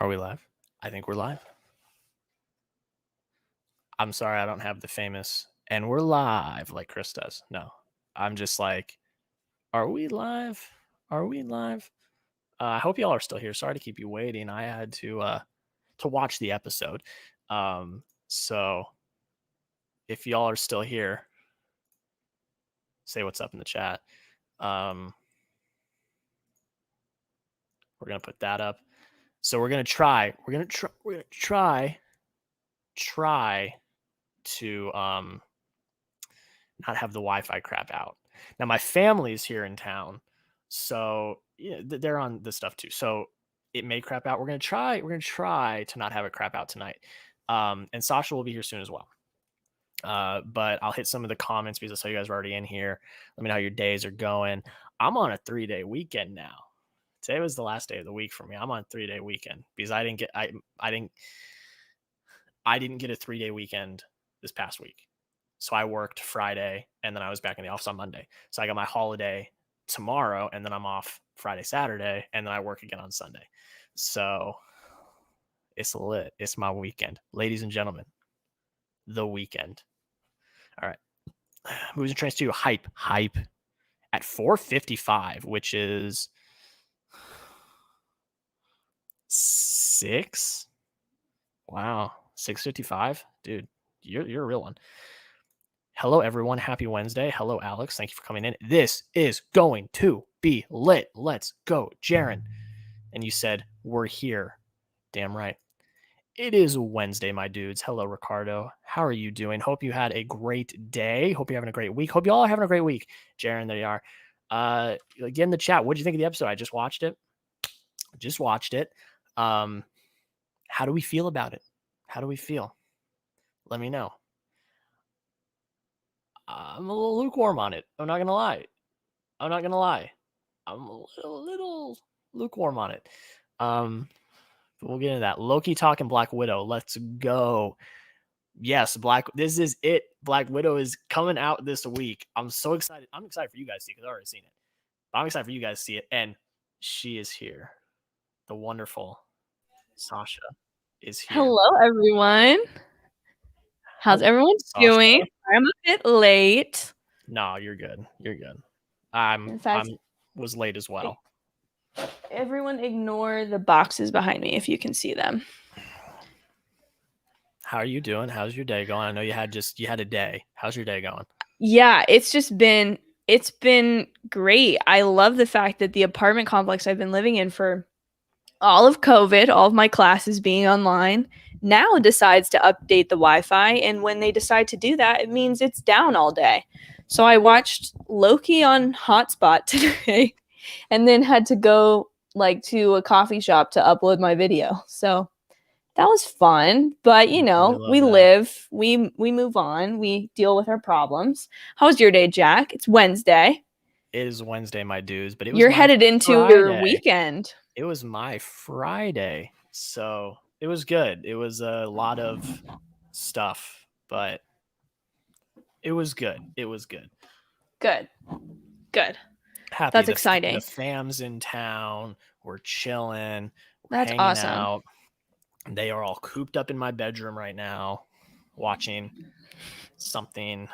Are we live? I think we're live. I'm sorry I don't have the famous "and we're live" like Chris does. No, I'm just like, are we live? Are we live? I hope y'all are still here. Sorry to keep you waiting. I had to watch the episode. So if y'all are still here, say what's up in the chat. We're gonna put that up. So we're gonna try to not have the Wi-Fi crap out. Now my family's here in town, so yeah, they're on this stuff too. So it may crap out. We're gonna try to not have it crap out tonight. And Sasha will be here soon as well. But I'll hit some of the comments because I saw you guys are already in here. Let me know how your days are going. I'm on a 3-day weekend now. Today was the last day of the week for me. I'm on a 3-day weekend because I didn't get a 3-day weekend this past week. So I worked Friday and then I was back in the office on Monday. So I got my holiday tomorrow and then I'm off Friday, Saturday, and then I work again on Sunday. So it's lit. It's my weekend. Ladies and gentlemen, the weekend. All right. Movies and Trains 2, hype at 4:55, which is 6. Wow. 6:55. Dude, you're a real one. Hello, everyone. Happy Wednesday. Hello, Alex. Thank you for coming in. This is going to be lit. Let's go, Jaren. And you said, we're here. Damn right. It is Wednesday, my dudes. Hello, Ricardo. How are you doing? Hope you had a great day. Hope you're having a great week. Hope you all are having a great week. Jaren, there you are. Get in the chat. What did you think of the episode? I just watched it. How do we feel about it? How do we feel? Let me know. I'm a little lukewarm on it. I'm not gonna lie. I'm a little lukewarm on it. But we'll get into that. Loki talking Black Widow. Let's go. Yes, this is it. Black Widow is coming out this week. I'm so excited. I'm excited for you guys to see it because I've already seen it. But I'm excited for you guys to see it. And she is here. The wonderful Sasha is here. Hello, everyone. How's everyone doing? I'm a bit late. No, you're good. I was late as well. Everyone ignore the boxes behind me if you can see them. How are you doing? How's your day going? I know you had a day. How's your day going? Yeah, it's been great. I love the fact that the apartment complex I've been living in for all of COVID, all of my classes being online, now decides to update the Wi-Fi. And when they decide to do that, it means it's down all day. So I watched Loki on hotspot today and then had to go to a coffee shop to upload my video. So that was fun. But, we live, we move on, we deal with our problems. How's your day, Jack? It's Wednesday. It is Wednesday, my dudes, but you're headed into your weekend. It was my Friday, so it was good. It was a lot of stuff, but it was good. Good. Happy. That's exciting. The fam's in town. We're chilling. That's awesome. Out. They are all cooped up in my bedroom right now, watching something.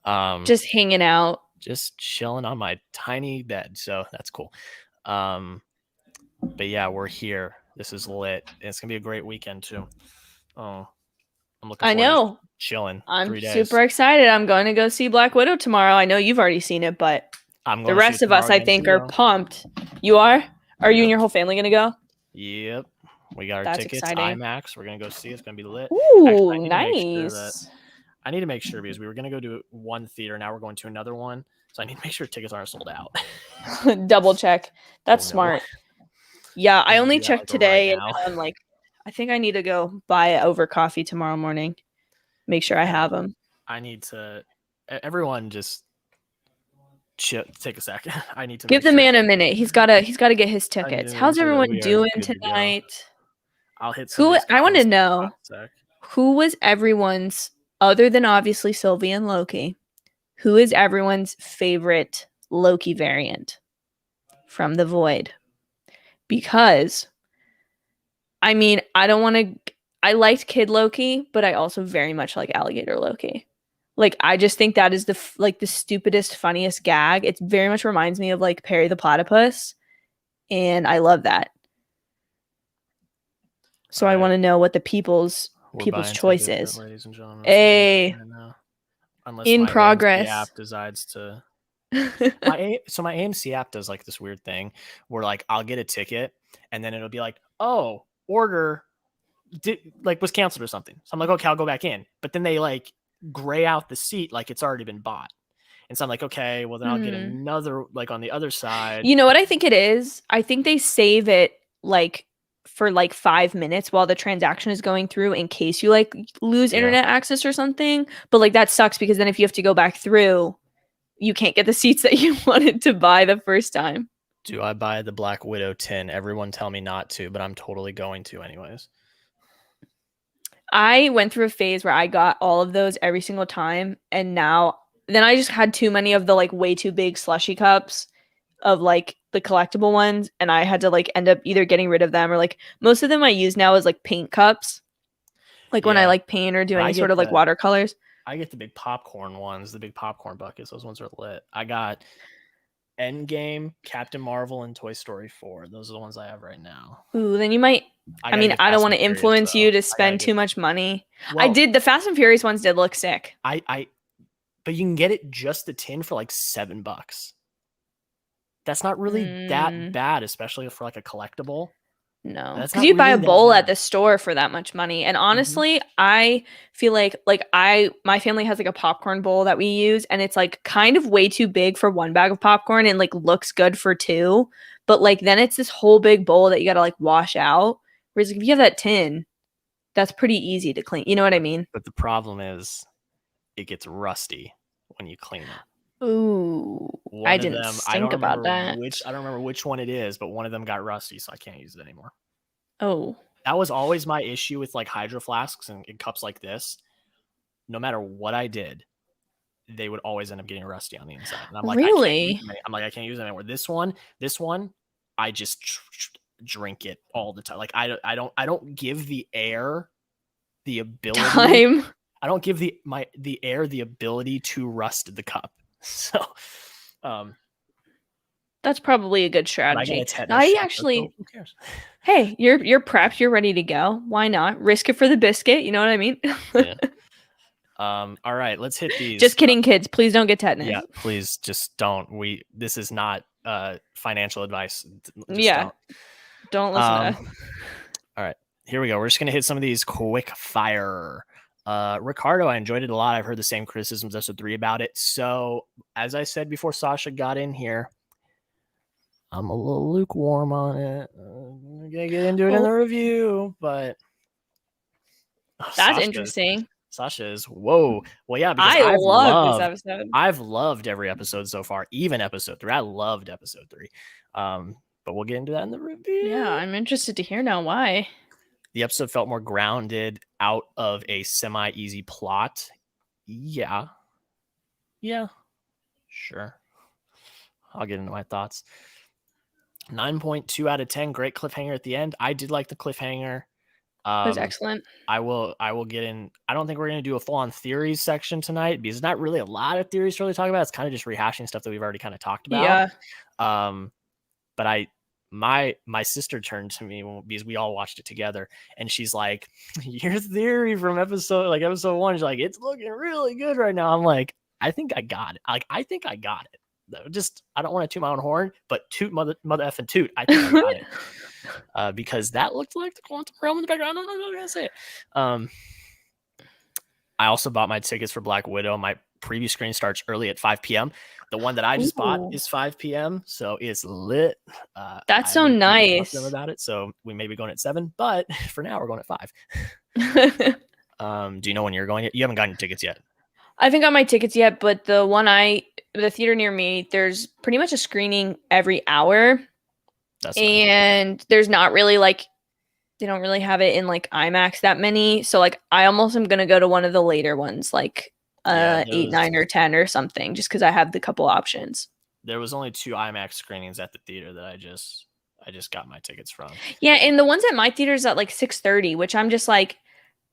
Just hanging out. Just chilling on my tiny bed. So that's cool. But yeah, we're here. This is lit. It's gonna be a great weekend too. Oh, I'm looking forward to chilling. I'm super excited. I'm going to go see Black Widow tomorrow. I know you've already seen it, but the rest of us, I think, are pumped. You are? Are you and your whole family gonna go? Yep. We got our tickets. Exciting. IMAX. We're gonna go see it. It's gonna be lit. Ooh, actually, nice. I need to make sure because we were gonna go to one theater. Now we're going to another one. So I need to make sure tickets aren't sold out. Double check. That's smart. Yeah, I only checked today, and I'm like, I think I need to go buy it over coffee tomorrow morning. Make sure I have them. I need to. Everyone, just take a second. I need to give the man a minute. He's gotta get his tickets. How's everyone doing tonight? I'll hit. I want to know who was everyone's, other than obviously Sylvie and Loki, who is everyone's favorite Loki variant from the Void? Because I mean, I don't want to. I liked Kid Loki, but I also very much like Alligator Loki. Like, I just think that is the stupidest, funniest gag. It very much reminds me of like Perry the Platypus, and I love that. So I want to know what the people's We're buying choice tickets, is. ladies and gentlemen. A Right now. Unless in my AMC progress. app decides to. My AMC app does like this weird thing where like I'll get a ticket and then it'll be like, oh, order was canceled or something. So I'm like, okay, I'll go back in. But then they like gray out the seat like it's already been bought. And so I'm like, okay, well then I'll get another like on the other side. You know what I think it is? I think they save it like for like 5 minutes while the transaction is going through in case you like lose internet access or something. But like that sucks because then if you have to go back through, you can't get the seats that you wanted to buy the first time. Do I buy the Black Widow tin? Everyone tell me not to, but I'm totally going to anyways. I went through a phase where I got all of those every single time, and then I just had too many of the like way too big slushy cups of like the collectible ones, and I had to like end up either getting rid of them or like most of them I use now is like paint cups. Like when I like paint or do any sort of like watercolors. I get the big popcorn ones, the big popcorn buckets. Those ones are lit. I got Endgame, Captain Marvel, and Toy Story 4. Those are the ones I have right now. Ooh, then you might. I mean, I don't want to influence you to spend too much money. Well, I did. The Fast and Furious ones did look sick. But you can get it just the tin for like $7. That's not really that bad, especially for like a collectible. No, because you buy a bowl at the store for that much money. And honestly, I feel like my family has like a popcorn bowl that we use, and it's like kind of way too big for one bag of popcorn and like looks good for two. But like then it's this whole big bowl that you gotta like wash out. Whereas like, if you have that tin, that's pretty easy to clean. You know what I mean? But the problem is it gets rusty when you clean it. Ooh, I didn't think about that. I don't remember which one it is, but one of them got rusty, so I can't use it anymore. Oh. That was always my issue with like hydro flasks and cups like this. No matter what I did, they would always end up getting rusty on the inside. And I'm like, really? I can't use them anymore. This one, I just drink it all the time. Like I don't give the air the ability. I don't give the air the ability to rust the cup. So, that's probably a good strategy. I actually, who cares? Hey, you're prepped. You're ready to go. Why not risk it for the biscuit? You know what I mean? Yeah. All right, let's hit these. Just kidding, kids. Please don't get tetanus. Yeah, please just don't. This is not financial advice. Just don't listen to that. All right, here we go. We're just gonna hit some of these quick fire. Ricardo, I enjoyed it a lot. I've heard the same criticisms episode 3 about it. So as I said before Sasha got in here, I'm a little lukewarm on it. I'm gonna get into it in the review, but that's interesting. Sasha is whoa. Well, yeah, because I love this episode. I've loved every episode so far, even episode 3. I loved episode 3. But we'll get into that in the review. Yeah, I'm interested to hear now why. The episode felt more grounded out of a semi-easy plot. Yeah. Sure. I'll get into my thoughts. 9.2 out of 10. Great cliffhanger at the end. I did like the cliffhanger. It was excellent. I will get in. I don't think we're going to do a full-on theories section tonight because there's not really a lot of theories to really talk about. It's kind of just rehashing stuff that we've already kind of talked about. Yeah. But my sister turned to me because we all watched it together, and she's like, "Your theory from episode 1 is like it's looking really good right now." I'm like, "I think I got it. I think I got it. Just I don't want to toot my own horn, but toot mother effing toot. I think I got it because that looked like the quantum realm in the background. I don't know how I'm gonna say it. I also bought my tickets for Black Widow. My preview screen starts early at 5 p.m. The one that I just bought is 5 p.m. So it's lit. That's so nice. About it. So we may be going at 7, but for now we're going at 5. Do you know when you're going? You haven't gotten your tickets yet. I haven't got my tickets yet, but the theater near me, there's pretty much a screening every hour. And there's not really they don't really have it in like IMAX that many. So like I almost am going to go to one of the later ones, like 8, 9, or 10 or something, just because I have the couple options. There was only 2 IMAX screenings at the theater that I just I just got my tickets from. Yeah, and the ones at my theater is at like 6:30, which I'm just like,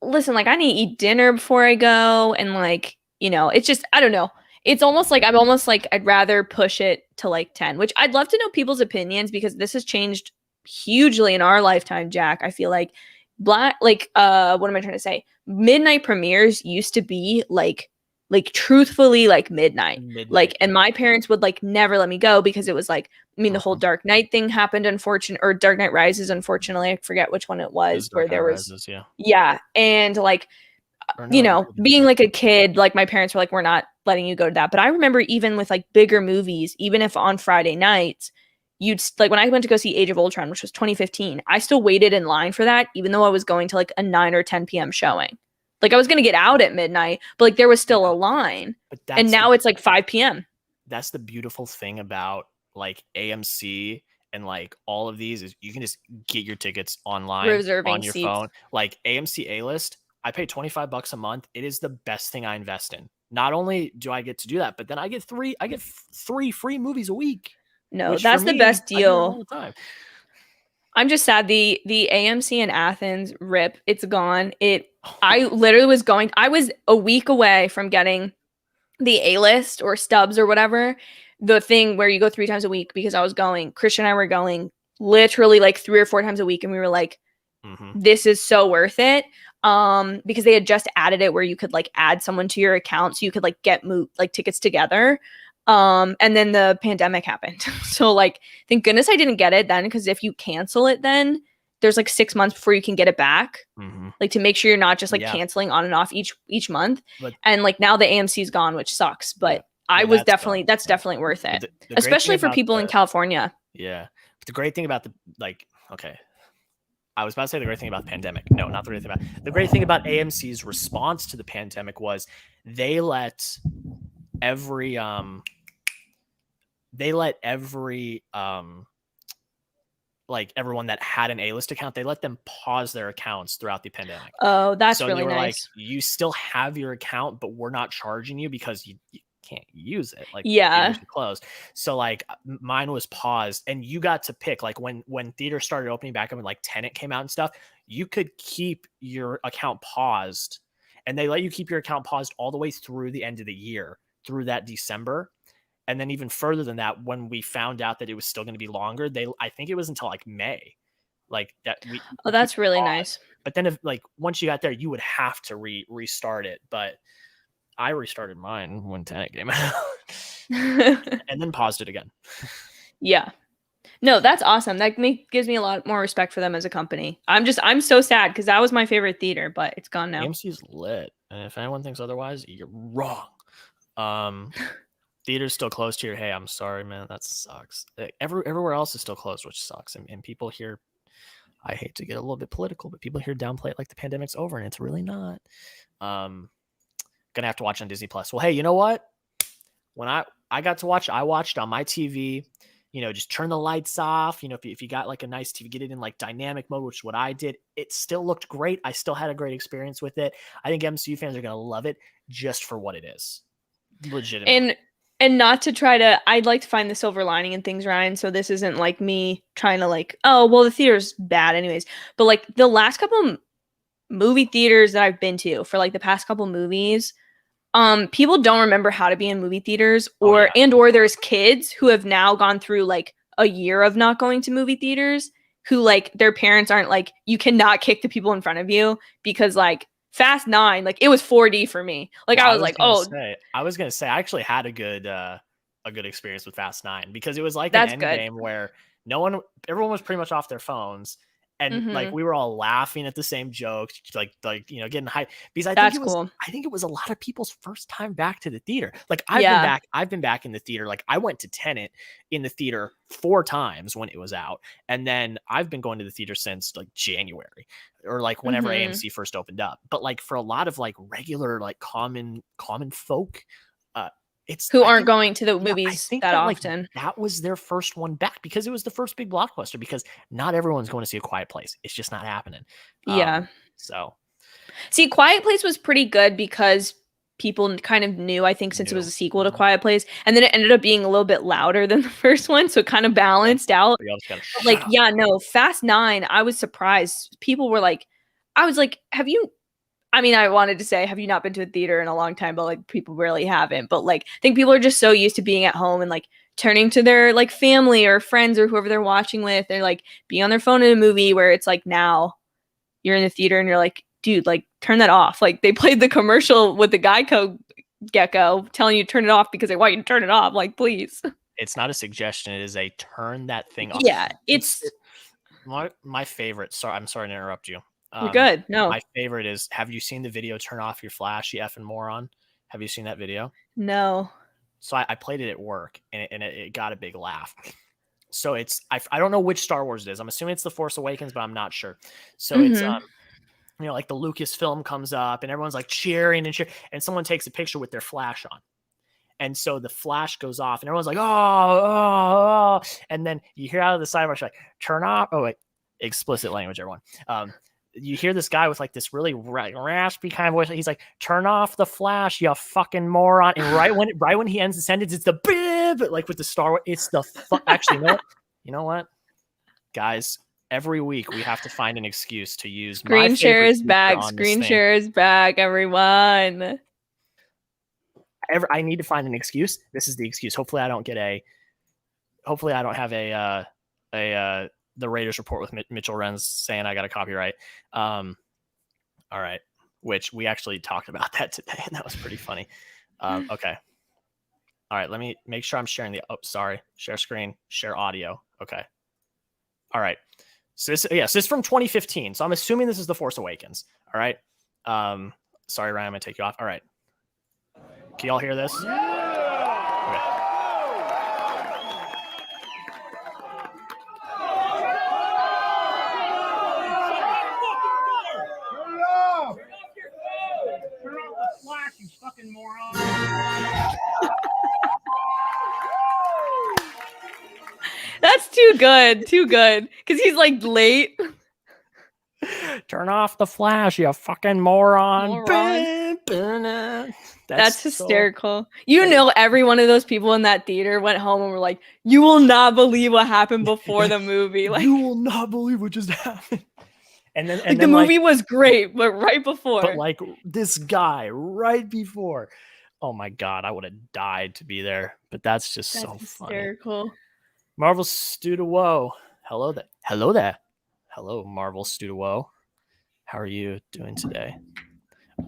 listen, like I need to eat dinner before I go, and like, it's just I don't know. It's almost like I'm almost like I'd rather push it to like 10, which I'd love to know people's opinions because this has changed hugely in our lifetime, Jack. I feel like what am I trying to say? Midnight premieres used to be like truthfully like midnight. Like, and my parents would like never let me go because it was like, I mean, the whole Dark Knight thing happened, or Dark Knight Rises, unfortunately. I forget which one it was, where there was Rises, yeah. Yeah. And like, being like a kid, like my parents were like, we're not letting you go to that. But I remember even with like bigger movies, even if on Friday nights, you'd like when I went to go see Age of Ultron, which was 2015, I still waited in line for that, even though I was going to like a 9 or 10 p.m. showing. Like I was going to get out at midnight, but like there was still a line. And now it's like 5 p.m. That's the beautiful thing about like AMC and like all of these is you can just get your tickets online on your phone. Like AMC A-List, I pay $25 a month. It is the best thing I invest in. Not only do I get to do that, but then I get three free movies a week. No, that's the best deal all the time. I'm just sad the AMC in Athens rip. It's gone. I literally I was a week away from getting the A-List or Stubs or whatever, the thing where you go 3 times a week, because Christian and I were going literally like 3 or 4 times a week, and we were like, this is so worth it. Because they had just added it where you could like add someone to your account so you could like get tickets together. And then the pandemic happened. So like, thank goodness I didn't get it then, because if you cancel it then there's like 6 months before you can get it back. Like to make sure you're not just like canceling on and off each month. And like now the AMC's gone, which sucks, but that's definitely worth it. The especially for people in California. Yeah. But the great thing about I was about to say the great thing about the pandemic. No, not the great thing about the great thing about AMC's response to the pandemic was they let every like everyone that had an A-List account, they let them pause their accounts throughout the pandemic. Oh, that's really nice. Like, you still have your account, but we're not charging you because you can't use it. Like, closed. So like mine was paused, and you got to pick like when theaters started opening back up and like Tenet came out and stuff, you could keep your account paused, and they let you keep your account paused all the way through the end of the year, through that December. And then even further than that, when we found out that it was still going to be longer, I think it was until like May, like that. Oh, that's really nice. But then if like once you got there, you would have to restart it. But I restarted mine when Tenet came out and then paused it again. Yeah. No, that's awesome. That gives me a lot more respect for them as a company. I'm so sad because that was my favorite theater, but it's gone now. AMC's lit. And if anyone thinks otherwise, you're wrong. Theater's still closed here. Hey, I'm sorry, man. That sucks. Everywhere else is still closed, which sucks. And people here, I hate to get a little bit political, but people here downplay it like the pandemic's over, and it's really not. Gonna have to watch on Disney Plus. Well, hey, you know what? When I got to watch, I watched on my TV. Just turn the lights off. If you got like a nice TV, get it in like dynamic mode, which is what I did. It still looked great. I still had a great experience with it. I think MCU fans are gonna love it just for what it is. Legitimate. And not to try to, I'd like to find the silver lining in things, Ryan. So this isn't like me trying to like, oh, well, the theater's bad anyways. But like the last couple movie theaters that I've been to for like the past couple movies, people don't remember how to be in movie theaters, or there's kids who have now gone through like a year of not going to movie theaters who like their parents aren't like, you cannot kick the people in front of you, because like Fast 9, like it was 4D for me. Like I was gonna say I actually had a good experience with Fast 9, because it was like an Endgame where everyone was pretty much off their phones, and like we were all laughing at the same jokes, like getting hyped, because I think it was a lot of people's first time back to the theater. Like I've been back in the theater. Like I went to Tenet in the theater 4 times when it was out, and then I've been going to the theater since like January, or like whenever AMC first opened up. But like for a lot of like regular like common folk, aren't going to the movies that often. Like, that was their first one back, because it was the first big blockbuster, because not everyone's going to see A Quiet Place. It's just not happening. Yeah. So see, Quiet Place was pretty good because people kind of knew, I think, since it was a sequel to Quiet Place. And then it ended up being a little bit louder than the first one, so it kind of balanced out. But like, yeah, no, Fast 9, I was surprised. People were like, I was like, have you, I mean, I wanted to say, have you not been to a theater in a long time? But like, people really haven't. But like, I think people are just so used to being at home and like turning to their like family or friends or whoever they're watching with, and like being on their phone in a movie, where it's like now you're in the theater and you're like, dude, like turn that off. Like they played the commercial with the Geico gecko telling you to turn it off because they want you to turn it off. Like, please. It's not a suggestion. It is a turn that thing off. Yeah, it's my favorite. Sorry, I'm sorry to interrupt you. You're good. No. My favorite is, have you seen the video "Turn Off Your Flash, you effing moron"? Have you seen that video? No. So I played it at work, and it got a big laugh. So it's I don't know which Star Wars it is. I'm assuming it's The Force Awakens, but I'm not sure. So it's like the Lucasfilm comes up, and everyone's like cheering and cheering, and someone takes a picture with their flash on. And so the flash goes off, and everyone's like, oh. And then you hear out of the sidebar, like, turn off. Oh, wait, explicit language, everyone. You hear this guy with like this really raspy kind of voice. He's like, turn off the flash, you fucking moron. And right when he ends the sentence, it's the bib, like with the Star Wars. It's the actually, you know what? Guys, every week we have to find an excuse to use Screen share is back. Screen share is back, everyone. I need to find an excuse. This is the excuse. Hopefully I don't have the Raiders report with Mitchell Renz saying I got a copyright. All right. Which we actually talked about that today, and that was pretty funny. Okay. All right. Let me make sure I'm sharing share screen, share audio. Okay. All right. So this is from 2015. So I'm assuming this is The Force Awakens. All right. Sorry, Ryan, I'm gonna take you off. All right. Can y'all hear this? Okay. You fucking moron. That's too good. Because he's like late. Turn off the flash, you fucking moron. That's hysterical. Every one of those people in that theater went home and were like, you will not believe what happened before the movie. Like, you will not believe what just happened. And then the movie was great, but right before. But like this guy right before. Oh my God, I would have died to be there. But that's so hysterical. Funny. Marvel Studio. Hello there. Hello, Marvel Studio. How are you doing today?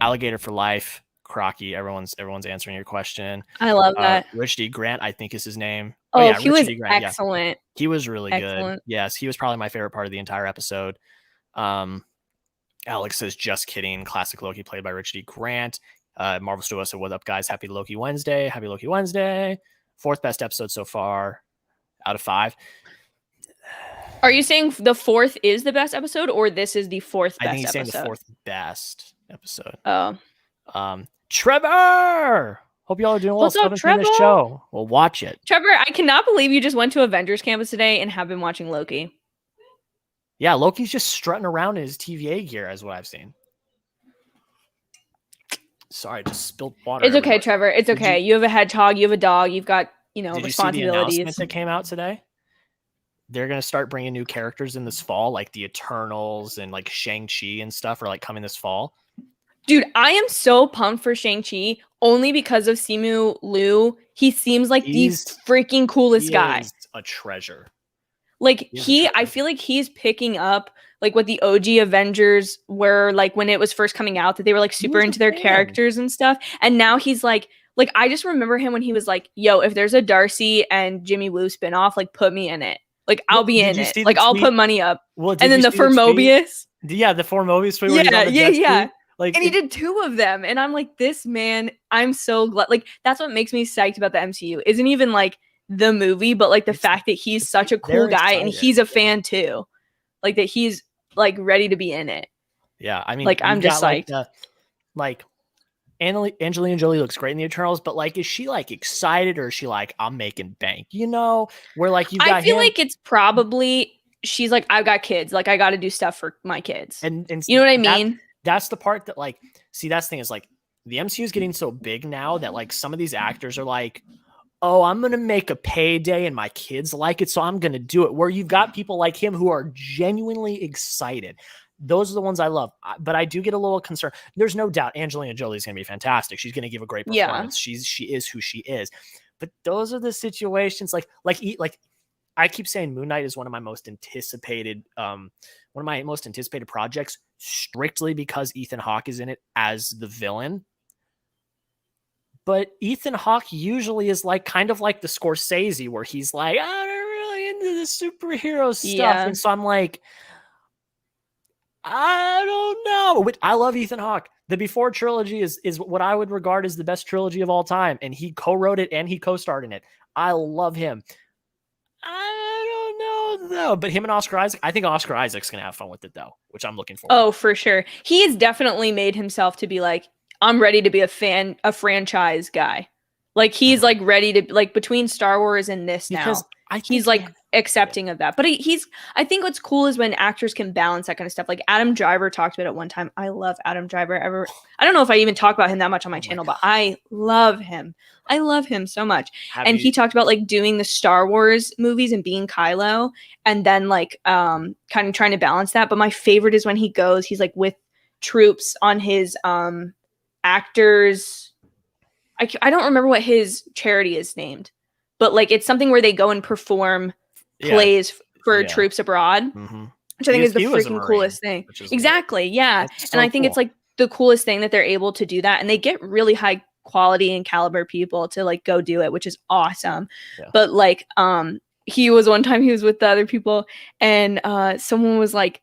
Alligator for life. Crocky. Everyone's answering your question. I love that. Rich D. Grant, I think is his name. Oh yeah, he was excellent. Yeah. He was really good. Yes, he was probably my favorite part of the entire episode. Alex says, just kidding. Classic Loki played by Rich D. Grant. Marvel Studio said, what up, guys? Happy Loki Wednesday. Happy Loki Wednesday. 4th best episode so far out of 5. Are you saying the 4th is the best episode, or this is the 4th best episode? I think he's saying the 4th best episode. Oh. Trevor! Hope y'all are doing well. What's up, Trevor? This show. Well, watch it. Trevor, I cannot believe you just went to Avengers campus today and have been watching Loki. Yeah, Loki's just strutting around in his TVA gear, is what I've seen. Sorry, I just spilled water. It's okay, Trevor. It's okay. You have a hedgehog. You have a dog. You've got, responsibilities. Did you see the announcement that came out today? They're going to start bringing new characters in this fall, like the Eternals and like Shang-Chi and stuff are like coming this fall. Dude, I am so pumped for Shang-Chi only because of Simu Liu. He seems like the freaking coolest guy. He's a treasure. Like I feel like he's picking up like what the OG Avengers were like when it was first coming out, that they were like super into their characters and stuff. And now he's like I just remember him when he was like, yo, if there's a Darcy and Jimmy Woo spinoff, like put me in it. Like I'll be in it. Like I'll put money up. Well, and then the for Mobius. Yeah, the for Mobius tweet. Yeah. Like, and he did 2 of them, and I'm like, this man, I'm so glad. Like, that's what makes me psyched about the MCU. Isn't even like the movie, but like the fact that he's such a cool guy and he's a fan too. Like that he's like ready to be in it. Yeah, I mean, like I'm just psyched. Like Angelina Jolie looks great in the Eternals, but like, is she like excited, or is she like, I'm making bank? Where like you got. I feel like it's probably she's like, I've got kids, like I got to do stuff for my kids, and you know what I mean. That's the part that like, see, that's the thing is like, the MCU is getting so big now that like some of these actors are like, oh, I'm going to make a payday and my kids like it, so I'm going to do it. Where you've got people like him who are genuinely excited. Those are the ones I love. But I do get a little concerned. There's no doubt Angelina Jolie is going to be fantastic. She's going to give a great performance. Yeah. She is who she is. But those are the situations like I keep saying Moon Knight is one of my most anticipated projects, strictly because Ethan Hawke is in it as the villain. But Ethan Hawke usually is like kind of like the Scorsese, where he's like, I'm not really into the superhero stuff. Yeah. And so I'm like, I don't know. But I love Ethan Hawke. The Before trilogy is what I would regard as the best trilogy of all time. And he co-wrote it and he co-starred in it. I love him. I don't know, though. But him and Oscar Isaac, I think Oscar Isaac's going to have fun with it, though, which I'm looking forward to. Oh, for sure. He has definitely made himself to be like, I'm ready to be a franchise guy. Like he's like ready to like between Star Wars and this because now. He's like accepting of that. But I think what's cool is when actors can balance that kind of stuff. Like Adam Driver talked about it one time. I love Adam Driver. I don't know if I even talk about him that much on my channel, but I love him. I love him so much. He talked about like doing the Star Wars movies and being Kylo and then like kind of trying to balance that. But my favorite is when he's like with troops on his actors. I don't remember what his charity is named, but like it's something where they go and perform plays for troops abroad, which I think is the freaking coolest thing. Exactly. Yeah. And I think it's like the coolest thing that they're able to do that. And they get really high quality and caliber people to like go do it, which is awesome. Yeah. But like, he was with the other people and someone was like,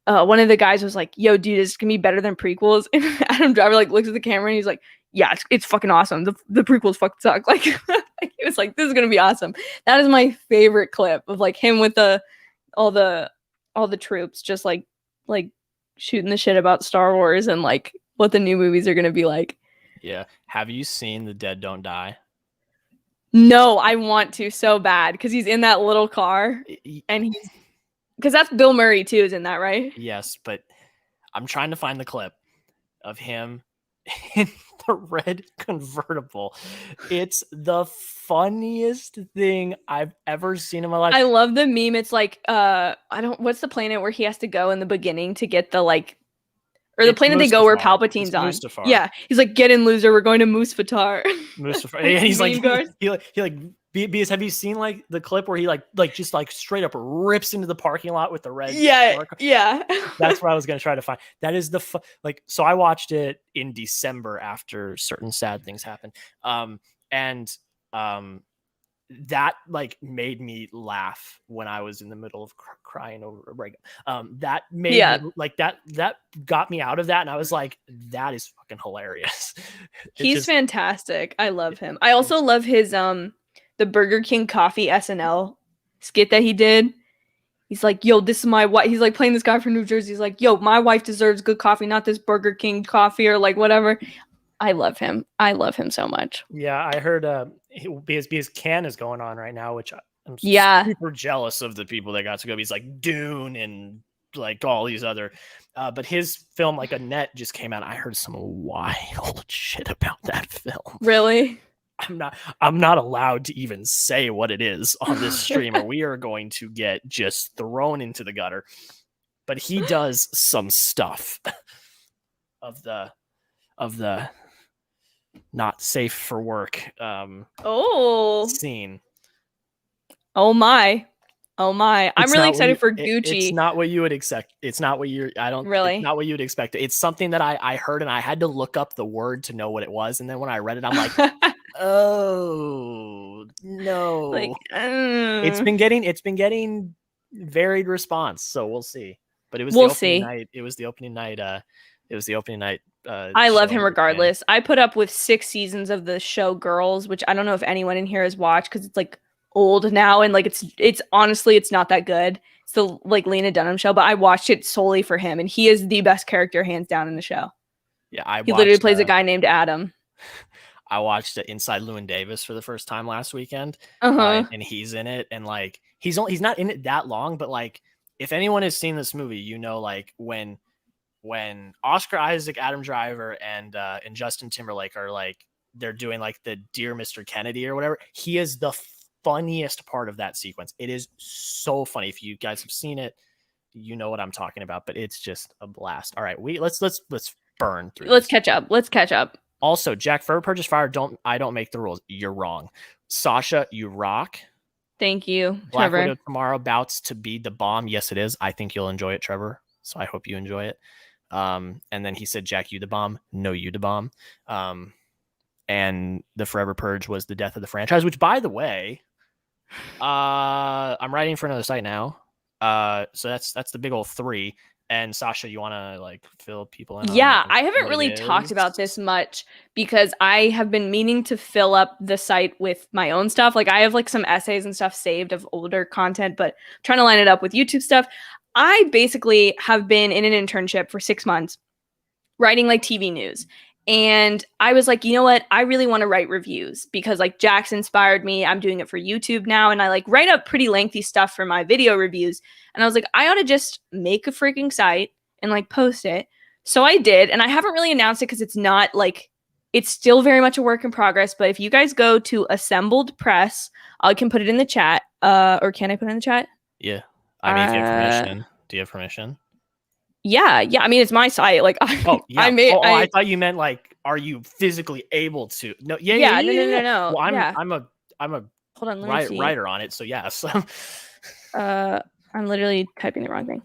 one of the guys was like, yo, dude, it's gonna be better than prequels. And Adam Driver like looks at the camera and he's like, yeah, it's fucking awesome. The prequels fucking suck. Like he was like, this is gonna be awesome. That is my favorite clip of like him with all the troops just like shooting the shit about Star Wars and like what the new movies are gonna be like. Yeah. Have you seen The Dead Don't Die? No, I want to so bad because he's in that little car and because that's Bill Murray too, is in that, right? Yes, but I'm trying to find the clip of him in the red convertible. It's the funniest thing I've ever seen in my life. I love the meme. It's like, what's the planet where he has to go in the beginning to get the like, or the planet they go where Palpatine's on. Mustafar. Yeah, he's like, get in, loser. We're going to Mustafar. Mustafar. And he's like, he like. Because have you seen like the clip where he like just like straight up rips into the parking lot with the red? Yeah. That's what I was gonna try to find. That is so I watched it in December after certain sad things happened, that like made me laugh when I was in the middle of crying over Reagan. That made me, like that got me out of that, and I was like, that is fucking hilarious. He's fantastic. I love him. I also love his the Burger King coffee SNL skit that he did. He's like, yo, this is my wife. He's like playing this guy from New Jersey. He's like, yo, my wife deserves good coffee, not this Burger King coffee or like whatever. I love him. I love him so much. Yeah, I heard because Cannes is going on right now, which I'm super jealous of the people that got to go. He's like Dune and like all these other, but his film like Annette just came out. I heard some wild shit about that film. Really? I'm not allowed to even say what it is on this stream, or we are going to get just thrown into the gutter. But he does some stuff of the not safe for work scene. Oh my. I'm really excited for Gucci. It's not what you would expect. It's not what you're it's not what you would expect. It's something that I heard, and I had to look up the word to know what it was. And then when I read it, I'm like, oh no. Like, it's been getting varied response, so we'll see. But it was the opening night. I love him regardless. I put up with 6 seasons of the show Girls, which I don't know if anyone in here has watched because it's like old now, and like it's honestly it's not that good. It's the like Lena Dunham show, but I watched it solely for him, and he is the best character hands down in the show. Yeah, he literally plays a guy named Adam. I watched Inside Llewyn Davis for the first time last weekend, and he's in it, and like he's not in it that long, but like if anyone has seen this movie, you know, like when when Oscar Isaac, Adam Driver, and Justin Timberlake are like they're doing like the Dear Mr. Kennedy or whatever. He is the funniest part of that sequence. It is so funny. If you guys have seen it, you know what I'm talking about. But it's just a blast. All right, let's burn through. Let's catch up. Let's catch up. Also, Jack, forever purchase fire. I don't make the rules. You're wrong. Sasha, you rock. Thank you, Black Trevor. Widow tomorrow bouts to be the bomb. Yes, it is. I think you'll enjoy it, Trevor. So I hope you enjoy it. And then he said, Jack, you the bomb. No, you the bomb. And the Forever Purge was the death of the franchise, which, by the way, I'm writing for another site now. So that's the big old 3. And Sasha, you want to like fill people in? Yeah, I haven't really talked about this much because I have been meaning to fill up the site with my own stuff. Like I have like some essays and stuff saved of older content, but I'm trying to line it up with YouTube stuff. I basically have been in an internship for 6 months writing like TV news. And I was like, you know what? I really want to write reviews because like Jack's inspired me. I'm doing it for YouTube now. And I like write up pretty lengthy stuff for my video reviews. And I was like, I ought to just make a freaking site and like post it. So I did. And I haven't really announced it because it's not like, it's still very much a work in progress. But if you guys go to Assembled Press, I can put it in the chat. Or can I put it in the chat? Yeah. I mean, if you have permission. Do you have permission? Yeah. I mean, it's my site. Like, oh, yeah. I thought you meant like, are you physically able to? No. Yeah. No. Well, yeah. I'm a hold on, writer on it. So yes. I'm literally typing the wrong thing.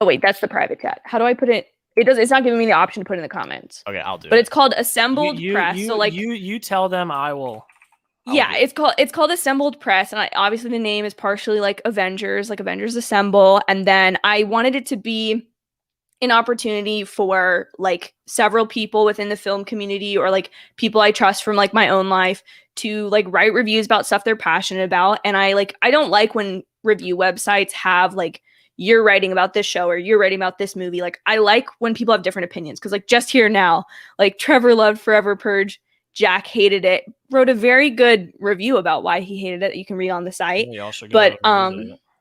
Oh wait, that's the private chat. How do I put it? It's not giving me the option to put in the comments. Okay, I'll do it. But it's called Assembled Press. So like you tell them, I will. Yeah, it's called Assembled Press, and obviously the name is partially like Avengers Assemble, and then I wanted it to be an opportunity for like several people within the film community or like people I trust from like my own life to like write reviews about stuff they're passionate about. And I don't like when review websites have like you're writing about this show or you're writing about this movie. Like I like when people have different opinions because like just here now, like Trevor loved Forever Purge. Jack hated it, wrote a very good review about why he hated it that you can read on the site. But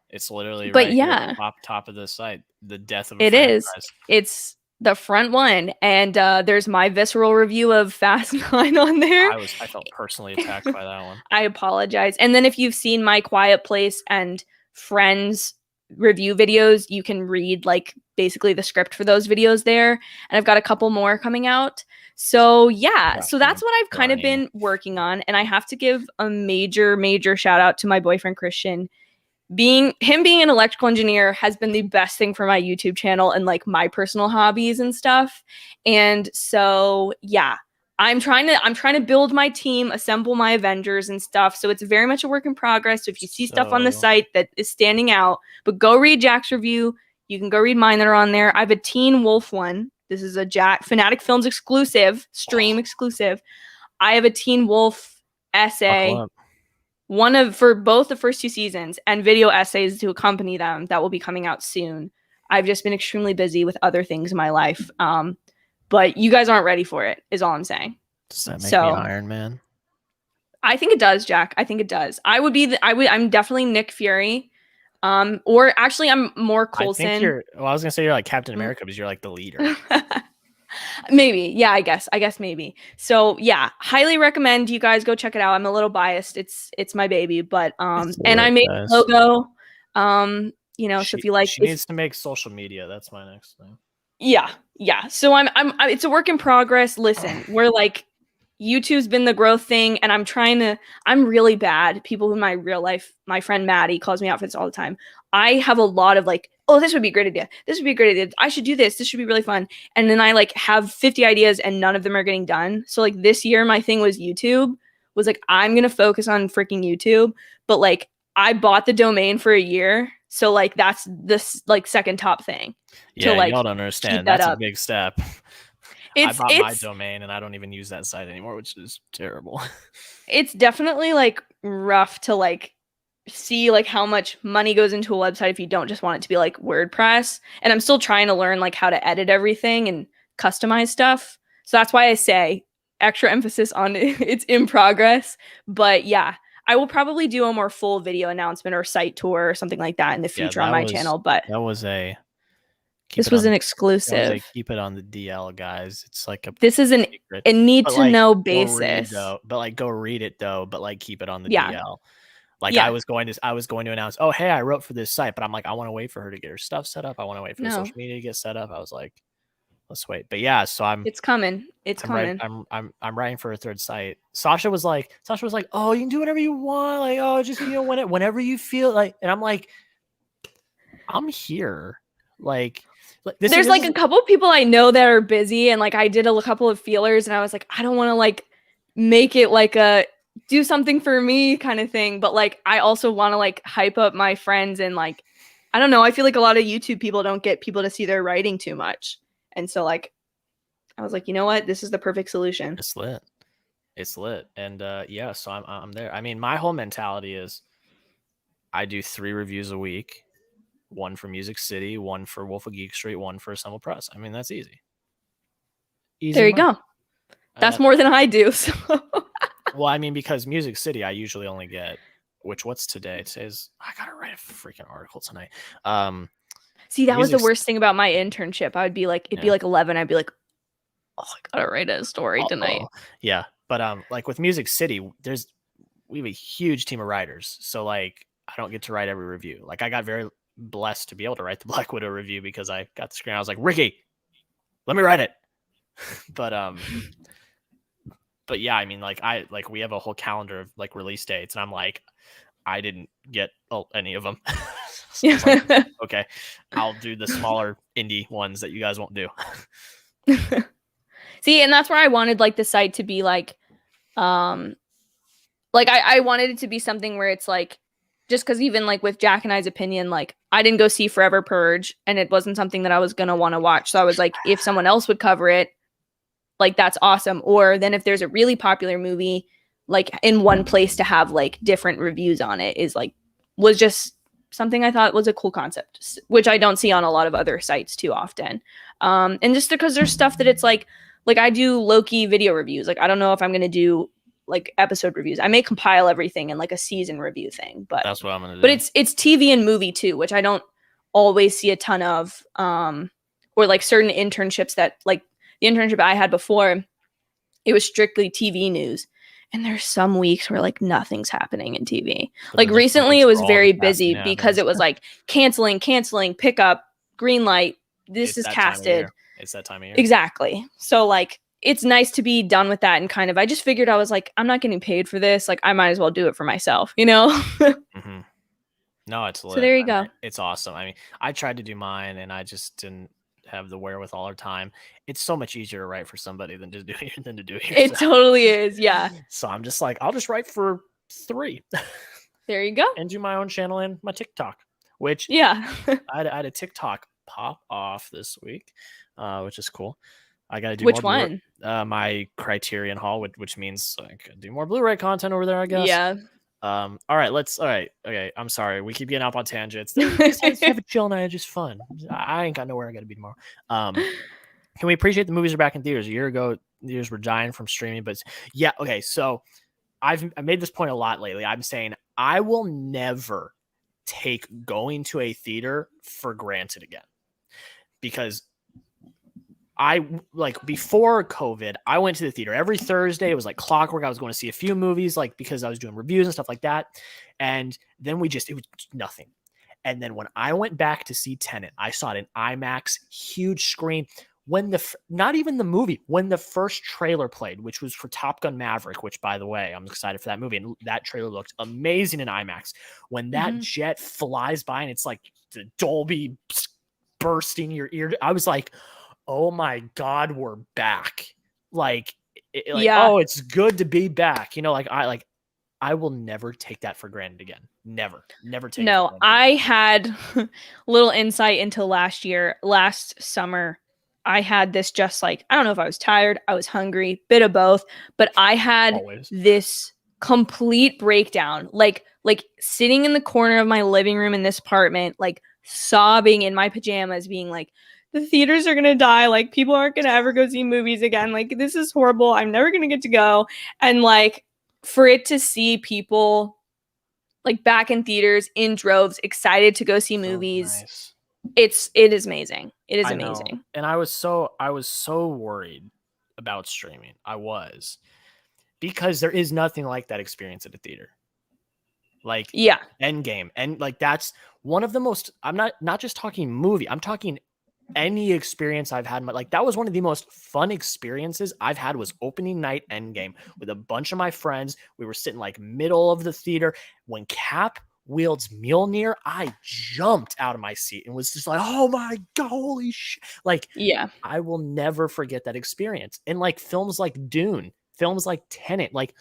it's literally but right yeah, here, top of the site, the death of a franchise. It's the front one, and there's my visceral review of Fast 9 on there. I felt personally attacked by that one. I apologize. And then if you've seen My Quiet Place and Friends review videos, you can read like basically the script for those videos there. And I've got a couple more coming out. So yeah, so that's what I've kind of been working on. And I have to give a major shout out to my boyfriend Christian. Being an electrical engineer has been the best thing for my YouTube channel and like my personal hobbies and stuff. And so yeah, I'm trying to build my team, assemble my Avengers and stuff. So it's very much a work in progress. So if you see stuff on the site that is standing out, but go read Jack's review. You can go read mine that are on there. I have a Teen Wolf one. This is a Jack Fanatic Films exclusive, stream exclusive. I have a Teen Wolf essay, for both the first 2 seasons, and video essays to accompany them that will be coming out soon. I've just been extremely busy with other things in my life. But you guys aren't ready for it, is all I'm saying. Does that make me Iron Man? I think it does, Jack. I think it does. I'm definitely Nick Fury. Or actually I'm more Coulson. I was gonna say you're like Captain America because you're like the leader. Maybe. Yeah, I guess maybe. So yeah, highly recommend you guys go check it out. I'm a little biased. It's my baby, but and I made a logo. So if you like, she needs to make social media. That's my next thing. Yeah. So I'm it's a work in progress. Listen, we're like, YouTube's been the growth thing, and I'm really bad. People in my real life, my friend Maddie calls me out for this all the time. I have a lot of like, oh, this would be a great idea. This would be a great idea. I should do this. This should be really fun. And then I like have 50 ideas and none of them are getting done. So like this year, my thing was like, I'm going to focus on freaking YouTube. But like, I bought the domain for a year. So like, that's this like second top thing. Yeah, y'all don't understand. That's a big step. I bought my domain and I don't even use that site anymore, which is terrible. It's definitely like rough to like see like how much money goes into a website if you don't just want it to be like WordPress. And I'm still trying to learn like how to edit everything and customize stuff. So that's why I say extra emphasis on it's in progress. But yeah, I will probably do a more full video announcement or site tour or something like that in the future on my channel. But can This was an You exclusive. keep it on the DL, guys. It's like a This is secret. a need But, to like, know go read, basis. though. But, like, go read it, though, but, like, keep it on the Yeah. DL. Like, Yeah. I was going to announce, "Oh, hey, I wrote for this site," but I'm like, "I wanna wait for her to get her stuff set up. I wanna wait for the No. social media to get set up." I was like, "Let's wait." But, yeah, so It's coming. It's coming. I'm writing for a third site. Sasha was like, "Oh, you can do whatever you want. Like, oh, just, whenever you feel like," and I'm like, "I'm here." Like there's like a couple people I know that are busy, and like I did a couple of feelers, and I was like, I don't want to like make it like a do something for me kind of thing, but like I also want to like hype up my friends, and like I don't know, I feel like a lot of YouTube people don't get people to see their writing too much, and so like I was like, you know what, this is the perfect solution. It's lit, and yeah, so I'm there. I mean, my whole mentality is I do 3 reviews a week. 1 for Music City, 1 for Wolf of Geek Street, 1 for Assemble Press. I mean, that's easy. There you go. That's more than I do. So. Well, I mean, because Music City, I usually only get, what's today? Today's, I gotta write a freaking article tonight. See, that was the worst thing about my internship. I would be like, it'd be like 11. I'd be like, oh, I gotta write a story tonight. Yeah, but like with Music City, we have a huge team of writers, so like I don't get to write every review. Like I got very blessed to be able to write the Black Widow review because I got the screen. I was like, Ricky, let me write it. But yeah, I mean, like we have a whole calendar of like release dates, and I'm like, I didn't get any of them. So like, okay, I'll do the smaller indie ones that you guys won't do. See, and that's where I wanted like the site to be like I wanted it to be something where it's like, just because even like with Jack and I's opinion, like I didn't go see Forever Purge, and it wasn't something that I was gonna want to watch. So I was like, if someone else would cover it, like that's awesome. Or then if there's a really popular movie, like in one place to have like different reviews on it was just something I thought was a cool concept, which I don't see on a lot of other sites too often. And just because there's stuff that it's like I do Loki video reviews. Like I don't know if I'm gonna do like episode reviews. I may compile everything in like a season review thing, but that's what I'm gonna do. But it's TV and movie too, which I don't always see a ton of. Or like certain internships that like the internship I had before, it was strictly TV news. And there's some weeks where like nothing's happening in TV. Like recently it was very busy because it was like canceling, pickup, green light. This is casted. It's that time of year. Exactly. So like it's nice to be done with that, and kind of I just figured, I was like, I'm not getting paid for this. Like I might as well do it for myself, you know? Mm-hmm. No, it's lit. So there you go. It's awesome. I mean, I tried to do mine and I just didn't have the wherewithal or time. It's so much easier to write for somebody than to do it yourself. It totally is, yeah. So I'm just like, I'll just write for 3. There you go. And do my own channel and my TikTok, which yeah, I had a TikTok pop off this week, which is cool. I got to do which one? My Criterion Hall, which means I could do more Blu-ray content over there, I guess. Yeah. All right. Okay. I'm sorry. We keep getting off on tangents. Let's have a chill night. Just fun. I ain't got nowhere I got to be tomorrow. Can we appreciate the movies are back in theaters? A year ago, theaters were dying from streaming, but yeah. Okay. So I made this point a lot lately. I'm saying I will never take going to a theater for granted again, because I like before COVID, I went to the theater every Thursday. It was like clockwork. I was going to see a few movies, like because I was doing reviews and stuff like that. And then it was nothing. And then when I went back to see Tenet, I saw it in IMAX, huge screen. When not even the movie, when the first trailer played, which was for Top Gun Maverick, which by the way, I'm excited for that movie. And that trailer looked amazing in IMAX. When that jet flies by and it's like the Dolby bursting your ear, I was like, oh my God, we're back. Yeah. Oh, it's good to be back. You know, I will never take that for granted again. Never take it. No, I had a little insight into last summer. I had this just like, I don't know if I was tired, I was hungry, bit of both, but I had this complete breakdown, like sitting in the corner of my living room in this apartment, like sobbing in my pajamas, being like, the theaters are going to die. Like people aren't going to ever go see movies again. Like this is horrible. I'm never going to get to go. And like for it to see people like back in theaters in droves, excited to go see movies. Nice. It is amazing. It is I know. amazing. And I was so worried about streaming. I was. Because there is nothing like that experience at a theater. Like Yeah. Endgame. And like that's one of the most, I'm not just talking movie, I'm talking any experience I've had. Like that was one of the most fun experiences I've had was opening night Endgame with a bunch of my friends. We were sitting like middle of the theater. When Cap wields Mjolnir, I jumped out of my seat and was just like, oh my God, holy shit. Like, Yeah. I will never forget that experience. And like films like Dune, films like Tenet, like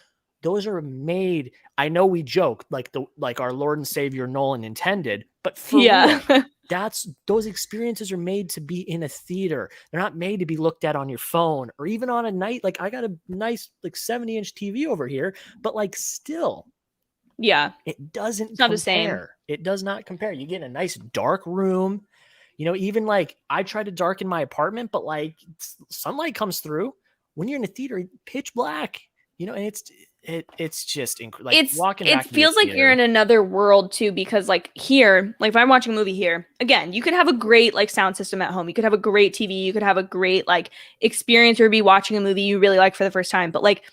those are made. I know we joke like our Lord and Savior Nolan intended, but for Yeah. real, those experiences are made to be in a theater. They're not made to be looked at on your phone or even on a night. Like I got a nice like 70-inch TV over here, but like still, Yeah. it doesn't It's not the same. compare. It does not compare. You get a nice dark room. You know, even like I try to darken my apartment, but like sunlight comes through. When you're in a theater, pitch black. You know, and it's just like walking back it into the feels like you're in theater. another world too, because like here, like if I'm watching a movie here, again, you could have a great like sound system at home. You could have a great TV. You could have a great like experience or be watching a movie you really like for the first time. But like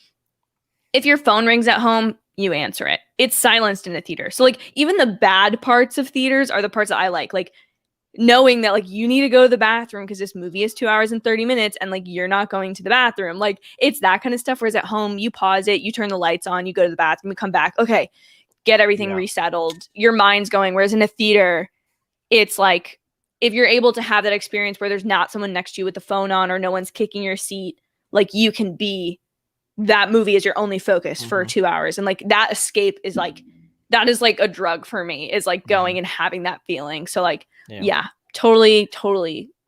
if your phone rings at home, you answer it. It's silenced in a theater. So like even the bad parts of theaters are the parts that I like. Like knowing that like you need to go to the bathroom because this movie is 2 hours and 30 minutes and like you're not going to the bathroom. Like it's that kind of stuff. Whereas at home, you pause it, you turn the lights on, you go to the bathroom, you come back. Okay, get everything resettled. Your mind's going. Whereas in a theater, it's like if you're able to have that experience where there's not someone next to you with the phone on or no one's kicking your seat, like you can be that movie is your only focus for 2 hours. And like that escape is like that is like a drug for me, is like going and having that feeling. So like yeah, totally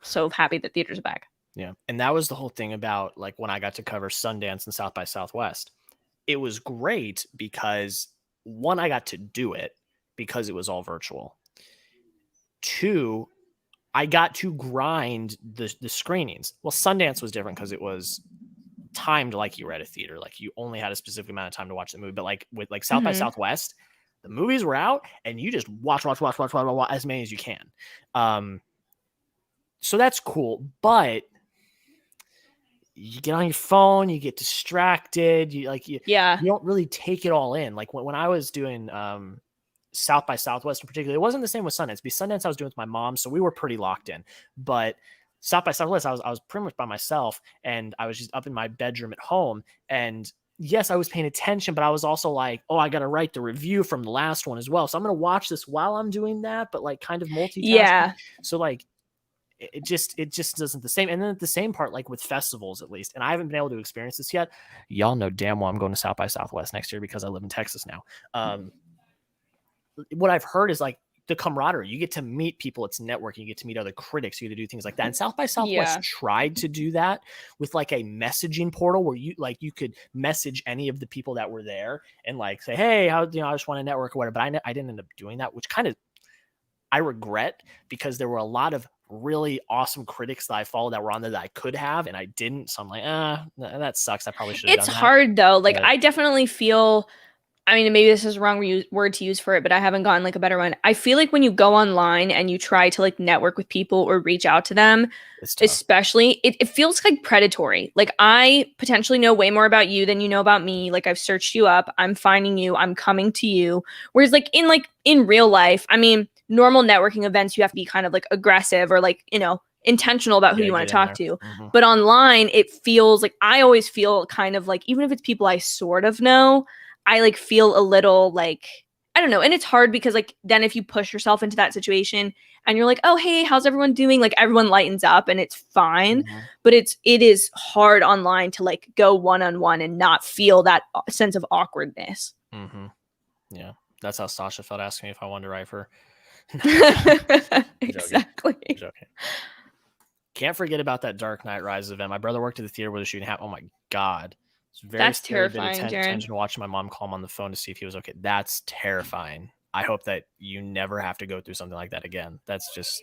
so happy that theaters are back. Yeah. And that was the whole thing about like when I got to cover Sundance and South by Southwest. It was great because one, I got to do it because it was all virtual. Two, I got to grind the screenings. Well, Sundance was different because it was timed like you were at a theater. Like you only had a specific amount of time to watch the movie. But like with like South by Southwest, the movies were out and you just watch as many as you can. So that's cool. But you get on your phone, you get distracted. You don't really take it all in. Like when I was doing South by Southwest in particular, it wasn't the same with Sundance. Because Sundance I was doing with my mom, so we were pretty locked in. But South by Southwest, I was pretty much by myself, and I was just up in my bedroom at home. And yes, I was paying attention, but I was also like, oh, I got to write the review from the last one as well. So I'm going to watch this while I'm doing that, but like kind of multitasking. Yeah. So like it just doesn't the same. And then at the same part, like with festivals at least, and I haven't been able to experience this yet. Y'all know damn well I'm going to South by Southwest next year because I live in Texas now. What I've heard is like the camaraderie. You get to meet people. It's networking. You get to meet other critics. You get to do things like that. And South by Southwest tried to do that with like a messaging portal where you could message any of the people that were there and like say, hey, I just want to network or whatever. But I didn't end up doing that, which kind of I regret because there were a lot of really awesome critics that I followed that were on there that I could have, and I didn't. So I'm like, that sucks. I probably should have done that. It's hard though. Like I definitely feel, I mean, maybe this is the wrong word to use for it, but I haven't gotten like a better one. I feel like when you go online and you try to like network with people or reach out to them, especially, it feels like predatory. Like I potentially know way more about you than you know about me. Like I've searched you up, I'm finding you, I'm coming to you. Whereas like in real life, I mean, normal networking events, you have to be kind of like aggressive or like, intentional about who you want to talk to. But online, it feels like I always feel kind of like, even if it's people I sort of know, I like feel a little like, I don't know. And it's hard because like then if you push yourself into that situation and you're like, oh, hey, how's everyone doing? Like everyone lightens up and it's fine. But it is hard online to like go one-on-one and not feel that sense of awkwardness. Yeah. That's how Sasha felt asking me if I wanted to write for Exactly. I'm joking. Can't forget about that Dark Knight Rises event. My brother worked at the theater where the shooting happened. Oh my God. It's very That's scary. terrifying, Jared. Attention watching my mom call him on the phone to see if he was okay. That's terrifying. I hope that you never have to go through something like that again. That's just,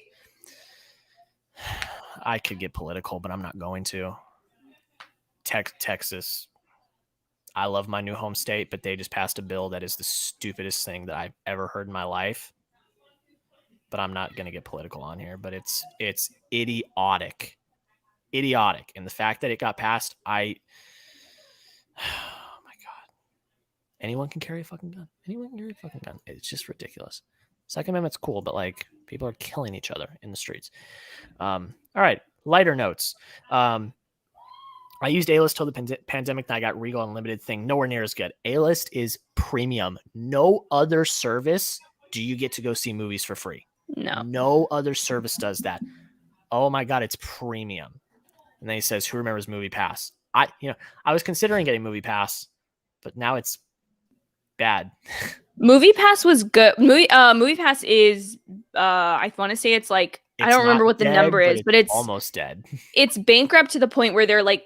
I could get political, but I'm not going to. Texas. I love my new home state, but they just passed a bill that is the stupidest thing that I've ever heard in my life. but I'm not going to get political on here, but it's idiotic. And the fact that it got passed, oh my God. Anyone can carry a fucking gun. It's just ridiculous. Second Amendment's cool, but like people are killing each other in the streets. All right, lighter notes. I used A-List till the pandemic, and I got Regal Unlimited thing. Nowhere near as good. A-List is premium. No other service do you get to go see movies for free. No other service does that. Oh my God, it's premium. And then he says, who remembers Movie Pass? I was considering getting Movie Pass, but now it's bad. Movie Pass was good. Movie Pass is I want to say it's like I don't remember what the number is, but it's almost dead. It's bankrupt to the point where they're like,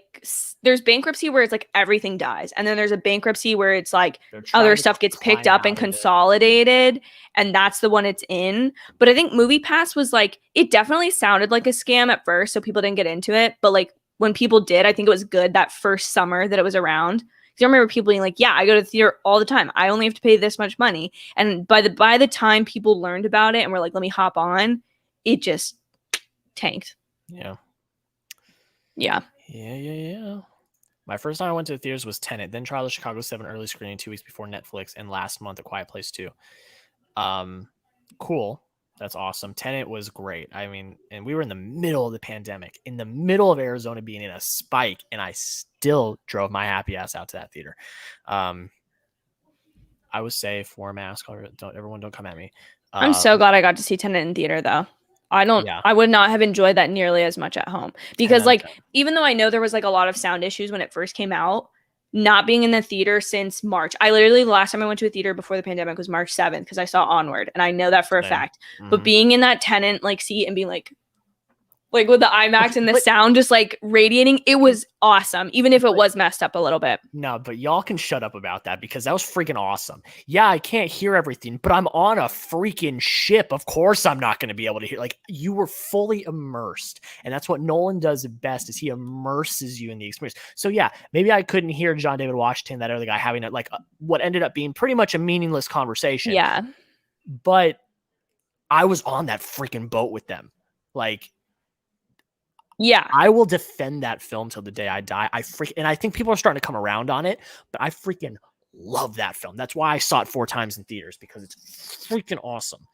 there's bankruptcy where it's like everything dies, and then there's a bankruptcy where it's like other stuff gets picked up and consolidated, and that's the one it's in. But I think Movie Pass was like, it definitely sounded like a scam at first, so people didn't get into it. But like when people did, I think it was good that first summer that it was around. I remember people being like, yeah, I go to the theater all the time. I only have to pay this much money. And by the time people learned about it and were like, let me hop on, it just tanked. Yeah. Yeah. My first time I went to the theaters was Tenet, then Trial of Chicago 7 early screening 2 weeks before Netflix, and last month A Quiet Place 2. Cool. That's awesome. Tenet was great. I mean, and we were in the middle of the pandemic, in the middle of Arizona being in a spike, and I still drove my happy ass out to that theater. I was safe, wore a mask. Everyone don't come at me. I'm so glad I got to see Tenet in theater, though. I would not have enjoyed that nearly as much at home because like, even though I know there was like a lot of sound issues when it first came out, not being in the theater since March. The last time I went to a theater before the pandemic was March 7th because I saw Onward, and I know that for a fact. Mm-hmm. But being in that Tenet like seat and being like with the IMAX and the sound just like radiating, it was awesome, even if it was messed up a little bit. No, but y'all can shut up about that because that was freaking awesome. Yeah, I can't hear everything, but I'm on a freaking ship. Of course I'm not going to be able to hear. Like, you were fully immersed, and that's what Nolan does best, is he immerses you in the experience. So yeah, maybe I couldn't hear John David Washington, that other guy, having what ended up being pretty much a meaningless conversation. Yeah. But I was on that freaking boat with them. Like, yeah, I will defend that film till the day I die. And I think people are starting to come around on it, but I freaking love that film. That's why I saw it 4 times in theaters, because it's freaking awesome.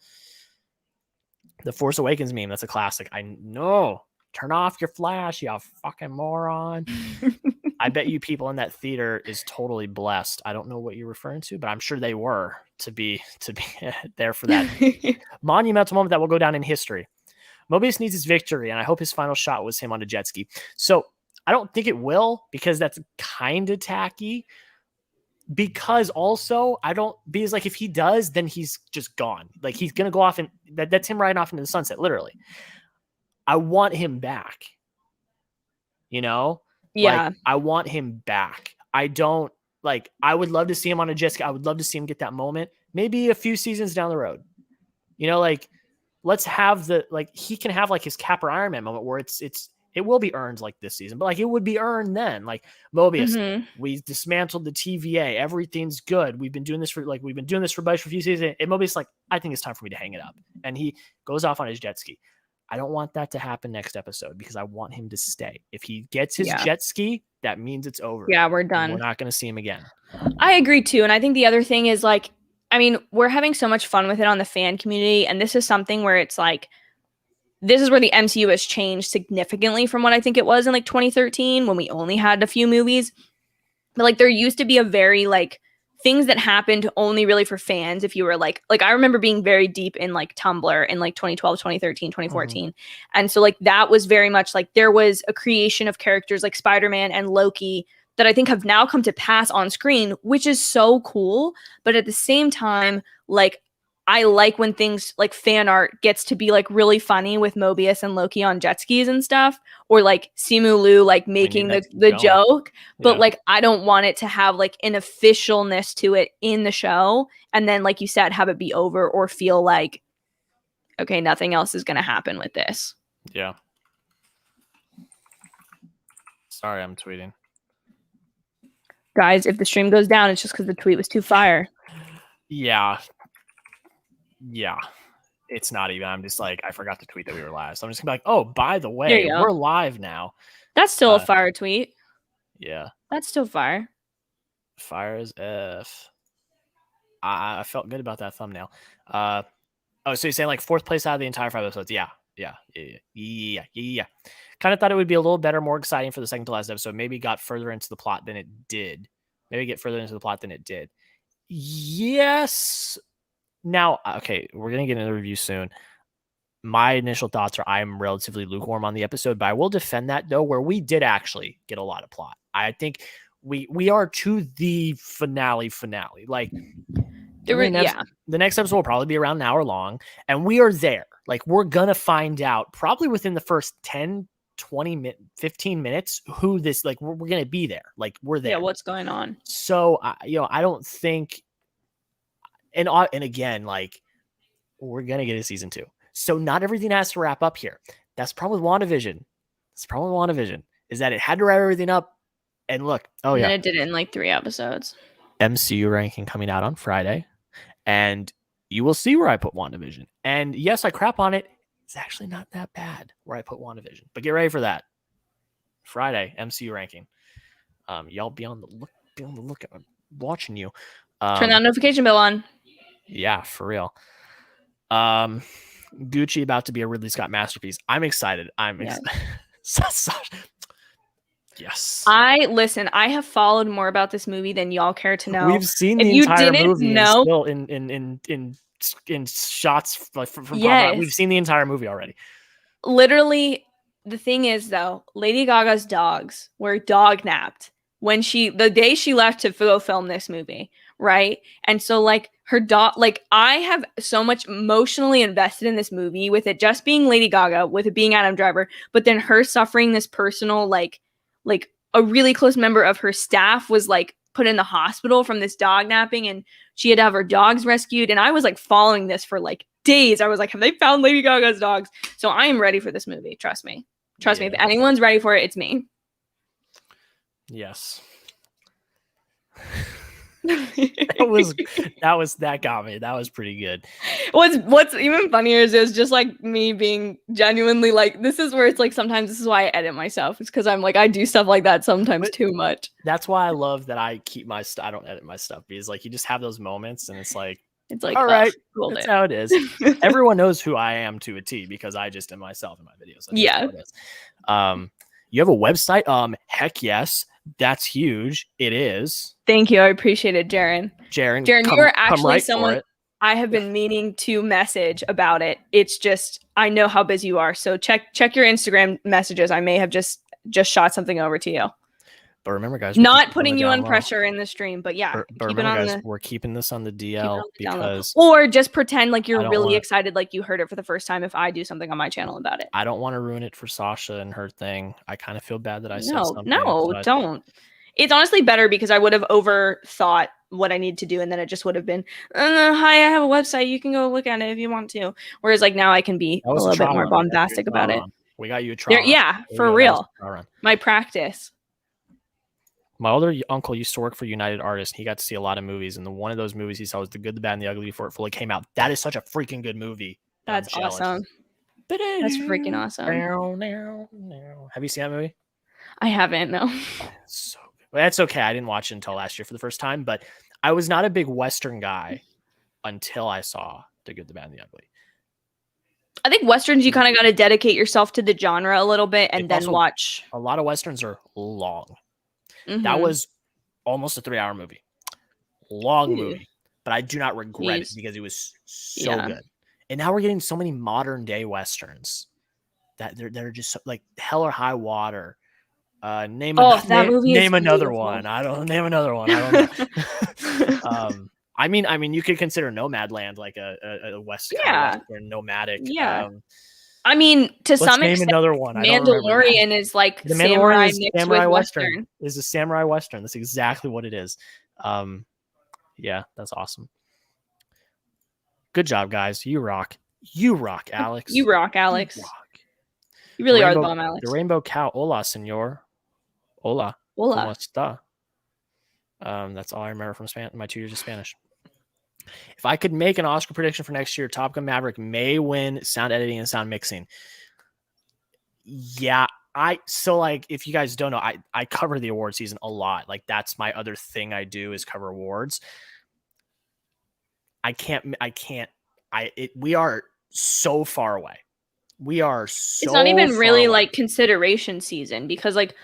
The Force Awakens meme, that's a classic. I know. Turn off your flash, you fucking moron. I bet you people in that theater is totally blessed. I don't know what you're referring to, but I'm sure they were to be there for that monumental moment that will go down in history. Mobius needs his victory, and I hope his final shot was him on a jet ski. So I don't think it will, because that's kind of tacky. Because also, because like if he does, then he's just gone. Like, he's going to go off, and that's him riding off into the sunset, literally. I want him back. Yeah. Like, I want him back. I would love to see him on a jet ski. I would love to see him get that moment. Maybe a few seasons down the road. Let's have he can have like his Capper Iron Man moment where it will be earned like this season, but like it would be earned then. Like, Mobius, we dismantled the TVA. Everything's good. We've been doing this for a bunch for a few seasons. And Mobius, like, I think it's time for me to hang it up. And he goes off on his jet ski. I don't want that to happen next episode, because I want him to stay. If he gets his jet ski, that means it's over. Yeah, we're done. We're not going to see him again. I agree too. And I think the other thing is, like, I mean, we're having so much fun with it on the fan community, and this is something where it's like, this is where the MCU has changed significantly from what I think it was in like 2013 when we only had a few movies. But like, there used to be a very like things that happened only really for fans. If you were like I remember being very deep in like Tumblr in like 2012, 2013, 2014. Mm-hmm. And so like that was very much like there was a creation of characters like Spider-Man and Loki that I think have now come to pass on screen, which is so cool. But at the same time, like, I like when things like fan art gets to be like really funny with Mobius and Loki on jet skis and stuff, or like Simu Liu like making the joke. But like, I don't want it to have like an officialness to it in the show, and then like you said, have it be over or feel like, okay, nothing else is going to happen with this. Yeah. Sorry, I'm tweeting. Guys, if the stream goes down, it's just because the tweet was too fire. Yeah. It's not even. I'm just like, I forgot to tweet that we were live. So I'm just gonna be like, oh, by the There way, you go. we're live now. That's still a fire tweet. Yeah. That's still fire. Fire as F. I felt good about that thumbnail. So you're saying like 4th place out of the entire 5 episodes? Yeah. Kind of thought it would be a little better, more exciting for the second to last episode. Maybe got further into the plot than it did. Yes. Now, okay, we're gonna get into the review soon. My initial thoughts are I'm relatively lukewarm on the episode, but I will defend that though, where we did actually get a lot of plot. I think we are to the finale. Like the next episode will probably be around an hour long, and we are there. Like we're gonna find out probably within the first 10, 20 15 minutes who this, like we're gonna be there. Like we're there. Yeah, what's going on? So I don't think, and again, like we're gonna get a season 2. So not everything has to wrap up here. That's probably WandaVision. Is that it had to wrap everything up. And look, and then it did it in like 3 episodes. MCU ranking coming out on Friday. And you will see where I put WandaVision. And yes, I crap on it. It's actually not that bad where I put WandaVision. But get ready for that. Friday, MCU ranking. Y'all be on the lookout. I'm watching you. Turn that notification bell on. Yeah, for real. Gucci about to be a Ridley Scott masterpiece. I'm excited. Yes. I have followed more about this movie than y'all care to know. We've seen the entire movie still in shots from yes. We've seen the entire movie already. Literally, the thing is though, Lady Gaga's dogs were dog napped when the day she left to go film this movie, right? And so like her dog, like I have so much emotionally invested in this movie with it just being Lady Gaga, with it being Adam Driver, but then her suffering this personal like a really close member of her staff was like put in the hospital from this dog napping, and she had to have her dogs rescued. And I was like following this for like days. I was like, have they found Lady Gaga's dogs? So I am ready for this movie. Trust me. If anyone's ready for it, it's me. Yes. that got me. That was pretty good. What's even funnier is it was just like me being genuinely like, this is where it's like sometimes this is why I edit myself. It's because I'm like I do stuff like that sometimes too much. That's why I love that I keep my I don't edit my stuff, because like you just have those moments and it's like all right, that's how it is. Everyone knows who I am to a T because I just am myself in my videos. Yeah. You have a website? Heck yes. That's huge. It is. Thank you. I appreciate it, Jaren, you are actually someone I have been meaning to message about it. It's just I know how busy you are. So check your Instagram messages. I may have just shot something over to you. But remember, guys, not putting you on pressure in the stream, but yeah. But remember, guys, we're keeping this on the DL because, or just pretend like you're really excited, like you heard it for the first time. If I do something on my channel about it, I don't want to ruin it for Sasha and her thing. I kind of feel bad that I said something. No, don't. It's honestly better because I would have overthought what I need to do, and then it just would have been, hi, I have a website. You can go look at it if you want to. Whereas like now I can be a little bit more bombastic about it. We got you a trial. Yeah, for real. My practice. My older uncle used to work for United Artists. He got to see a lot of movies, and one of those movies he saw was The Good, the Bad, and the Ugly before it fully came out. That is such a freaking good movie. That's awesome. That's freaking awesome. Have you seen that movie? I haven't, no. So good. Well, that's okay. I didn't watch it until last year for the first time, but I was not a big Western guy until I saw The Good, the Bad, and the Ugly. I think Westerns, you kind of got to dedicate yourself to the genre a little bit and then watch. A lot of Westerns are long. Mm-hmm. That was almost a 3-hour movie. Long movie. But I do not regret it because it was so good. And now we're getting so many modern day Westerns that they're just so, like Hell or High Water. Name another one. I don't know. I mean, you could consider Nomadland like a Western nomadic. Yeah. I mean, to some extent, another one. Mandalorian is like the samurai mixed with Western. Is a samurai Western. That's exactly what it is. Yeah, that's awesome. Good job, guys. You rock. You rock, Alex. You rock, Alex. You really are the bomb, Alex. The Rainbow Cow. Hola, senor. Hola. Hola. ¿Cómo está? That's all I remember from my 2 years of Spanish. If I could make an Oscar prediction for next year, Top Gun Maverick may win sound editing and sound mixing. Yeah, so like if you guys don't know, I cover the award season a lot. Like that's my other thing I do is cover awards. We are so far away. We are so It's not even far really away. like consideration season because like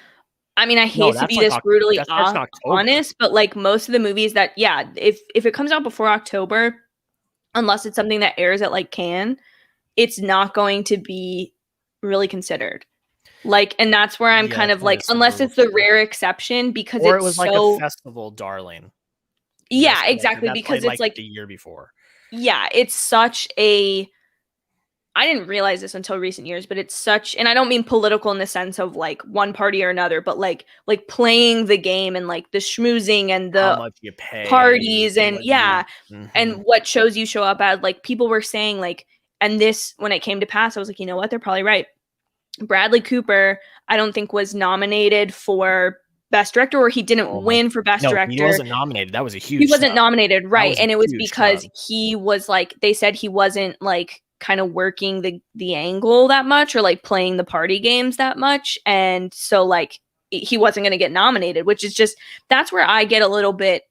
I mean, I No, hate to that's be like this brutally that starts in October. honest, but like most of the movies that if it comes out before October, unless it's something that airs at like Cannes, it's not going to be really considered. Like, and that's where I'm Yeah, kind that's of only like, a unless summer it's the before. rare exception because Or it it's was like a so festival darling. yeah, Just like exactly that played because it's like like the year before. yeah, it's such a I didn't realize this until recent years, but it's such and I don't mean political in the sense of like one party or another, but like playing the game and like the schmoozing and How the much you pay, parties and what yeah, you and what shows you show up at. Like people were saying like and this when it came to pass, I was like, you know what, they're probably right. Bradley Cooper, I don't think was nominated for Best Director or he didn't win for Best No, he Director. wasn't nominated. That was a huge He wasn't snub. nominated, That right. was a And it was huge because snub. he was like they said he wasn't like kind of working the angle that much or like playing the party games that much. And so like he wasn't going to get nominated, which is just that's where I get a little bit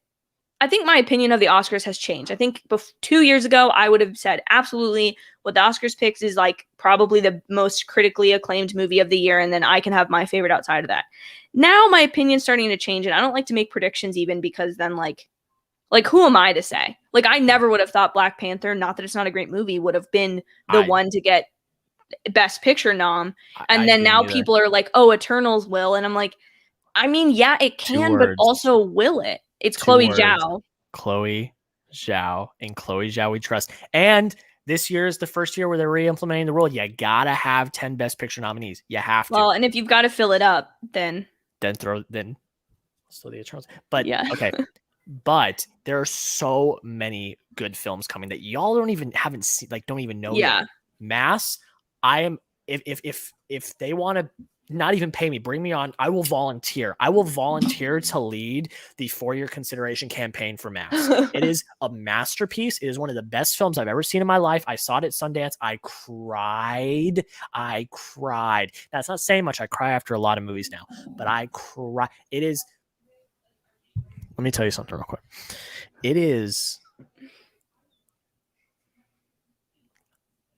I think my opinion of the Oscars has changed. I think 2 years ago, I would have said absolutely what the Oscars picks is like probably the most critically acclaimed movie of the year. And then I can have my favorite outside of that. Now my opinion's starting to change and I don't like to make predictions even because then like who am I to say? Like I never would have thought Black Panther, not that it's not a great movie, would have been the one to get Best Picture nom. And then now people are like, oh, Eternals will. And I'm like, I mean, yeah, it can, but also will it? It's Chloe Zhao. Chloe Zhao and Chloe Zhao we trust. And this year is the first year where they're re-implementing the rule. You gotta have 10 Best Picture nominees. You have to. Well, and if you've got to fill it up, then still the Eternals. But yeah. Okay. But there are so many good films coming that y'all haven't seen, like don't even know yet. Mass, I am if they want to not even pay me, bring me on. I will volunteer. I will volunteer to lead the 4-year consideration campaign for Mass. It is a masterpiece. It is one of the best films I've ever seen in my life. I saw it at Sundance. I cried. That's not saying much. I cry after a lot of movies now, but I cry. It is. Let me tell you something real quick. It is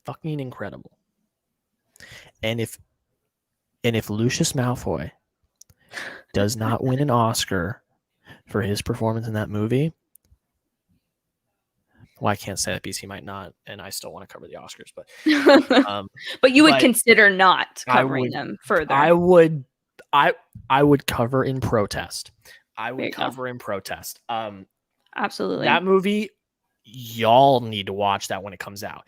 fucking incredible. And if Lucius Malfoy does not win an Oscar for his performance in that movie, well, I can't say that because he might not, and I still want to cover the Oscars, but but you would consider not covering them further. I would cover in protest. Absolutely. That movie, y'all need to watch that when it comes out.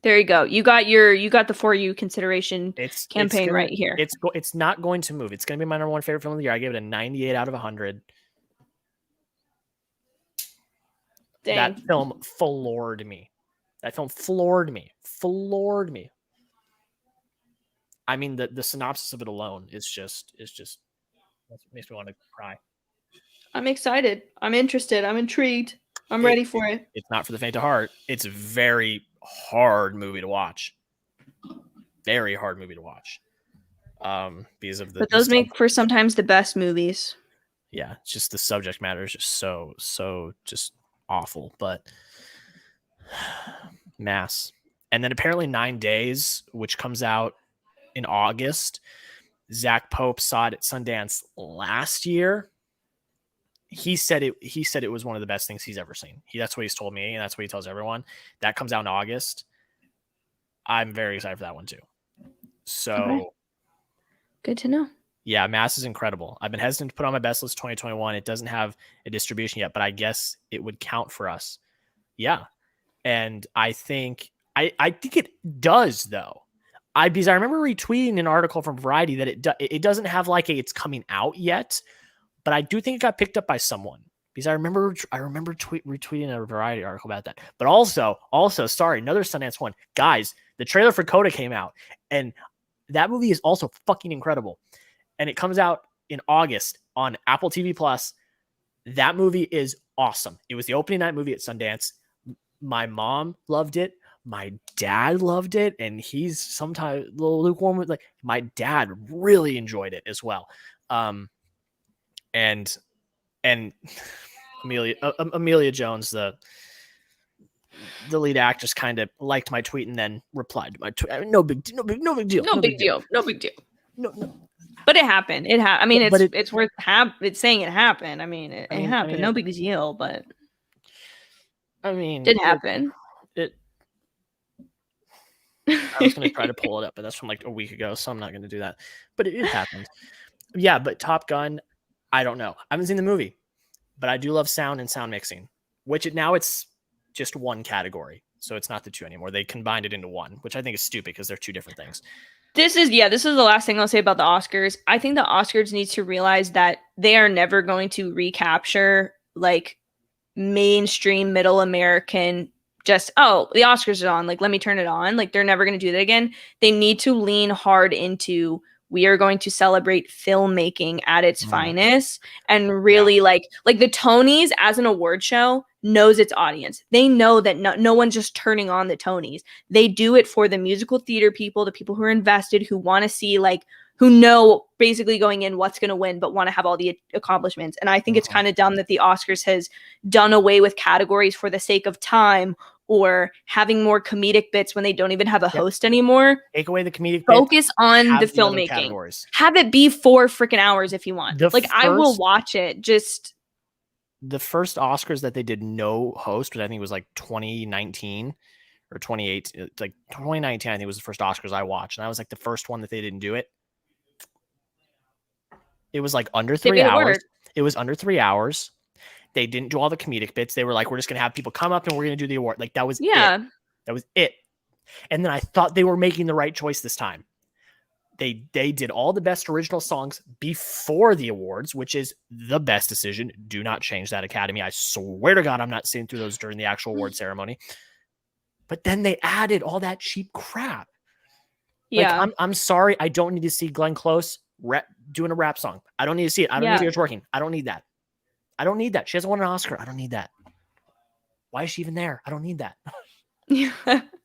There you go. You got the For You consideration campaign right here. It's not going to move. It's going to be my number one favorite film of the year. I gave it a 98 out of 100. Dang. That film floored me. I mean, the synopsis of it alone is just makes me want to cry. I'm excited. I'm interested. I'm intrigued. I'm ready for it. It's not for the faint of heart. It's a very hard movie to watch. Very hard movie to watch. Because of but those make for sometimes the best movies. Yeah, just the subject matter is just so just awful. But Mass, and then apparently 9 Days, which comes out in August. Zach Pope saw it at Sundance last year. He said it was one of the best things he's ever seen. That's what he's told me, and that's what he tells everyone. That comes out in August. I'm very excited for that one too. So okay. Good to know. Yeah, Mass is incredible. I've been hesitant to put on my best list 2021. It doesn't have a distribution yet, but I guess it would count for us. Yeah. And I think it does though. Because I remember retweeting an article from Variety that it doesn't have like it's coming out yet, but I do think it got picked up by someone because I remember retweeting a Variety article about that. But also, sorry, another Sundance one. Guys, the trailer for Coda came out, and that movie is also fucking incredible. And it comes out in August on Apple TV Plus. That movie is awesome. It was the opening night movie at Sundance. My mom loved it. My dad loved it, and he's sometimes a little lukewarm with like my dad really enjoyed it as well. And Amelia Jones, the lead actress, kind of liked my tweet and then replied to my tweet. No big deal. No big deal. No. But it happened. I mean, it's worth it's saying it happened. I mean, it happened. No big deal, but I mean, it happened. I was going to try to pull it up, but that's from like a week ago, so I'm not going to do that. But it happened. Yeah, but Top Gun, I don't know. I haven't seen the movie, but I do love sound and sound mixing, which now it's just one category. So it's not the two anymore. They combined it into one, which I think is stupid because they're two different things. This is the last thing I'll say about the Oscars. I think the Oscars needs to realize that they are never going to recapture like mainstream middle American just, oh, the Oscars are on, like, let me turn it on. Like, they're never going to do that again. They need to lean hard into, we are going to celebrate filmmaking at its finest, and really like the Tonys as an award show knows its audience. They know that no one's just turning on the Tonys. They do it for the musical theater people, the people who are invested, who want to see, like, who know basically going in what's going to win, but want to have all the accomplishments. And I think it's kind of dumb that the Oscars has done away with categories for the sake of time, or having more comedic bits when they don't even have a host anymore. Take away the comedic Focus bits, on the filmmaking. Have it be 4 freaking hours if you want. I will watch it. Just the first Oscars that they did no host, but I think it was like 2019 or 2018. Like 2019, I think was the first Oscars I watched, and that was like the first one that they didn't do it. It was like under 3 hours. It was under 3 hours. They didn't do all the comedic bits. They were like, we're just going to have people come up and we're going to do the award. Like, that was it. That was it. And then I thought they were making the right choice this time. They did all the best original songs before the awards, which is the best decision. Do not change that, Academy. I swear to God, I'm not sitting through those during the actual award ceremony. But then they added all that cheap crap. Yeah. Like, I'm sorry. I don't need to see Glenn Close doing a rap song. I don't need to see it. I don't need to see her twerking. I don't need that. I don't need that. She hasn't won an Oscar. I don't need that. Why is she even there? I don't need that.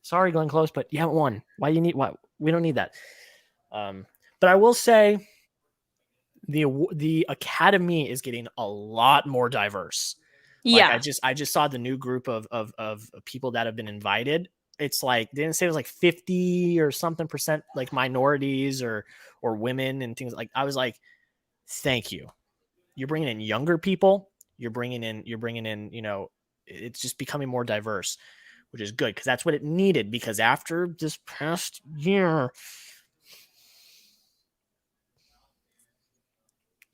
Sorry, Glenn Close, but you haven't won. Why you need what? We don't need that. But I will say the Academy is getting a lot more diverse. Yeah. Like, I just saw the new group of people that have been invited. It's like, they didn't say it was like 50 or something percent like minorities or women and things. Like, I was like, thank you. You're bringing in younger people. You're bringing in, you know, it's just becoming more diverse, which is good, because that's what it needed. Because after this past year,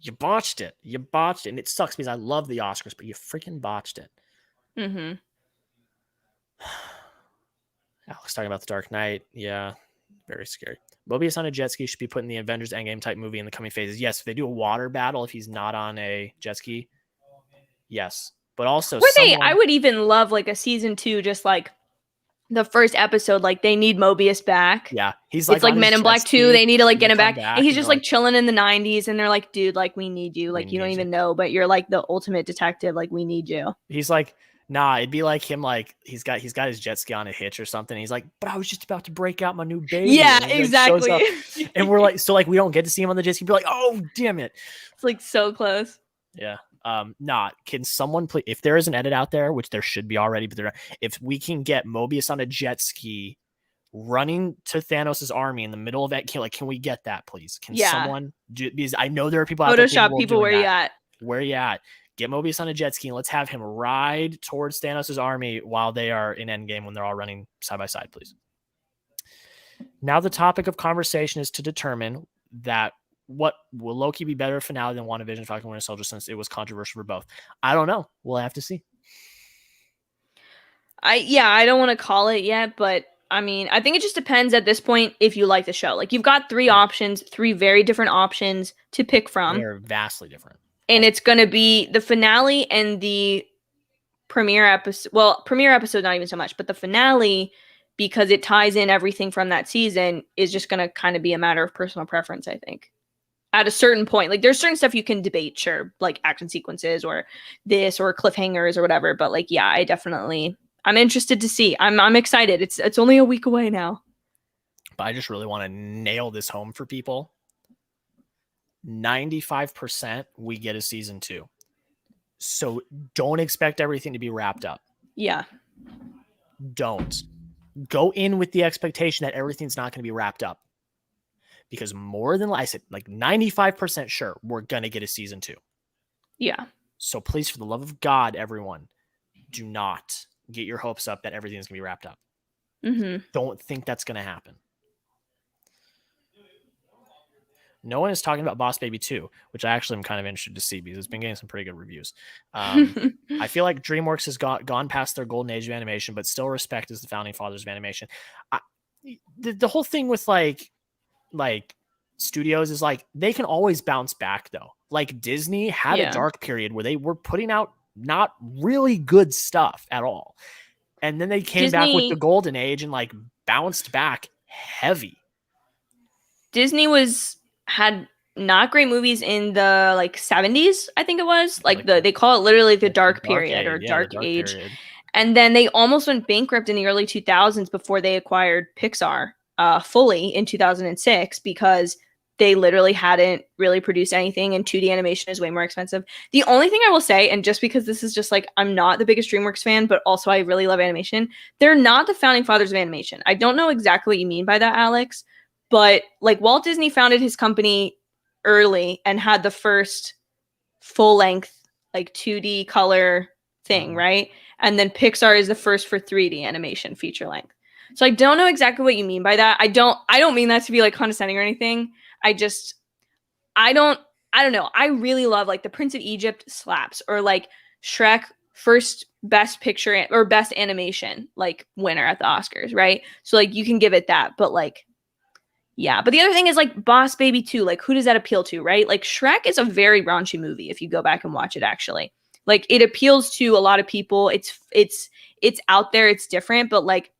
you botched it. And it sucks because I love the Oscars, but you freaking botched it. Mm-hmm. Alex talking about The Dark Knight. Yeah, very scary. Mobius on a jet ski should be put in the Avengers Endgame type movie in the coming phases. Yes, if they do a water battle, if he's not on a jet ski, yes. But also, I would even love like a season 2, just like the first episode. Like, they need Mobius back. Yeah, he's like, it's like Men in Black 2. They need to like get him back, and he's just like chilling in the 90s. And they're like, dude, like, we need you. Like, you don't even know, but you're like the ultimate detective. Like, we need you. He's like, nah, it'd be like him, like he's got his jet ski on a hitch or something. He's like, but I was just about to break out my new baby. Yeah, exactly. Like, and we're like, so like we don't get to see him on the jet ski. Be like, oh damn it. It's like so close. Yeah. Can someone please, if there is an edit out there, which there should be already, but if we can get Mobius on a jet ski running to Thanos' army in the middle of that, can we get that, please? Can someone do, because I know there are people out there. Photoshop people, where you at? Where you at? Get Mobius on a jet ski and let's have him ride towards Thanos' army while they are in Endgame, when they're all running side by side, please. Now the topic of conversation is to determine that will Loki be better finale than WandaVision, Falcon Winter Soldier, since it was controversial for both. I don't know. We'll have to see. I don't want to call it yet, but I mean, I think it just depends at this point if you like the show. Like, you've got 3 options, 3 very different options to pick from. They're vastly different. And it's going to be the finale and the premiere episode. Well, premiere episode, not even so much, but the finale, because it ties in everything from that season, is just going to kind of be a matter of personal preference, I think. at a certain point. Like, there's certain stuff you can debate, sure, like action sequences or this or cliffhangers or whatever. But like, yeah, I'm interested to see. I'm excited. It's only a week away now. But I just really want to nail this home for people. 95% we get a season 2. So don't expect everything to be wrapped up. Yeah. Don't. Go in with the expectation that everything's not going to be wrapped up. Because more than I said, like 95% sure we're going to get a season 2. Yeah. So please, for the love of God, everyone, do not get your hopes up that everything's going to be wrapped up. Mm-hmm. Don't think that's going to happen. No one is talking about Boss Baby 2, which I actually am kind of interested to see because it's been getting some pretty good reviews. I feel like DreamWorks has gone past their golden age of animation, but still respect as the founding fathers of animation. The whole thing with like studios is like they can always bounce back though. Like Disney had a dark period where they were putting out not really good stuff at all. And then they came back with the golden age and like bounced back heavy. Disney had not great movies in the like 70s, I think it was. Like they call it literally the dark period or dark age. Period. And then they almost went bankrupt in the early 2000s before they acquired Pixar fully in 2006 because they literally hadn't really produced anything, and 2D animation is way more expensive. The only thing I will say, and just because this is just like, I'm not the biggest DreamWorks fan, but also I really love animation, they're not the founding fathers of animation. I don't know exactly what you mean by that, Alex, but like Walt Disney founded his company early and had the first full-length like 2D color thing, right? And then Pixar is the first for 3D animation feature length. So I don't know exactly what you mean by that. I don't mean that to be like condescending or anything. I don't know. I really love like the Prince of Egypt slaps, or like Shrek first best picture or best animation like winner at the Oscars, right? So like you can give it that, but like, yeah. But the other thing is like Boss Baby 2, like who does that appeal to, right? Like Shrek is a very raunchy movie if you go back and watch it actually. Like it appeals to a lot of people. It's out there, it's different, but like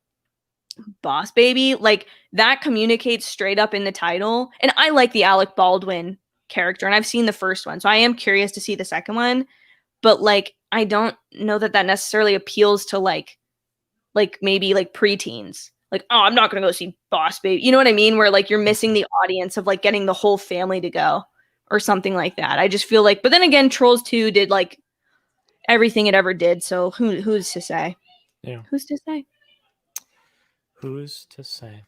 Boss Baby, like that communicates straight up in the title. And I like the Alec Baldwin character, and I've seen the first one, so I am curious to see the second one. But like I don't know that necessarily appeals to like maybe like preteens. Like, oh, I'm not gonna go see Boss Baby. You know what I mean? Where like you're missing the audience of like getting the whole family to go or something like that. I just feel like, but then again, Trolls 2 did like everything it ever did. So who's to say? Yeah. Who's to say? Who's to say?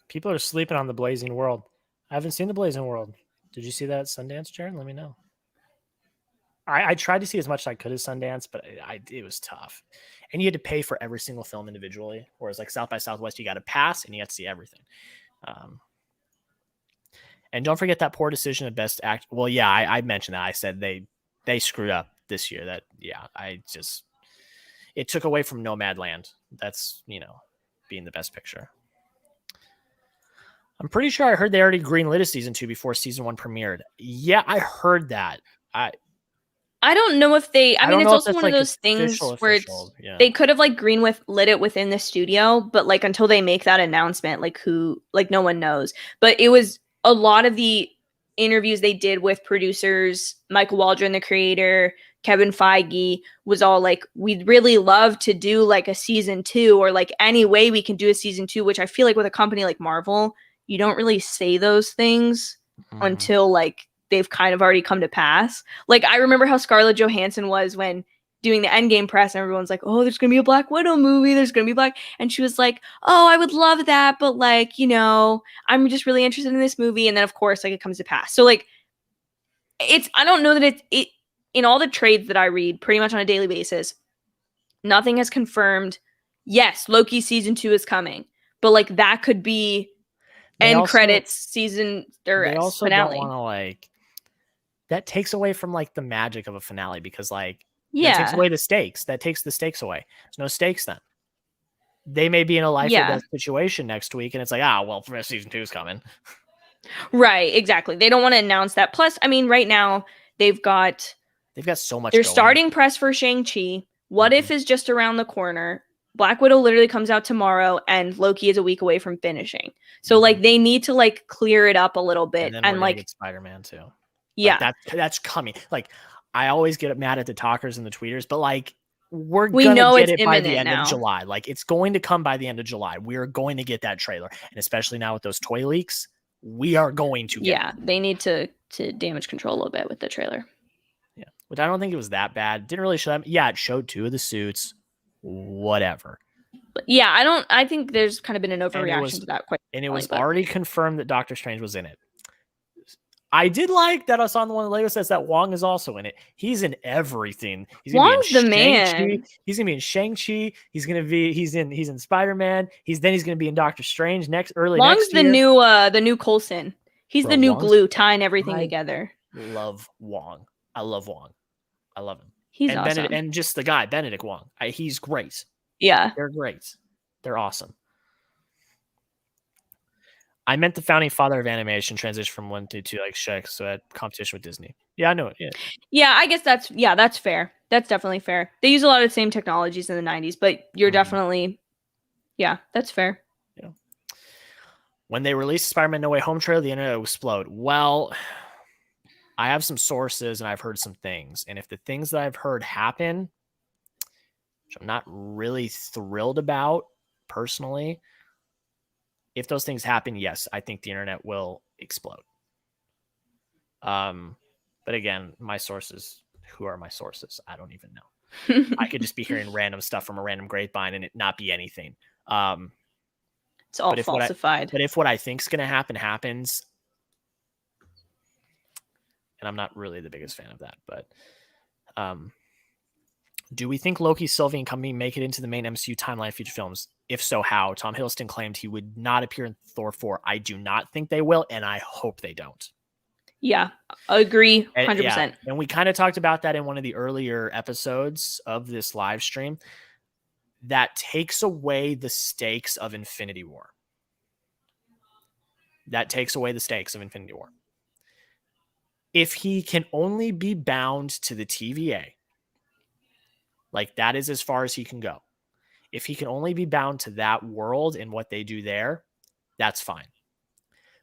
People are sleeping on The Blazing World. I haven't seen The Blazing World. Did you see that at Sundance, Jared? Let me know. I tried to see as much as I could at Sundance, but it was tough. And you had to pay for every single film individually, whereas like South by Southwest, you got to pass and you got to see everything. And don't forget that poor decision of Best Act. Well, yeah, I mentioned that. I said they screwed up this year. That, yeah, it took away from Nomadland. That's, being the best picture. I'm pretty sure I heard they already greenlit a season 2 before season 1 premiered. Yeah, I heard that. I don't know if they, I mean, it's also one of those things where they could have like lit it within the studio, but like until they make that announcement, like no one knows. But it was a lot of the interviews they did with producers, Michael Waldron, the creator, Kevin Feige, was all like, we'd really love to do like a season 2, or like any way we can do a season 2, which I feel like with a company like Marvel, you don't really say those things until like they've kind of already come to pass. Like I remember how Scarlett Johansson was when doing the Endgame press, and everyone's like, oh, there's gonna be a Black Widow movie, there's gonna be Black, and she was like, oh, I would love that, but like, I'm just really interested in this movie. And then of course like it comes to pass. So like I don't know that it in all the trades that I read pretty much on a daily basis, nothing has confirmed, yes, Loki season 2 is coming, but like that could be end credits season or they also finale. Don't want to like, that takes away from like the magic of a finale, because like that takes away the stakes. That takes the stakes away. There's no stakes then. They may be in a life or death situation next week, and it's like, well, season 2 is coming. Right, exactly. They don't want to announce that. Plus, I mean, right now they've got so much. They're starting press for Shang-Chi. What If is just around the corner. Black Widow literally comes out tomorrow, and Loki is a week away from finishing. So like they need to like clear it up a little bit, and then we're and gonna like get Spider-Man too. yeah, Like that's coming. Like I always get mad at the talkers and the tweeters, but like we're we gonna know get it's it by the imminent end now. of July. Like it's going to come by the end of July. We're going to get that trailer, and especially now with those toy leaks, we are going to get it. They need to damage control a little bit with the trailer. Yeah, which I don't think it was that bad. Didn't really show them. Yeah, it showed 2 of the suits. Whatever. But yeah, I think there's kind of been an overreaction to that. And it was already confirmed that Doctor Strange was in it. I did like that I saw on the one that Lego says that Wong is also in it. He's in everything. He's gonna Wong's be in the Shang-Chi. man. He's gonna be in Shang-Chi. He's in Spider-Man. He's gonna be in Doctor Strange next year. Wong's the new Coulson. He's the new glue tying everything together. Love Wong. I love Wong. I love him. He's awesome. And just the guy, Benedict Wong. He's great. Yeah. They're great. They're awesome. I meant the founding father of animation transition from 1 to 2 like Shaq, so at competition with Disney. Yeah, I know it. Yeah, I guess that's fair. That's definitely fair. They use a lot of the same technologies in the 90s, but you're definitely, yeah, that's fair. Yeah. When they released Spider-Man No Way Home trailer, the internet will explode. Well, I have some sources and I've heard some things, and if the things that I've heard happen, which I'm not really thrilled about personally, if those things happen, yes, I think the internet will explode. But again, my sources, who are my sources? I don't even know. I could just be hearing random stuff from a random grapevine and it not be anything. It's all falsified. But if what I think is going to happen happens, and I'm not really the biggest fan of that, but do we think Loki, Sylvie, and company make it into the main MCU timeline of future films? If so, how? Tom Hiddleston claimed he would not appear in Thor 4. I do not think they will, and I hope they don't. Yeah, agree 100%. Yeah. And we kind of talked about that in one of the earlier episodes of this live stream. That takes away the stakes of Infinity War. If he can only be bound to the TVA, like that is as far as he can go. If he can only be bound to that world and what they do there, that's fine.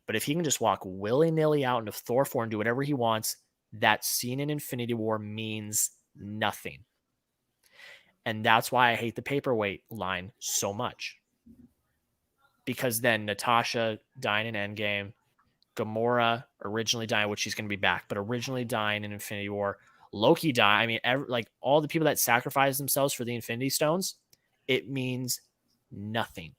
But if he can just walk willy-nilly out into Thor 4 and do whatever he wants, that scene in Infinity War means nothing. And that's why I hate the paperweight line so much. Because then Natasha dying in Endgame, Gamora originally dying, which she's going to be back, but originally dying in Infinity War, Loki die. I mean, like all the people that sacrifice themselves for the Infinity Stones, it means nothing.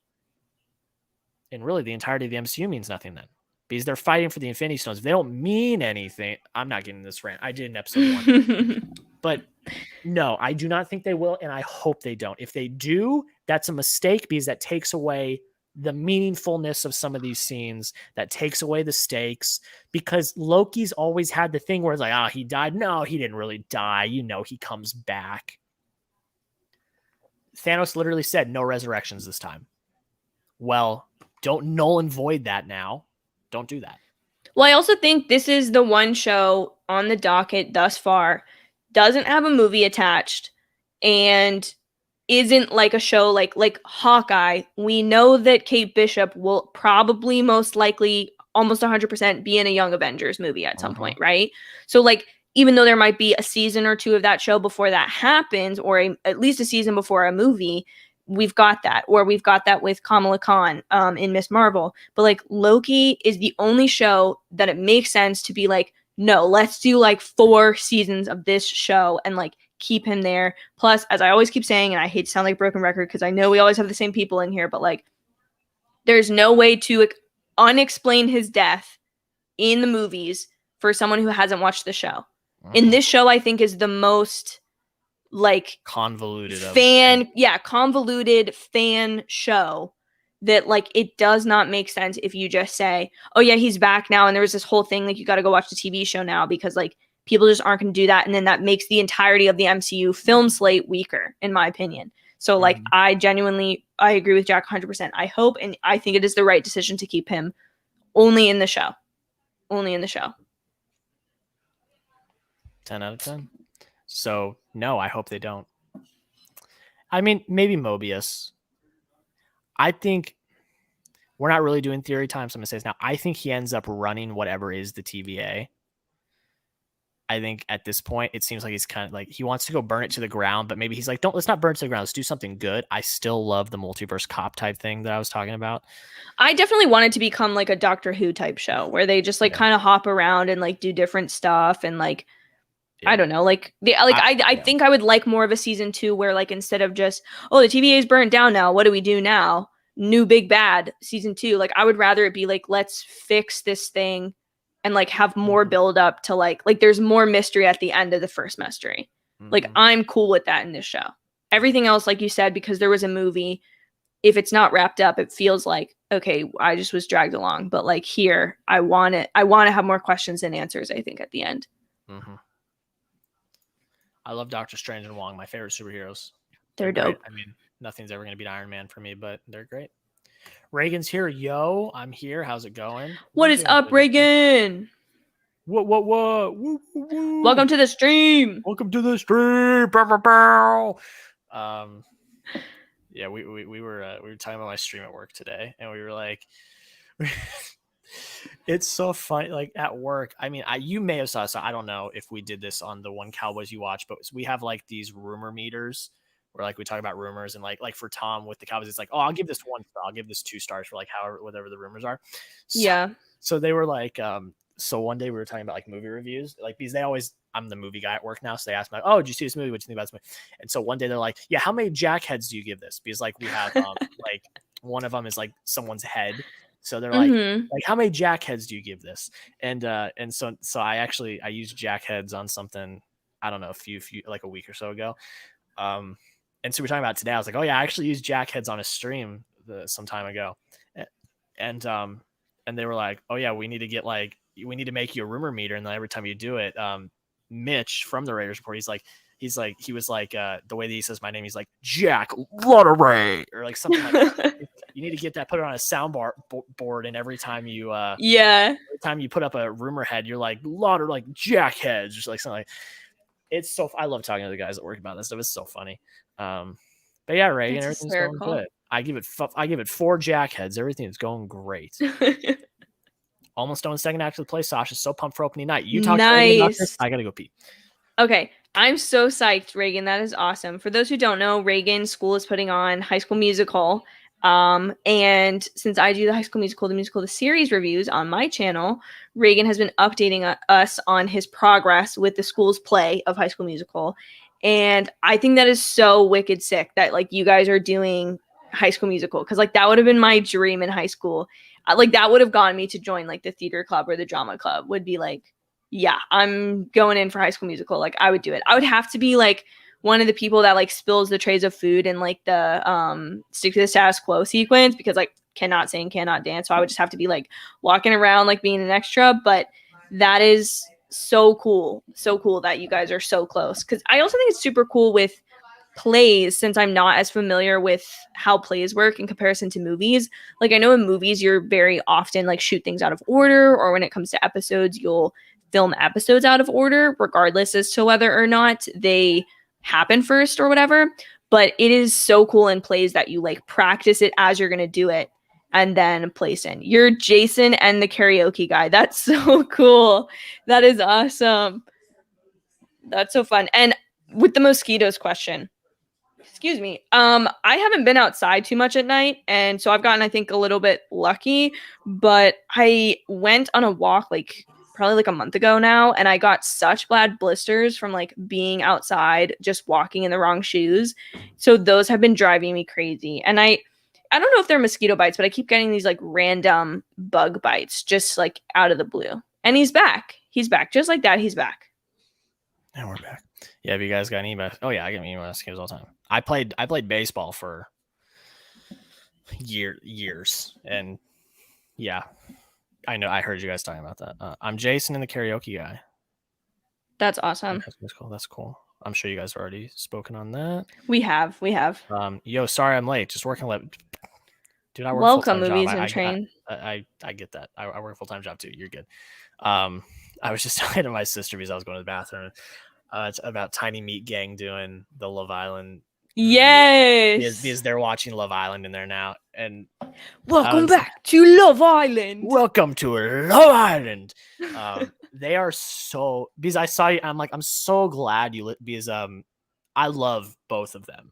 And really, the entirety of the MCU means nothing then, because they're fighting for the Infinity Stones. If they don't mean anything, I'm not getting this rant. I did in episode 1. But no, I do not think they will, and I hope they don't. If they do, that's a mistake, because that takes away the meaningfulness of some of these scenes, that takes away the stakes, because Loki's always had the thing where it's like, he died. No, he didn't really die. He comes back. Thanos literally said no resurrections this time. Well, don't null and void that now. Don't do that. Well, I also think this is the one show on the docket thus far, doesn't have a movie attached, and isn't like a show like Hawkeye. We know that Kate Bishop will probably most likely almost 100% be in a Young Avengers movie at some point, right? So like, even though there might be a season or 2 of that show before that happens, or at least a season before a movie, we've got that. Or we've got that with Kamala Khan in Miss Marvel. But like Loki is the only show that it makes sense to be like, no, let's do like 4 seasons of this show and like keep him there. Plus, as I always keep saying, and I hate to sound like a broken record because I know we always have the same people in here, but like there's no way to unexplain his death in the movies for someone who hasn't watched the show. In this show, I think is the most like convoluted convoluted fan show that like it does not make sense if you just say, oh yeah, he's back now, and there was this whole thing like you got to go watch the TV show now, because like people just aren't going to do that, and then that makes the entirety of the MCU film slate weaker, in my opinion. So like I agree with Jack 100%. I hope, and I think it is the right decision to keep him only in the show. 10 out of 10. So no, I hope they don't. I mean, maybe Mobius. I think we're not really doing theory time, so I'm gonna say this now. I think he ends up running whatever is the TVA. I think at this point it seems like he's kind of like he wants to go burn it to the ground, but maybe he's like, let's not burn it to the ground. Let's do something good. I still love the multiverse cop type thing that I was talking about. I definitely want it to become like a Doctor Who type show where they just like kind of hop around and like do different stuff and like I don't know, like I think I would like more of a season 2 where like instead of just the TVA is burnt down now, what do we do now? New big bad season 2. Like I would rather it be like let's fix this thing and like have more build up to like there's more mystery at the end of the first mystery. Like I'm cool with that in this show. Everything else, like you said, because there was a movie, if it's not wrapped up, it feels like okay, I just was dragged along. But like here, I want to have more questions than answers. I think at the end. I love Doctor Strange and Wong, my favorite superheroes. They're dope. I mean, nothing's ever going to beat Iron Man for me, but they're great. Reagan's here. Yo, I'm here. How's it going? What is up, Reagan? What? Woo. Welcome to the stream. Welcome to the stream. Bow, bow, bow. Yeah, we were talking about my stream at work today, and we were like, it's so funny. Like at work, I mean, you may have saw. So I don't know if we did this on the one Cowboys you watch, but we have like these rumor meters where like we talk about rumors, and like for Tom with the Cowboys, it's like, oh, I'll give this 1 star, I'll give this 2 stars for like whatever the rumors are. So they were like, so one day we were talking about like movie reviews, like because I'm the movie guy at work now, so they asked me like, oh, did you see this movie? What do you think about this movie? And so one day they're like, yeah, how many jackheads do you give this? Because like we have like one of them is like someone's head. So they're like how many jackheads do you give this? And so I used jackheads on something, I don't know, a few like a week or so ago. And so we're talking about today. I was like, oh yeah, I actually used jackheads on a stream some time ago. And they were like, oh yeah, we need to make you a rumor meter, and then every time you do it, Mitch from the Raiders Report, he was like the way that he says my name, he's like Jack Lottery or like something like that. You need to get that, put it on a sound board, and every time you every time you put up a rumor head, you're like Lotter, like Jackheads, just like something like. It's so I love talking to the guys that work about this stuff. It's so funny. But yeah, Reagan, everything's going good. I give it 4 jackheads. Everything is going great. Almost done with second act of the play. Sasha's so pumped for opening night. You talk about this. I gotta go pee. Okay, I'm so psyched, Reagan. That is awesome. For those who don't know, Reagan School is putting on High School Musical. And since I do the High School Musical, the series reviews on my channel, Reagan has been updating us on his progress with the school's play of High School Musical. And I think that is so wicked sick that like you guys are doing High School Musical, because like that would have been my dream in high school. Like that would have gotten me to join like the theater club or the drama club. Would be like, yeah, I'm going in for High School Musical. Like I would do it. I would have to be like one of the people that like spills the trays of food in like the stick to the status quo sequence, because like cannot sing, cannot dance. So I would just have to be like walking around like being an extra. But that is so cool. So cool that you guys are so close. Because I also think it's super cool with plays, since I'm not as familiar with how plays work in comparison to movies. Like I know in movies you're very often like shoot things out of order, or when it comes to episodes you'll film episodes out of order regardless as to whether or not they happen first or whatever. But it is so cool in plays that you like practice it as you're going to do it and then place in. You're Jason and the karaoke guy. That's so cool. That is awesome. That's so fun. And with the mosquitoes question, excuse me, I haven't been outside too much at night, and so I've gotten, I think, a little bit lucky. But I went on a walk like probably like a month ago now, and I got such bad blisters from like being outside, just walking in the wrong shoes. So those have been driving me crazy. And I don't know if they're mosquito bites, but I keep getting these like random bug bites just like out of the blue. And he's back. He's back. Just like that, he's back. And we're back. Yeah, have you guys got any? Oh yeah, I get me mosquitoes all the time. I played baseball for years, and yeah, I know. I heard you guys talking about that. I'm Jason and the karaoke guy. That's awesome. That's cool. I'm sure you guys have already spoken on that. We have. Yo, sorry I'm late. Just working late. Dude, I work Welcome, full-time movies job. and train. I get that. I work a full-time job too. You're good. I was just talking to my sister because I was going to the bathroom. It's about Tiny Meat Gang doing the Love Island Yes. because they're watching Love Island in there now. And Welcome back to Love Island. Welcome to Love Island. They are so, because I saw you, I'm so glad you because I love both of them,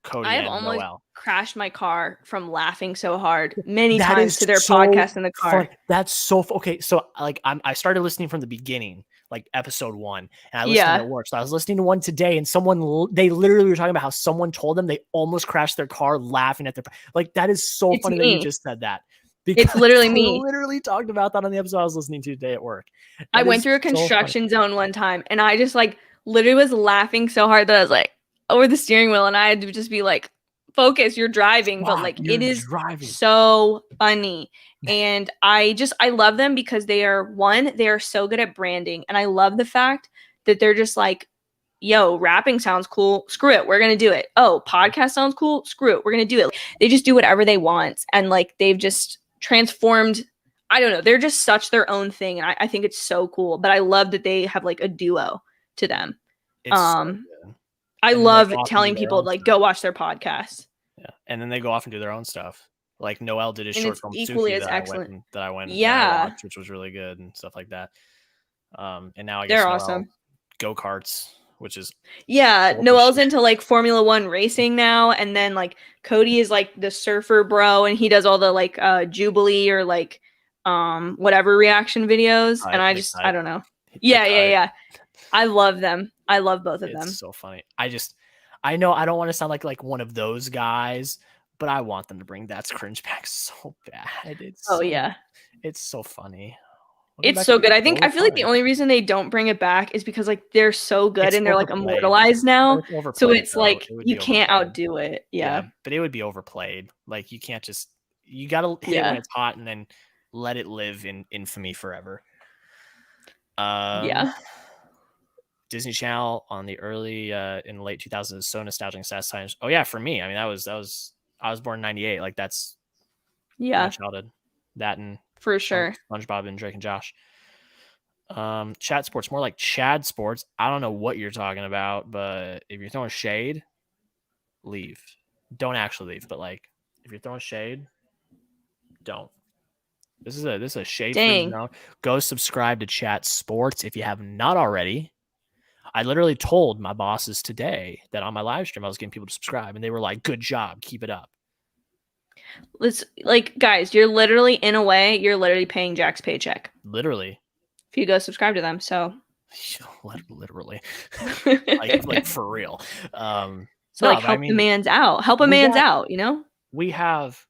Cody I have and almost Noelle. crashed my car from laughing so hard many That times is to their so podcast in the car. fun. That's so okay. So like I started listening from the beginning, like episode 1, and I listened to work. So I was listening to one today, and they literally were talking about how someone told them they almost crashed their car laughing at their, like, that is so It's funny me. that you just said that. Because It's literally they me. literally talked about that on the episode I was listening to today at work. I went through a construction zone one time, and I just like literally was laughing so hard that I was like over the steering wheel, and I had to just be like, focus, you're driving. But like it is so funny. And I love them because they are so good at branding. And I love the fact that they're just like, yo, rapping sounds cool. Screw it. We're going to do it. Oh, podcast sounds cool. Screw it. We're going to do it. They just do whatever they want. And like, they've just transformed. I don't know. They're just such their own thing. And I think it's so cool. But I love that they have like a duo to them. It's so good. I love telling people like, go watch their podcast. Yeah. And then they go off and do their own stuff. Like Noelle did his short film equally Suki as excellent that I went yeah and watched, which was really good and stuff like that. And now I guess they're awesome. Go-karts, which is Noelle's into like Formula 1 racing now, and then like Cody is like the surfer bro, and he does all the like Jubilee or like whatever reaction videos. And I don't know. Yeah. I love them. I love both of them. It's so funny. I know I don't want to sound like one of those guys, but I want them to bring That's Cringe back so bad. It's so funny. It's so good. I feel like the only reason they don't bring it back is because like they're so good and they're like immortalized now. So it's like you can't outdo it. Yeah. But it would be overplayed. Like you can't just, you gotta hit it when it's hot and then let it live in infamy forever. Disney Channel on the early in the late 2000s, so nostalgic and satisfying. Oh yeah, for me, I mean that was I was born in 98. Like that's my childhood. That and for sure SpongeBob and Drake and Josh. Chat Sports, more like Chad Sports. I don't know what you're talking about, but if you're throwing shade, leave. Don't actually leave, but like if you're throwing shade, don't. This is a shade free zone. Go subscribe to Chat Sports if you have not already. I literally told my bosses today that on my live stream I was getting people to subscribe, and they were like, "Good job, keep it up." Let's like, guys, you're literally in a way, you're literally paying Jack's paycheck. Literally, if you go subscribe to them. So literally, like for real. So like, help the man's out. Help a man's out. You know, we have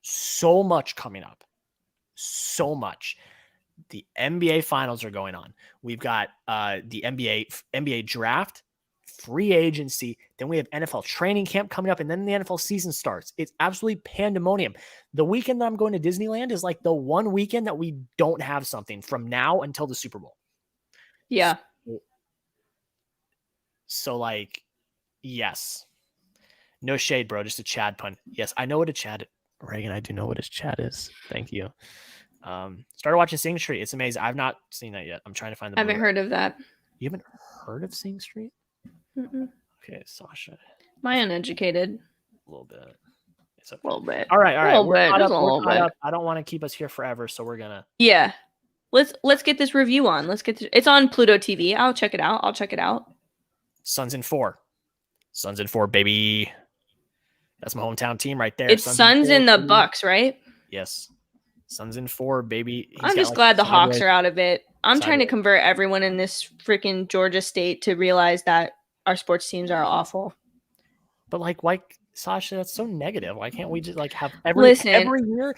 so much coming up. So much. The NBA finals are going on. We've got the NBA draft, free agency. Then we have NFL training camp coming up, and then the NFL season starts. It's absolutely pandemonium. The weekend that I'm going to Disneyland is like the one weekend that we don't have something from now until the Super Bowl. Yeah. So like, yes. No shade, bro. Just a Chad pun. Yes, I know what a Chad. Reagan, I do know what his Chad is. Thank you. Started watching Sing Street. It's amazing. I've not seen that yet. I'm trying to find the. I haven't heard of that. You haven't heard of Sing Street? Mm-mm. Okay, Sasha. My uneducated. A little bit. It's okay. A little bit. All right. We're caught up. I don't want to keep us here forever, so we're gonna. Yeah. Let's get this review on. It's on Pluto TV. I'll check it out. Suns in 4. Suns in 4, baby. That's my hometown team right there. It's Suns in the Bucks, right? Yes. Suns in 4, baby. I'm just glad the Hawks are out of it. I'm trying to convert everyone in this freaking Georgia state to realize that our sports teams are awful. But like, why, Sasha? That's so negative. Why can't we just like have every year?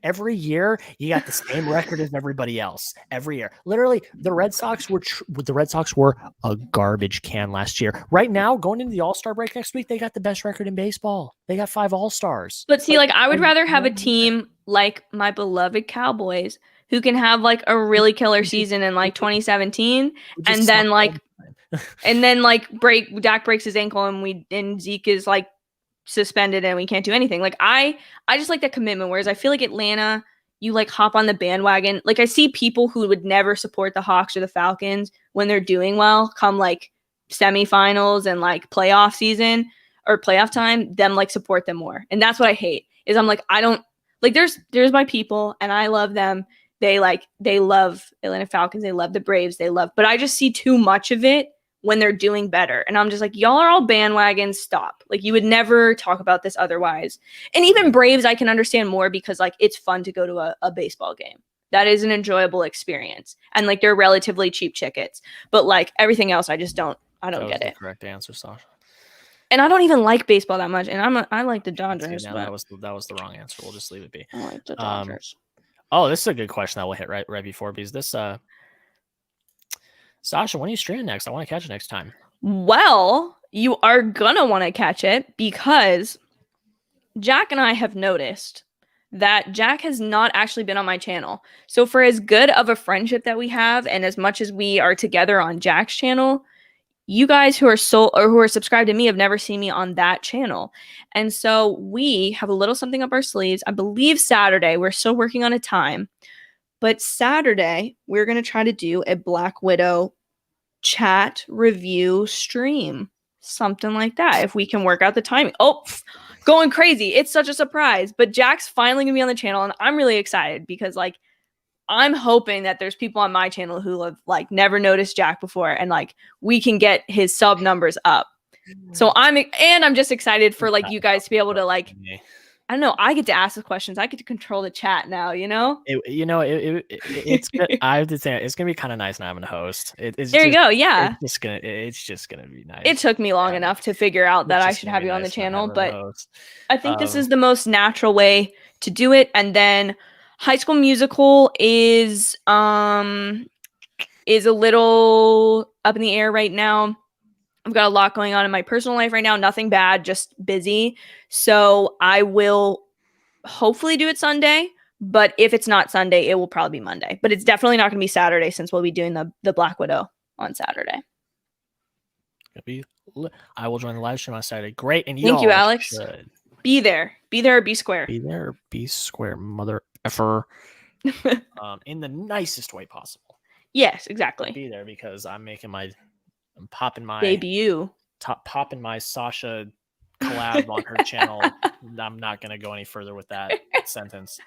Every year you got the same record as everybody else. Every year, literally, the Red Sox were a garbage can last year. Right now, going into the All-Star break next week, they got the best record in baseball. They got 5 All-Stars. But see, like I would rather have a team like my beloved Cowboys who can have like a really killer season in like 2017, and then Dak breaks his ankle and Zeke is like suspended and we can't do anything. Like I just like that commitment. Whereas I feel like Atlanta, you like hop on the bandwagon. Like I see people who would never support the Hawks or the Falcons when they're doing well come like semifinals and like playoff season or playoff time, them like support them more. And that's what I hate is I'm like, I don't like there's my people and I love them. They love Atlanta Falcons. They love the Braves. But I just see too much of it when they're doing better. And I'm just like, y'all are all bandwagons. Stop. Like you would never talk about this otherwise. And even Braves, I can understand more because like it's fun to go to a baseball game. That is an enjoyable experience. And like they're relatively cheap tickets. But like everything else, I don't get it. Correct answer, Sasha. And I don't even like baseball that much. And I like the Dodgers. See, that was the wrong answer. We'll just leave it be. I like the Dodgers. Oh, this is a good question that we'll hit right before because this Sasha, when are you streaming next? I want to catch it next time. Well, you are gonna want to catch it because Jack and I have noticed that Jack has not actually been on my channel. So for as good of a friendship that we have and as much as we are together on Jack's channel, you guys who are who are subscribed to me have never seen me on that channel. And so we have a little something up our sleeves. I believe Saturday, we're still working on a time, but Saturday we're going to try to do a Black Widow chat review stream, something like that. If we can work out the timing. Oh, going crazy. It's such a surprise, but Jack's finally going to be on the channel and I'm really excited because like I'm hoping that there's people on my channel who have like never noticed Jack before and like we can get his sub numbers up. So I'm just excited for like you guys to be able to like, I don't know, I get to ask the questions. I get to control the chat now, you know? It's good. I have to say it's gonna be kind of nice not having a host. You go, yeah. It's just gonna be nice. It took me long enough to figure out that I should have you on the channel, but I think this is the most natural way to do it. And then High School Musical is a little up in the air right now. I've got a lot going on in my personal life right now. Nothing bad, just busy. So I will hopefully do it Sunday. But if it's not Sunday, it will probably be Monday. But it's definitely not going to be Saturday since we'll be doing the Black Widow on Saturday. I will join the live stream on Saturday. Great. And thank you, Alex. Should. Be there. Be there or be square. Be there or be square, mother effer. In the nicest way possible. Yes, exactly. Be there because I'm popping my debut. Popping my Sasha collab on her channel. I'm not going to go any further with that sentence.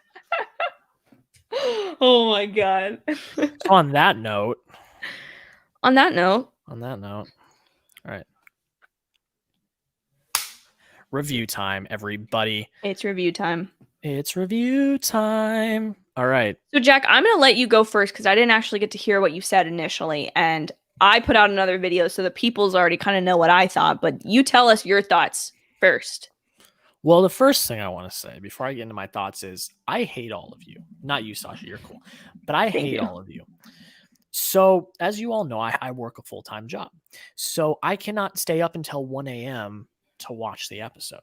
Oh my god. So on that note. All right. Review time, everybody. It's review time. All right. So Jack, I'm going to let you go first because I didn't actually get to hear what you said initially. And I put out another video, so the people's already kind of know what I thought. But you tell us your thoughts first. Well, the first thing I want to say before I get into my thoughts is I hate all of you. Not you, Sasha. You're cool. But I hate all of you. So as you all know, I work a full-time job. So I cannot stay up until 1 a.m. to watch the episode.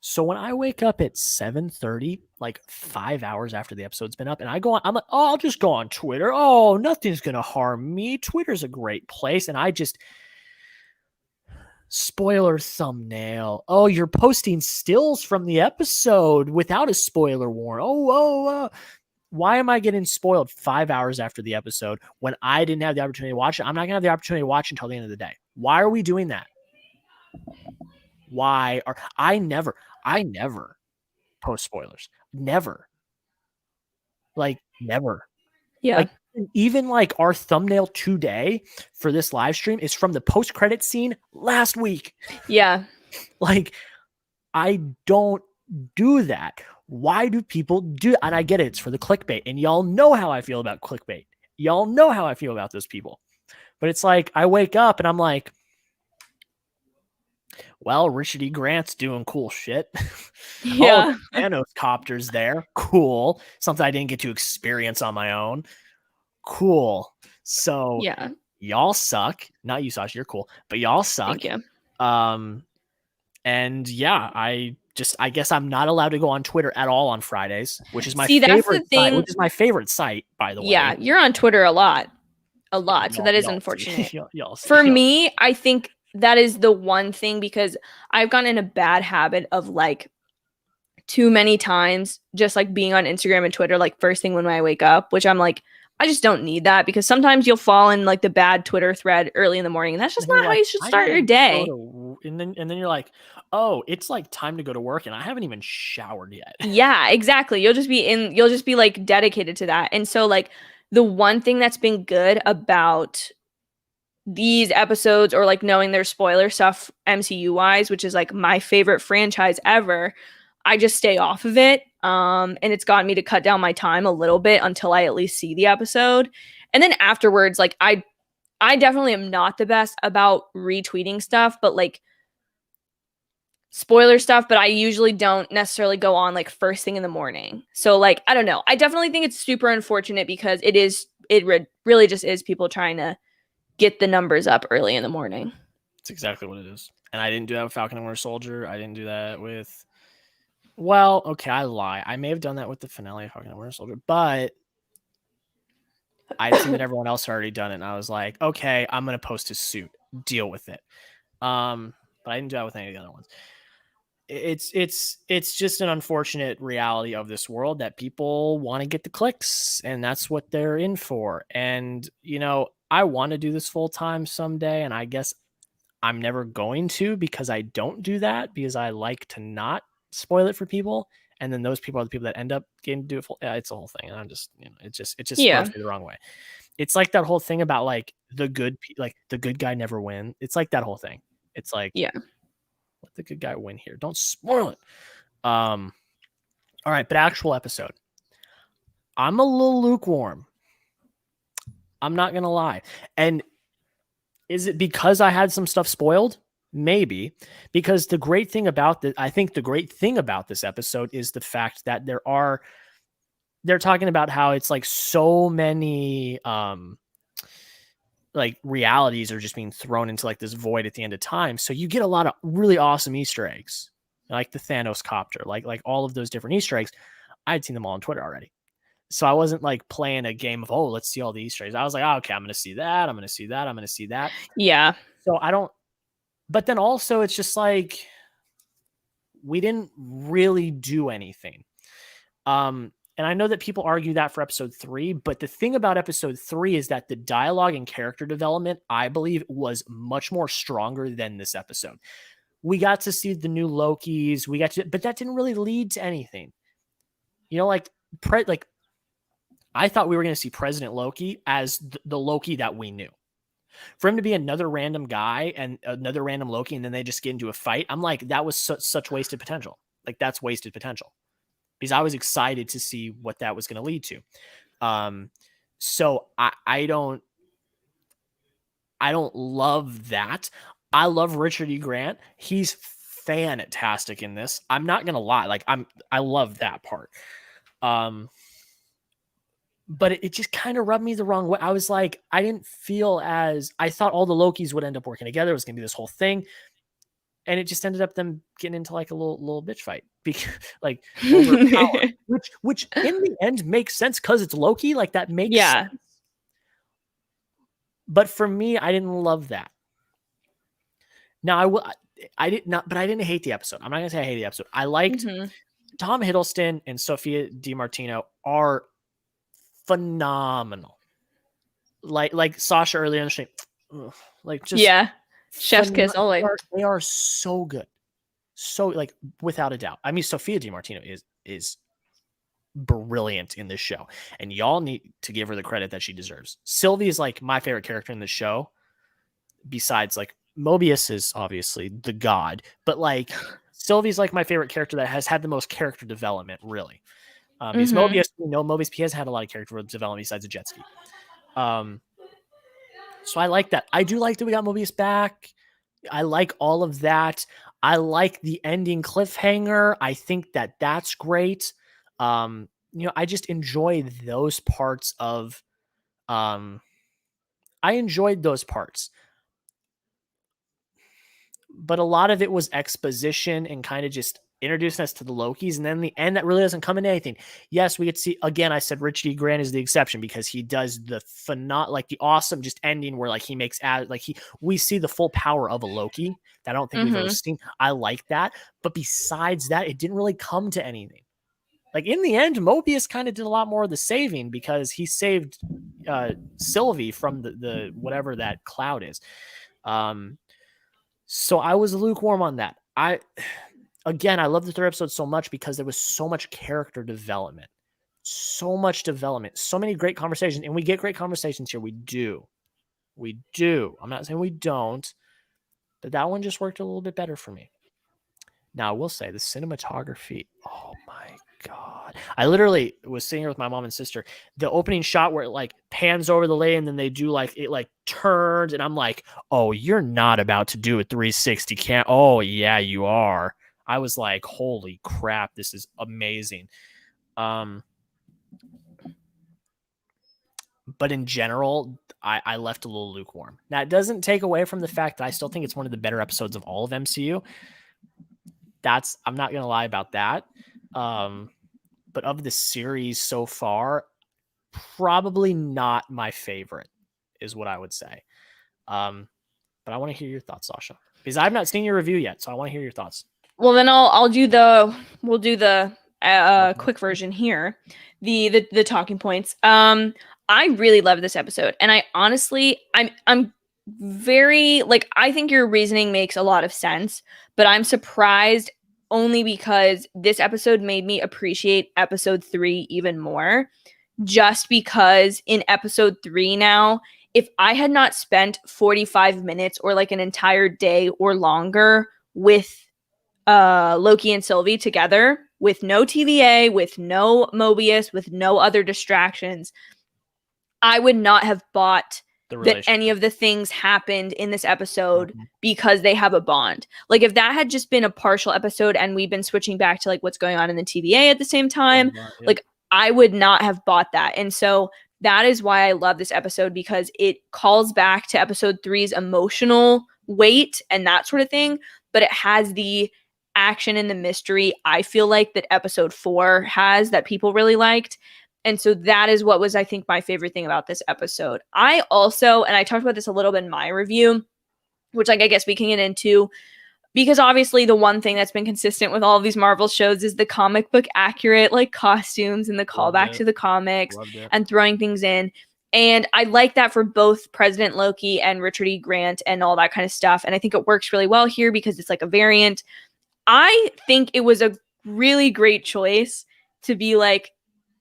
So when I wake up at 7:30, like 5 hours after the episode's been up, and I'm like, oh, I'll just go on Twitter. Oh, nothing's going to harm me. Twitter's a great place. And I just, spoiler thumbnail. Oh, you're posting stills from the episode without a spoiler warning. Why am I getting spoiled 5 hours after the episode when I didn't have the opportunity to watch it? I'm not going to have the opportunity to watch until the end of the day. Why are we doing that? I never post spoilers. Never. Like never. Yeah. Like even like our thumbnail today for this live stream is from the post-credit scene last week. Yeah. Like I don't do that. Why do people do? And I get it. It's for the clickbait. And y'all know how I feel about clickbait. Y'all know how I feel about those people. But it's like I wake up and I'm like, well, Richard E. Grant's doing cool shit. Yeah. Oh, Thanos copter's there. Cool. Something I didn't get to experience on my own. Cool. So yeah, y'all suck. Not you, Sasha. You're cool. But y'all suck. Thank you. And yeah, I guess I'm not allowed to go on Twitter at all on Fridays, which is my favorite site. Which is my favorite site, by the way. Yeah, you're on Twitter a lot. So that is unfortunate. For me, I think that is the one thing because I've gotten in a bad habit of like too many times just like being on Instagram and Twitter like first thing when I wake up, which I'm like, I just don't need that because sometimes you'll fall in like the bad Twitter thread early in the morning, and that's just And you're not how like, you should I start gotta your go day. to, and then you're like, oh, it's like time to go to work, and I haven't even showered yet. Yeah, exactly. You'll just be like dedicated to that. And so like the one thing that's been good about these episodes or like knowing their spoiler stuff MCU wise, which is like my favorite franchise ever, I just stay off of it. And it's gotten me to cut down my time a little bit until I at least see the episode. And then afterwards, like I definitely am not the best about retweeting stuff, but like spoiler stuff, but I usually don't necessarily go on like first thing in the morning. So like I don't know. I definitely think it's super unfortunate because really just is people trying to get the numbers up early in the morning. It's exactly what it is. And I didn't do that with Falcon and Winter Soldier. I didn't do that with. Well, okay, I lie. I may have done that with the finale of Falcon and Winter Soldier, but I'd seen that everyone else had already done it, and I was like, okay, I'm gonna post a suit, deal with it. But I didn't do that with any of the other ones. It's just an unfortunate reality of this world that people want to get the clicks, and that's what they're in for. And I want to do this full time someday, and I guess I'm never going to because I don't do that because I like to not spoil it for people. And then those people are the people that end up getting to do it full. Yeah, it's a whole thing. And I'm just, it just Yeah. rubs me the wrong way. It's like that whole thing about like the good guy never win. It's like that whole thing. It's like, Yeah. let the good guy win here. Don't spoil it. All right, but actual episode. I'm a little lukewarm. I'm not gonna lie. And is it because I had some stuff spoiled? Maybe. Because the great thing about this episode is the fact that they're talking about how it's like so many like realities are just being thrown into like this void at the end of time. So you get a lot of really awesome Easter eggs, like the Thanos copter, like all of those different Easter eggs. I had seen them all on Twitter already. So I wasn't like playing a game of, oh, let's see all the Easter eggs. I was like, oh, okay, I'm going to see that. I'm going to see that. I'm going to see that. Yeah. So I don't, but then also it's just like, we didn't really do anything. And I know that people argue that for episode 3, but the thing about episode 3 is that the dialogue and character development, I believe, was much more stronger than this episode. We got to see the new Lokis, but that didn't really lead to anything. Like I thought we were going to see President Loki as the Loki that we knew. For him to be another random guy and another random Loki, and then they just get into a fight, I'm like, that was such wasted potential. Like, that's wasted potential. Because I was excited to see what that was going to lead to. So I don't love that. I love Richard E. Grant. He's fantastic in this. I'm not going to lie. Like I love that part. But it just kind of rubbed me the wrong way. I was like, I thought all the Lokis would end up working together. It was going to be this whole thing. And it just ended up them getting into like a little bitch fight, like overpowered, which in the end makes sense because it's Loki. Like that makes sense. But for me, I didn't love that. Now I did not, but I didn't hate the episode. I'm not gonna say I hated the episode. I liked Tom Hiddleston and Sophia DiMartino are phenomenal. Like Sasha earlier in the stream, like just chef's kiss always. They are so good. So like without a doubt. I mean, Sophia DiMartino is brilliant in this show. And y'all need to give her the credit that she deserves. Sylvie is like my favorite character in the show. Besides like Mobius is obviously the god, but like Sylvie's like my favorite character that has had the most character development, really. Because Mobius, he has had a lot of character development besides the jet ski. So I like that. I do like that we got Mobius back. I like all of that. I like the ending cliffhanger. I think that that's great. I just enjoy those parts of. I enjoyed those parts, but a lot of it was exposition and kind of just introducing us to the Lokis, and then in the end, that really doesn't come into anything. Yes, we could see again. I said Richard E. Grant is the exception because he does the the awesome just ending where like he makes we see the full power of a Loki that I don't think we've ever seen. I like that, but besides that, it didn't really come to anything. Like in the end, Mobius kind of did a lot more of the saving because he saved Sylvie from the whatever that cloud is. So I was lukewarm on that. I love the third episode so much because there was so much character development, so much development, so many great conversations, and we get great conversations here. We do. I'm not saying we don't, but that one just worked a little bit better for me. Now, I will say the cinematography, oh my God. I literally was sitting here with my mom and sister. The opening shot where it like pans over the lake and then they do like, it like turns, and I'm like, oh, you're not about to do a 360 cam. Oh, yeah, you are. I was like, holy crap, this is amazing. But in general, I left a little lukewarm. Now, it doesn't take away from the fact that I still think it's one of the better episodes of all of MCU. I'm not going to lie about that. But of the series so far, probably not my favorite is what I would say. But I want to hear your thoughts, Sasha, because I've not seen your review yet. So I want to hear your thoughts. Well, then we'll do the quick version here. The talking points. I really love this episode, and I honestly, I'm very like, I think your reasoning makes a lot of sense, but I'm surprised only because this episode made me appreciate episode 3 even more, just because in episode 3 now, if I had not spent 45 minutes or like an entire day or longer with Loki and Sylvie together, with no TVA, with no Mobius, with no other distractions, I would not have bought that any of the things happened in this episode because they have a bond. Like, if that had just been a partial episode and we've been switching back to like what's going on in the TVA at the same time, like I would not have bought that. And so that is why I love this episode, because it calls back to episode 3's emotional weight and that sort of thing, but it has the action and the mystery I feel like that episode 4 has, that people really liked. And so that is what was, I think, my favorite thing about this episode. I also, and I talked about this a little bit in my review, which like I guess we can get into, because obviously the one thing that's been consistent with all of these Marvel shows is the comic book accurate like costumes and the callback to the comics and throwing things in. And I like that for both President Loki and Richard E. Grant and all that kind of stuff. And I think it works really well here because it's like a variant. I think it was a really great choice to be like,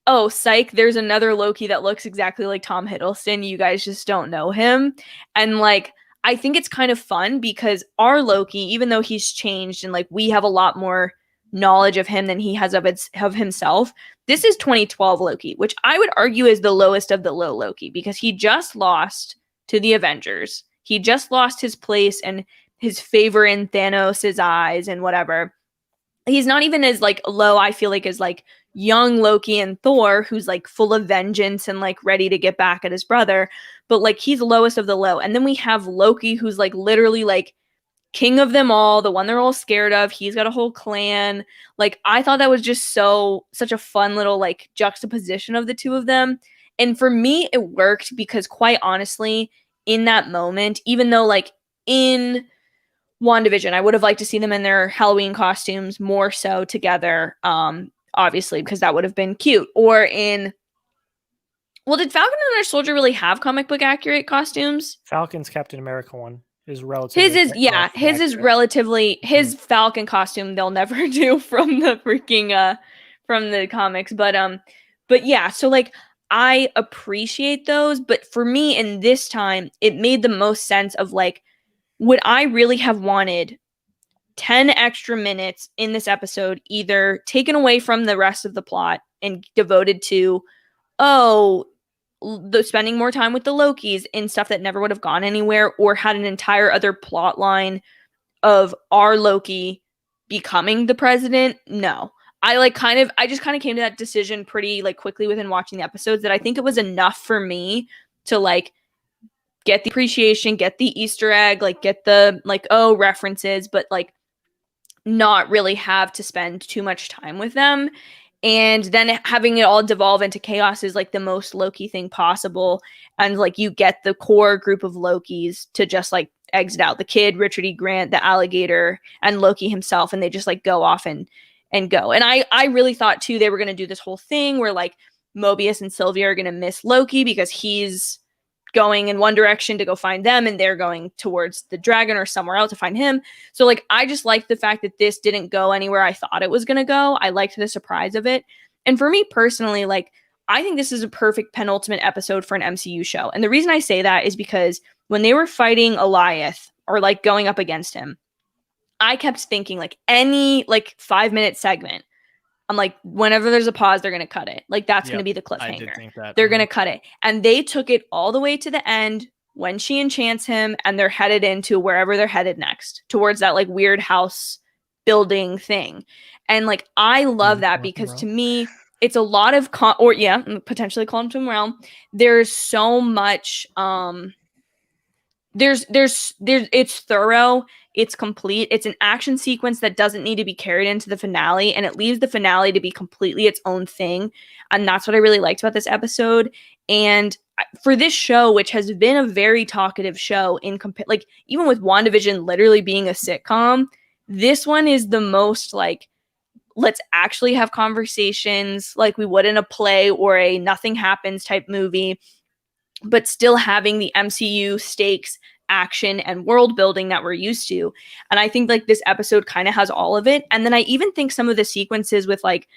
oh, psych, there's another Loki that looks exactly like Tom Hiddleston. You guys just don't know him. And like, I think it's kind of fun because our Loki, even though he's changed and like we have a lot more knowledge of him than he has of himself, this is 2012 Loki, which I would argue is the lowest of the low Loki, because he just lost to the Avengers. He just lost his place and his favor in Thanos' eyes and whatever. He's not even as like low, I feel like, as like young Loki and Thor, who's like full of vengeance and like ready to get back at his brother, but like he's lowest of the low. And then we have Loki, who's like literally like king of them all, the one they're all scared of. He's got a whole clan. Like, I thought that was just such a fun little like juxtaposition of the two of them. And for me, it worked because, quite honestly, in that moment, even though like in WandaVision, I would have liked to see them in their Halloween costumes more so together, obviously, because that would have been cute. Or did Falcon and the Winter Soldier really have comic book accurate costumes? Falcon's Captain America one is relatively. His Falcon costume they'll never do from the freaking from the comics, but yeah, so like I appreciate those, but for me in this time, it made the most sense of like, would I really have wanted 10 extra minutes in this episode either taken away from the rest of the plot and devoted to, spending more time with the Lokis in stuff that never would have gone anywhere, or had an entire other plot line of our Loki becoming the president? No. I just kind of came to that decision pretty like quickly within watching the episodes, that I think it was enough for me to like get the appreciation, get the Easter egg, like get the like, references, but like not really have to spend too much time with them. And then having it all devolve into chaos is like the most Loki thing possible. And like you get the core group of Lokis to just like exit out. The kid, Richard E. Grant, the alligator, and Loki himself. And they just like go off and go. And I really thought too, they were going to do this whole thing where like Mobius and Sylvia are going to miss Loki because he's going in one direction to go find them and they're going towards the dragon or somewhere else to find him. So like I just liked the fact that this didn't go anywhere I thought it was going to go. I liked the surprise of it. And for me personally, like I think this is a perfect penultimate episode for an MCU show. And the reason I say that is because when they were fighting Goliath or like going up against him, I kept thinking like any like 5-minute segment, I'm like, whenever there's a pause, they're going to cut it. Like, that's going to be the cliffhanger. I did think that. They're going to cut it. And they took it all the way to the end when she enchants him and they're headed into wherever they're headed next, towards that, like, weird house building thing. And, like, I love that because to me, it's a lot of, potentially Quantum Realm. There's so much, it's thorough. It's complete. It's an action sequence that doesn't need to be carried into the finale, and it leaves the finale to be completely its own thing. And that's what I really liked about this episode. And for this show, which has been a very talkative show like even with WandaVision literally being a sitcom, this one is the most like, let's actually have conversations like we would in a play or a nothing happens type movie, but still having the MCU stakes, action, and world building that we're used to. And I think like this episode kind of has all of it. And then I even think some of the sequences with like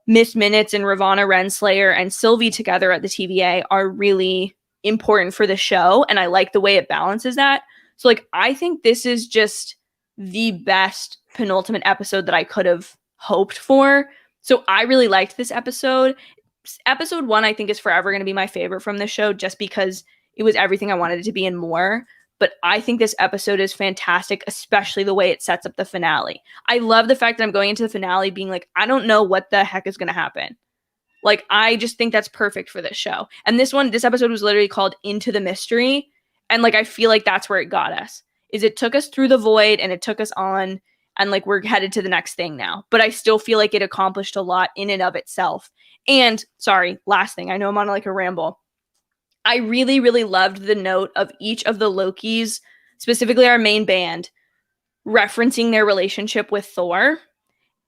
Miss Minutes and Ravonna Renslayer and Sylvie together at the TVA are really important for the show. And I like the way it balances that. So like, I think this is just the best penultimate episode that I could have hoped for. So I really liked this episode. Episode 1, I think, is forever going to be my favorite from this show just because it was everything I wanted it to be and more. But I think this episode is fantastic, especially the way it sets up the finale. I love the fact that I'm going into the finale being like, I don't know what the heck is going to happen. Like, I just think that's perfect for this show. And this episode was literally called Into the Mystery. And like, I feel like that's where it got us. Is it took us through the void and it took us on, and like, we're headed to the next thing now. But I still feel like it accomplished a lot in and of itself. And sorry, last thing, I know I'm on like a ramble. I really, really loved the note of each of the Lokis, specifically our main band, referencing their relationship with Thor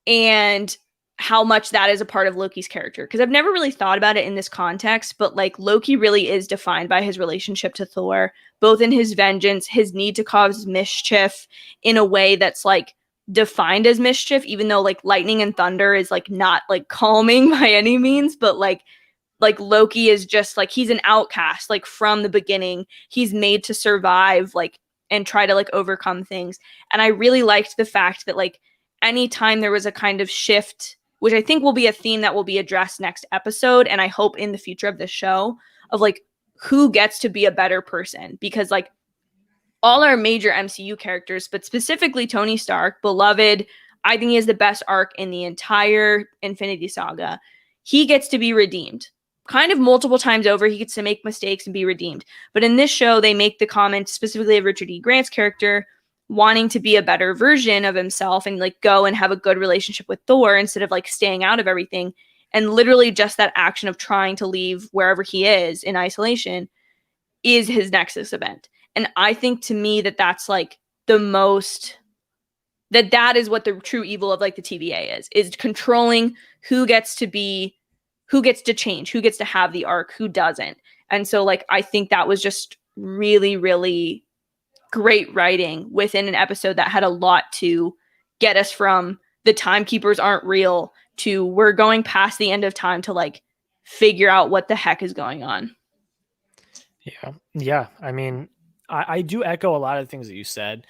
and how much that is a part of Loki's character. Because I've never really thought about it in this context, but like Loki really is defined by his relationship to Thor, both in his vengeance, his need to cause mischief in a way that's like defined as mischief, even though like lightning and thunder is like not like calming by any means, but like Loki is just like, he's an outcast, like from the beginning. He's made to survive, like, and try to like overcome things. And I really liked the fact that like anytime there was a kind of shift, which I think will be a theme that will be addressed next episode, and I hope in the future of the show, of like who gets to be a better person. Because like all our major MCU characters, but specifically Tony Stark, beloved, I think he has the best arc in the entire Infinity Saga. He gets to be redeemed. Kind of multiple times over, he gets to make mistakes and be redeemed. But in this show, they make the comment specifically of Richard E. Grant's character wanting to be a better version of himself and like go and have a good relationship with Thor instead of like staying out of everything. And literally just that action of trying to leave wherever he is in isolation is his Nexus event. And I think to me that that's like the most, that is what the true evil of like the TVA is controlling who gets to be, who gets to change, who gets to have the arc, who doesn't. And so like, I think that was just really, really great writing within an episode that had a lot to get us from the timekeepers aren't real to we're going past the end of time to like figure out what the heck is going on. Yeah. Yeah. I mean, I do echo a lot of the things that you said.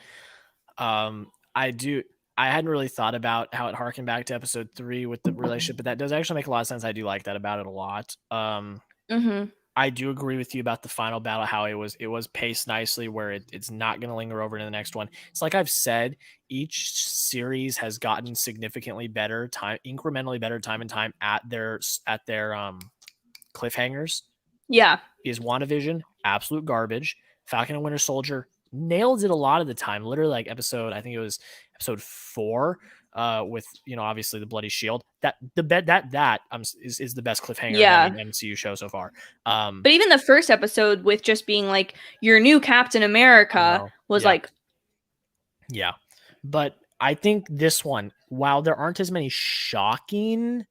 I hadn't really thought about how it harkened back to episode 3 with the relationship, but that does actually make a lot of sense. I do like that about it a lot. I do agree with you about the final battle, how it was paced nicely, where it's not going to linger over into the next one. It's like I've said, each series has gotten significantly better, incrementally better time and time at their cliffhangers. Yeah. Is WandaVision absolute garbage? Falcon and Winter Soldier nailed it a lot of the time. Literally, like I think it was episode 4, with obviously the bloody shield. That is the best cliffhanger of any MCU show so far. But even the first episode with just being like your new Captain America was like, yeah. But I think this one, while there aren't as many shocking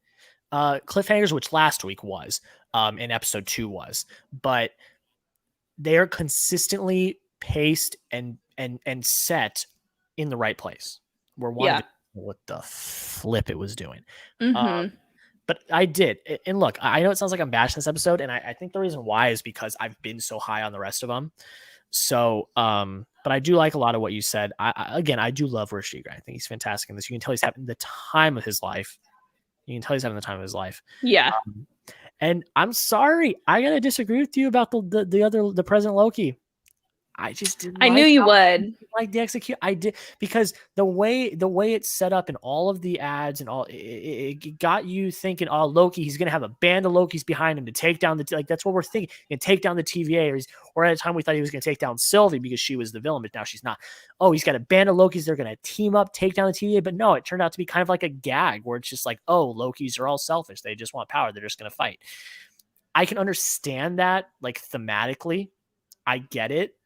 cliffhangers, which last week was, in episode 2 was, but they are consistently paced and set in the right place. Where one Yeah. of what the flip it was doing. Mm-hmm. But I did. And look, I know it sounds like I'm bashing this episode, and I think the reason why is because I've been so high on the rest of them. So, but I do like a lot of what you said. Again, I do love Rashid. I think he's fantastic in this. You can tell he's having the time of his life. Yeah. And I'm sorry, I gotta disagree with you about the President Loki. I just didn't. I knew you would. Like the execute. I did, because the way it's set up in all of the ads and all, it got you thinking, oh, Loki, he's gonna have a band of Lokis behind him to take down like that's what we're thinking, and take down the TVA, or at a time we thought he was gonna take down Sylvie because she was the villain, but now she's not. Oh, he's got a band of Lokis, they're gonna team up, take down the TVA, but no, it turned out to be kind of like a gag where it's just like, oh, Lokis are all selfish, they just want power, they're just gonna fight. I can understand that, like, thematically, I get it.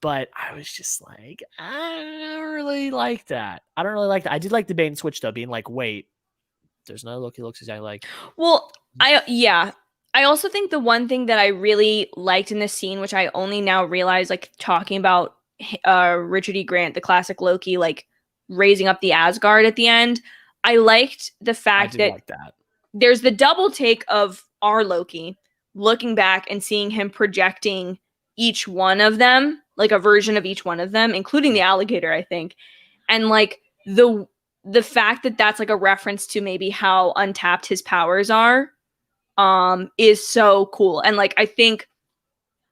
But I was just like, I don't really like that. I did like the bait and switch though, being like, wait, there's no Loki looks exactly like. Well, I also think the one thing that I really liked in this scene, which I only now realize, like talking about Richard E. Grant, the classic Loki, like raising up the Asgard at the end. I liked the fact that there's the double take of our Loki looking back and seeing him projecting each one of them, like a version of each one of them, including the alligator, I think. And like the fact that that's like a reference to maybe how untapped his powers are, is so cool. And like, I think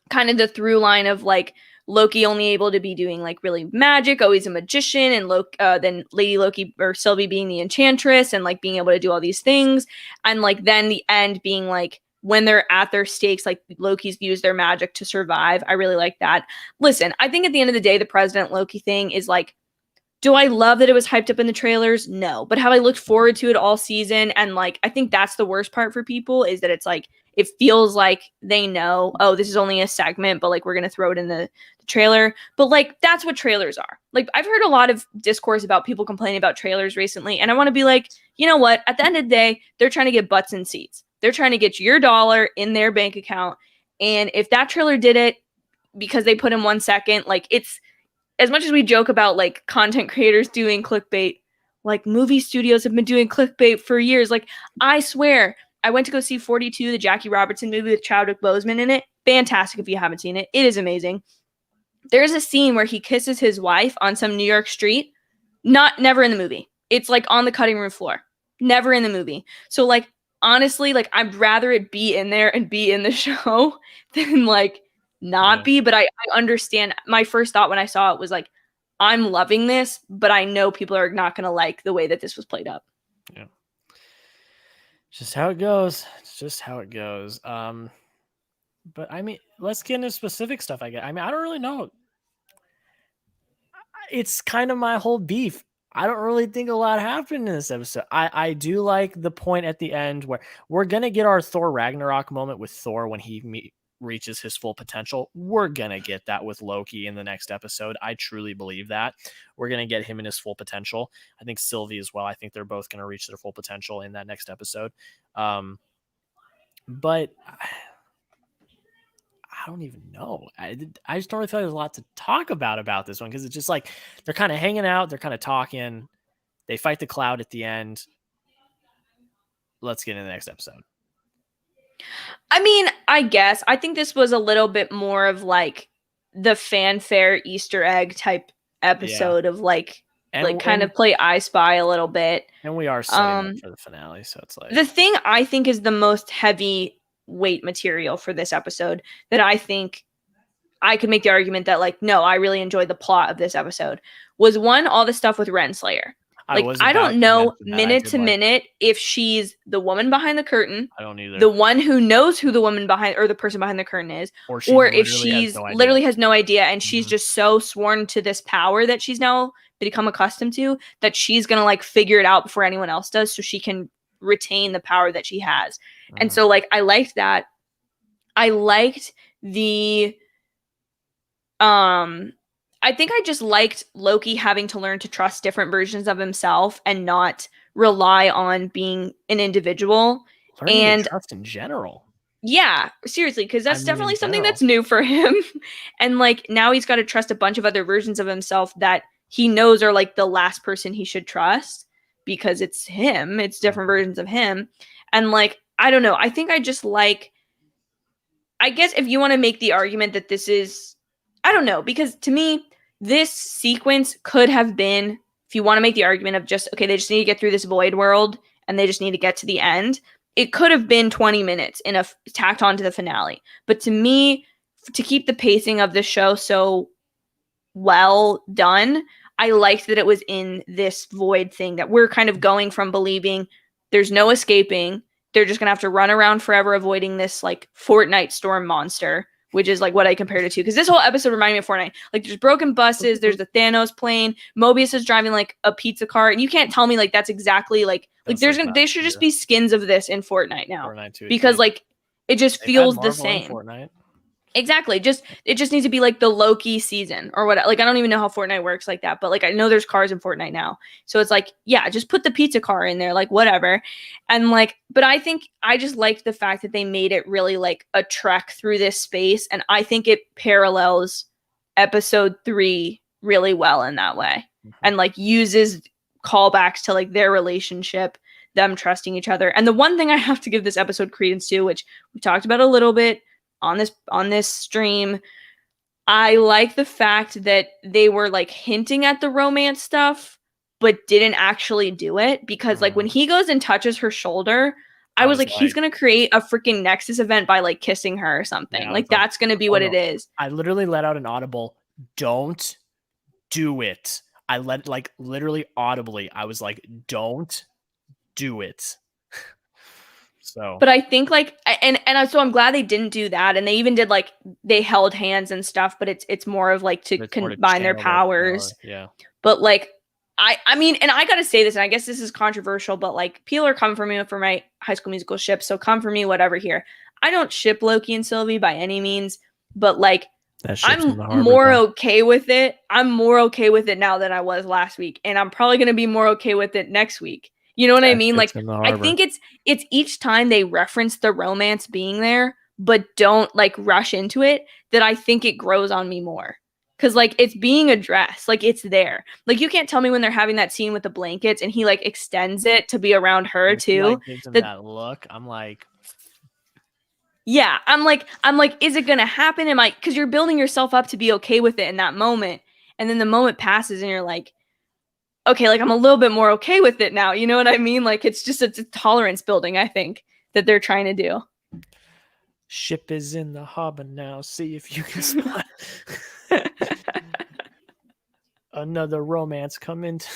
kind of the through line of like Loki only able to be doing like really magic, always a magician, and then Lady Loki or Sylvie being the enchantress and like being able to do all these things. And like then the end being like, when they're at their stakes, like Loki's used their magic to survive. I really like that. Listen, I think at the end of the day, the President Loki thing is like, do I love that it was hyped up in the trailers? No. But have I looked forward to it all season? And like, I think that's the worst part for people, is that it's like, it feels like they know, oh, this is only a segment, but like we're going to throw it in the trailer. But like, that's what trailers are. Like, I've heard a lot of discourse about people complaining about trailers recently. And I want to be like, you know what? At the end of the day, they're trying to get butts in seats. They're trying to get your dollar in their bank account. And if that trailer did it because they put in 1 second, like, it's, as much as we joke about like content creators doing clickbait, like movie studios have been doing clickbait for years. Like, I swear, I went to go see 42, the Jackie Robertson movie with Chadwick Boseman in it. Fantastic if you haven't seen it. It is amazing. There's a scene where he kisses his wife on some New York street. Never in the movie. It's like on the cutting room floor. Never in the movie. So like, honestly, like, I'd rather it be in there and be in the show than like not be. But I understand. My first thought when I saw it was like, I'm loving this, but I know people are not going to like the way that this was played up. Yeah. Just how it goes. It's just how it goes. But I mean, let's get into specific stuff. I mean, I don't really know. It's kind of my whole beef. I don't really think a lot happened in this episode. I do like the point at the end where we're going to get our Thor Ragnarok moment with Thor when he reaches his full potential. We're going to get that with Loki in the next episode. I truly believe that. We're going to get him in his full potential. I think Sylvie as well. I think they're both going to reach their full potential in that next episode. But I don't even know. I just don't really feel like there's a lot to talk about this one, because it's just like they're kind of hanging out, they're kind of talking, they fight the cloud at the end. Let's get into the next episode. I mean, I guess I think this was a little bit more of like the fanfare Easter egg type episode of like kind of play I Spy a little bit. And we are setting up for the finale, so it's like the thing I think is the most heavy weight material for this episode that I think I could make the argument that like, no, I really enjoyed the plot of this episode was, one, all the stuff with Renslayer. Like, I don't know minute to minute if she's the woman behind the curtain. I don't either. The one who knows who the woman behind, or the person behind the curtain is, or if she's literally has no idea and she's just so sworn to this power that she's now become accustomed to that she's gonna like figure it out before anyone else does, so she can retain the power that she has. And so like, I liked that. I liked the I think I just liked Loki having to learn to trust different versions of himself and not rely on being an individual. Learning And to trust in general. yeah, seriously, because that's in definitely something general. that's new for him. And like now he's got to trust a bunch of other versions of himself that he knows are like the last person he should trust because it's him. It's different versions of him. And like, I don't know. I think I just like, I guess if you want to make the argument that this is, I don't know, because to me, this sequence could have been, if you want to make the argument of just, okay, they just need to get through this void world and they just need to get to the end, it could have been 20 minutes in a tacked onto the finale. But to me, to keep the pacing of the show so well done, I liked that it was in this void thing that we're kind of going from believing there's no escaping. They're just going to have to run around forever avoiding this like Fortnite storm monster, which is like what I compared it to. Because this whole episode reminded me of Fortnite. Like there's broken buses, there's the Thanos plane, Mobius is driving like a pizza cart, and you can't tell me like that's exactly like there's gonna they should just be skins of this in Fortnite now. Fortnite too, because like it just feels the same. Fortnite. Exactly. It just needs to be like the Loki season or what. Like I don't even know how Fortnite works like that, but like I know there's cars in Fortnite now, so it's like yeah, just put the pizza car in there, like whatever. And like, but I think I just liked the fact that they made it really like a trek through this space, and I think it parallels episode 3 really well in that way, and like uses callbacks to like their relationship, them trusting each other. And the one thing I have to give this episode credence to, which we talked about a little bit on this stream, I like the fact that they were like hinting at the romance stuff but didn't actually do it, because like when he goes and touches her shoulder, I was like he's gonna create a freaking Nexus event by like kissing her or something. Yeah, like that's gonna be what it is. I literally let out an audible, don't do it. I let like literally audibly, I was like, don't do it. So, but I think like, and so I'm glad they didn't do that, and they even did like they held hands and stuff, but it's more of like to combine their powers. Yeah. But like, I mean, and I gotta say this, and I guess this is controversial, but like people are coming for me for my High School Musical ship, so come for me, whatever. Here, I don't ship Loki and Sylvie by any means, but like I'm more okay with it. I'm more okay with it now than I was last week, and I'm probably gonna be more okay with it next week. You know what I mean? Like, I think it's each time they reference the romance being there, but don't like rush into it, that I think it grows on me more. Cause like it's being addressed, like it's there. Like you can't tell me when they're having that scene with the blankets and he like extends it to be around her too. Like, gives him that look. I'm like, yeah, I'm like, is it gonna happen? Am I? Because you're building yourself up to be okay with it in that moment, and then the moment passes and you're like, okay, like I'm a little bit more okay with it now. You know what I mean? Like it's a tolerance building, I think, that they're trying to do. Ship is in the harbor now. See if you can spot another romance come into.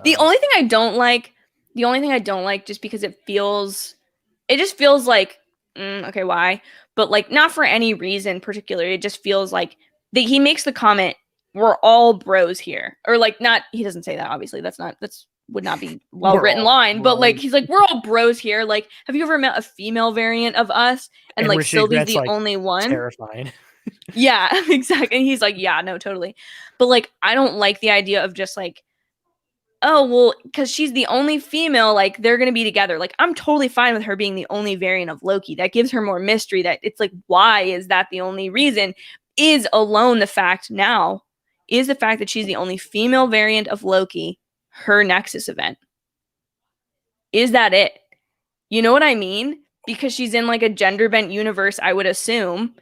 The only thing I don't like, just because it just feels like, okay, why? But like not for any reason particularly. It just feels like he makes the comment, we're all bros here, or like not, he doesn't say that, obviously that's would not be well-written line, but like he's like, we're all bros here. Like, have you ever met a female variant of us? And like Sylvie's the like, only one. Terrifying. Yeah, exactly. And he's like, yeah, no, totally. But like I don't like the idea of just like, oh well, because she's the only female, like they're gonna be together. Like I'm totally fine with her being the only variant of Loki. That gives her more mystery. That it's like, why is that the only reason? Is alone the fact now is the fact that she's the only female variant of Loki, her Nexus event. Is that it? You know what I mean? Because she's in like a gender bent universe, I would assume.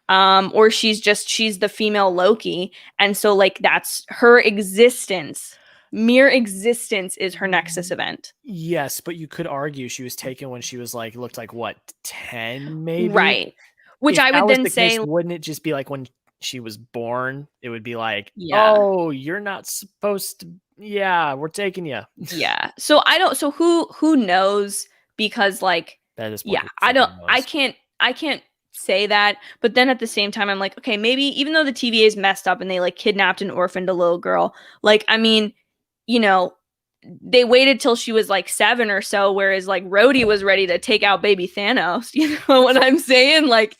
Or she's the female Loki. And so like that's her existence. Mere existence is her Nexus event. Yes, but you could argue she was taken when she was like, looked like what, 10 maybe? Right. Which if I would then say, case, wouldn't it just be like when she was born, it would be like, yeah, oh, you're not supposed to, yeah, we're taking you. Yeah. So who knows? Because like, that is, yeah, I can't say that. But then at the same time, I'm like, okay, maybe even though the TVA is messed up and they like kidnapped and orphaned a little girl, like, I mean, you know, they waited till she was like 7 or so, whereas like Rhodey was ready to take out baby Thanos. You know what I'm saying? Like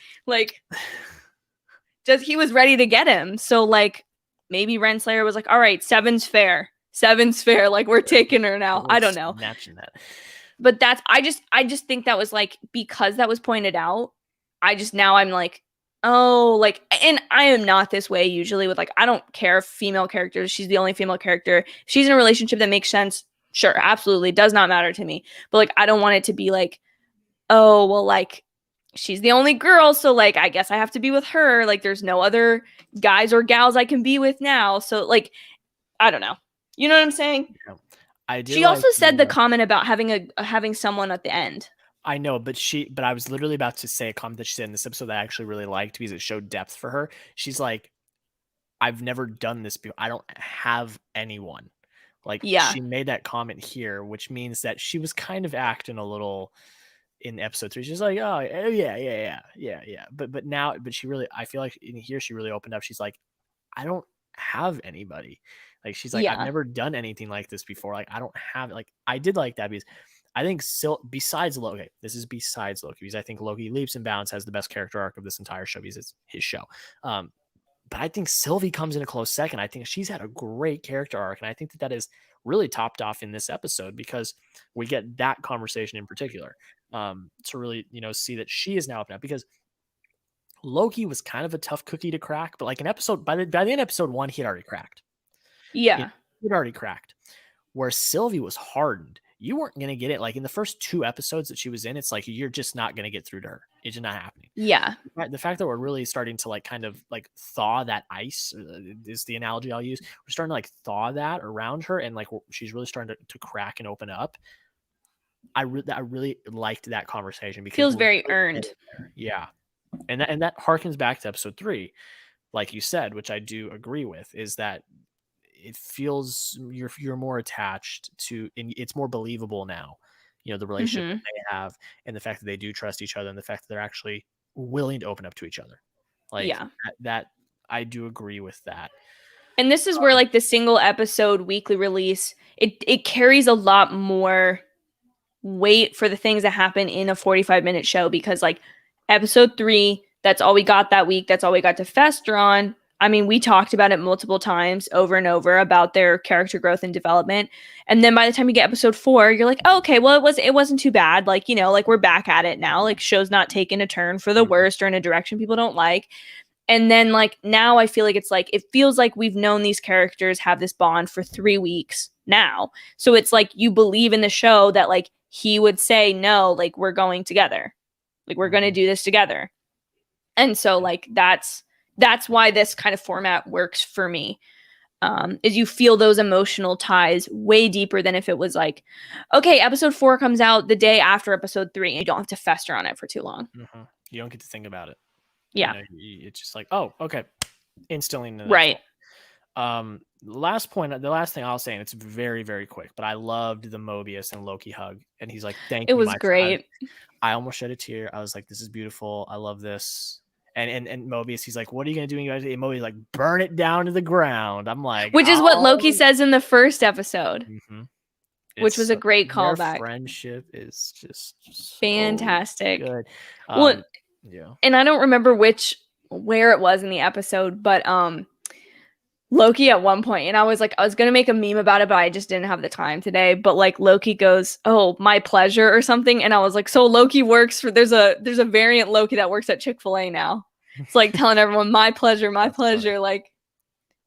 just he was ready to get him. So like maybe Renslayer was like, all right, 7's fair. 7's fair. Like, we're taking her now. I don't know. Snatching that. But I just think that was like, because that was pointed out, now I'm like, oh, like, and I am not this way usually with, like, I don't care if female characters, she's the only female character. If she's in a relationship that makes sense, sure, absolutely, does not matter to me. But like, I don't want it to be like, oh, well, like, she's the only girl, so like, I guess I have to be with her. Like, there's no other guys or gals I can be with now. So like, I don't know. You know what I'm saying? Yeah. I did. She also said the comment about having someone at the end. I know, but I was literally about to say a comment that she said in this episode that I actually really liked because it showed depth for her. She's like, I've never done this before. I don't have anyone. Like, Yeah. she made that comment here, which means that she was kind of acting a little in episode 3. She's like, oh yeah. But she really, I feel like in here she really opened up. She's like, I don't have anybody. Like, she's like, I've never done anything like this before. Like, I don't have, like, I did like that because I think besides Loki, this is besides Loki, because I think Loki leaps and bounds has the best character arc of this entire show because it's his show. But I think Sylvie comes in a close second. I think she's had a great character arc, and I think that is really topped off in this episode because we get that conversation in particular to really, see that she is now up now, because Loki was kind of a tough cookie to crack, but like an episode by the end of episode 1, he had already cracked. Yeah. He'd already cracked. Where Sylvie was hardened. You weren't going to get it. Like, in the first 2 episodes that she was in, it's like, you're just not going to get through to her. It's just not happening. Yeah. The fact that we're really starting to like kind of like thaw that ice is the analogy I'll use. We're starting to like thaw that around her, and like she's really starting to crack and open up. I really liked that conversation because feels very earned. Yeah. And that harkens back to episode 3, like you said, which I do agree with, is that it feels you're more attached to, and it's more believable now, the relationship that they have, and the fact that they do trust each other, and the fact that they're actually willing to open up to each other. Like, that I do agree with that. And this is where like the single episode weekly release, it carries a lot more weight for the things that happen in a 45-minute show, because like episode 3, that's all we got that week. That's all we got to fester on. I mean, we talked about it multiple times over and over about their character growth and development. And then by the time you get episode 4, you're like, oh, okay, well, it wasn't too bad. Like, like we're back at it now. Like, show's not taking a turn for the worst or in a direction people don't like. And then like now I feel like it's like, it feels like we've known these characters have this bond for 3 weeks now. So it's like you believe in the show that like he would say, no, like we're going together. Like we're going to do this together. And so like that's why this kind of format works for me, is you feel those emotional ties way deeper than if it was like, okay, episode 4 comes out the day after episode 3, and you don't have to fester on it for too long. Mm-hmm. You don't get to think about it. Yeah. It's just like, oh, okay. Instantly. Right. The last thing I'll say, and it's very, very quick, but I loved the Mobius and Loki hug. And he's like, thank you. It was great. I almost shed a tear. I was like, this is beautiful. I love this. And Mobius, he's like, what are you going to do? And Mobius like, burn it down to the ground. I'm like, which is what Loki says in the first episode, which was a great callback. Friendship is just fantastic. So good. Well, yeah. And I don't remember where it was in the episode, but Loki at one point, and I was gonna make a meme about it, but I just didn't have the time today. But like Loki goes, "Oh, my pleasure" or something, and I was like, "So Loki works for there's a variant Loki that works at Chick-fil-A now." It's like telling everyone, "My pleasure, my pleasure." Funny. Like,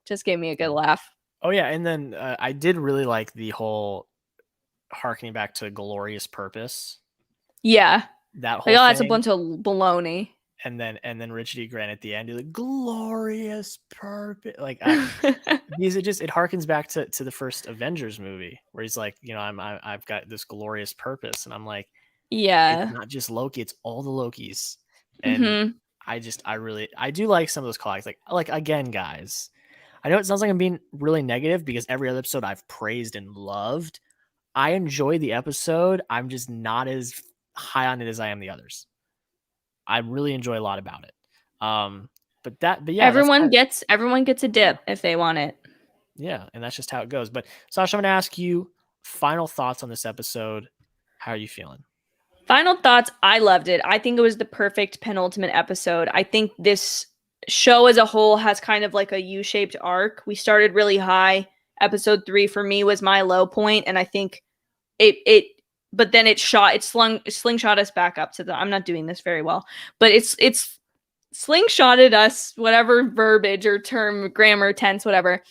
just gave me a good laugh. Oh yeah, and then I did really like the whole harkening back to Glorious Purpose. Yeah, that whole. That's a bunch of baloney. And then Richard E. Grant at the end, he's like, glorious purpose. Like, it harkens back to the first Avengers movie where he's like, I've got this glorious purpose. And I'm like, yeah, it's not just Loki, it's all the Lokis. And I do like some of those calls. Like again, guys, I know it sounds like I'm being really negative because every other episode I've praised and loved. I enjoy the episode. I'm just not as high on it as I am the others. I really enjoy a lot about it. But yeah, everyone gets a dip if they want it. Yeah, and that's just how it goes. But Sasha, I'm going to ask you final thoughts on this episode. How are you feeling? Final thoughts. I loved it. I think it was the perfect penultimate episode. I think this show as a whole has kind of like a U-shaped arc. We started really high episode 3 for me was my low point, and I think but then it slingshot us back up to I'm not doing this very well, but it's slingshotted us, whatever verbiage or term, grammar, tense, whatever.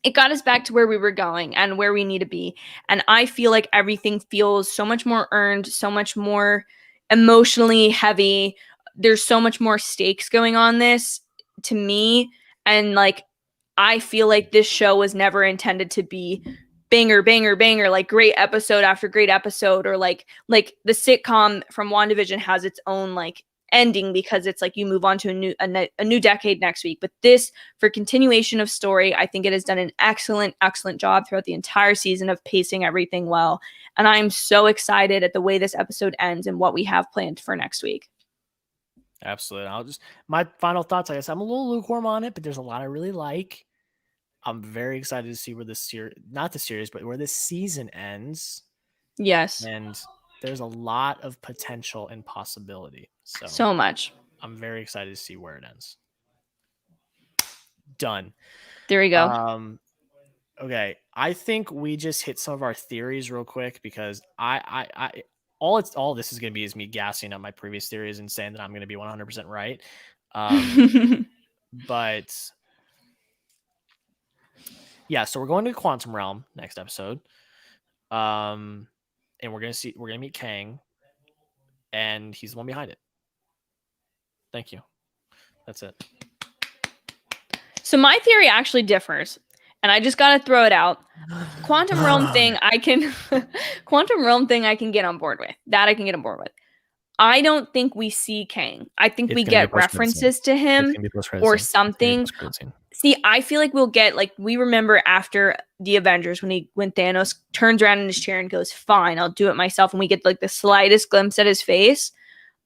It got us back to where we were going and where we need to be. And I feel like everything feels so much more earned, so much more emotionally heavy. There's so much more stakes going on this to me. And like, I feel like this show was never intended to be banger, banger, banger, like great episode after great episode, or like the sitcom from WandaVision has its own like ending because it's like you move on to a new decade next week. But this, for continuation of story, I think it has done an excellent job throughout the entire season of pacing everything well. And I'm so excited at the way this episode ends and what we have planned for next week. Absolutely. My final thoughts, I guess I'm a little lukewarm on it, but there's a lot I really like. I'm very excited to see where where this season ends. Yes. And there's a lot of potential and possibility. So much. I'm very excited to see where it ends. Done. There we go. Okay. I think we just hit some of our theories real quick because all this is going to be is me gassing up my previous theories and saying that I'm going to be 100% right. But yeah, so we're going to the quantum realm next episode. And we're going to meet Kang, and he's the one behind it. Thank you. That's it. So my theory actually differs, and I just got to throw it out. Quantum realm thing I can get on board with. That I can get on board with. I don't think we see Kang. I think we get references to him or something. See, I feel like we'll get, like, we remember after the Avengers when Thanos turns around in his chair and goes, fine, I'll do it myself. And we get like the slightest glimpse at his face.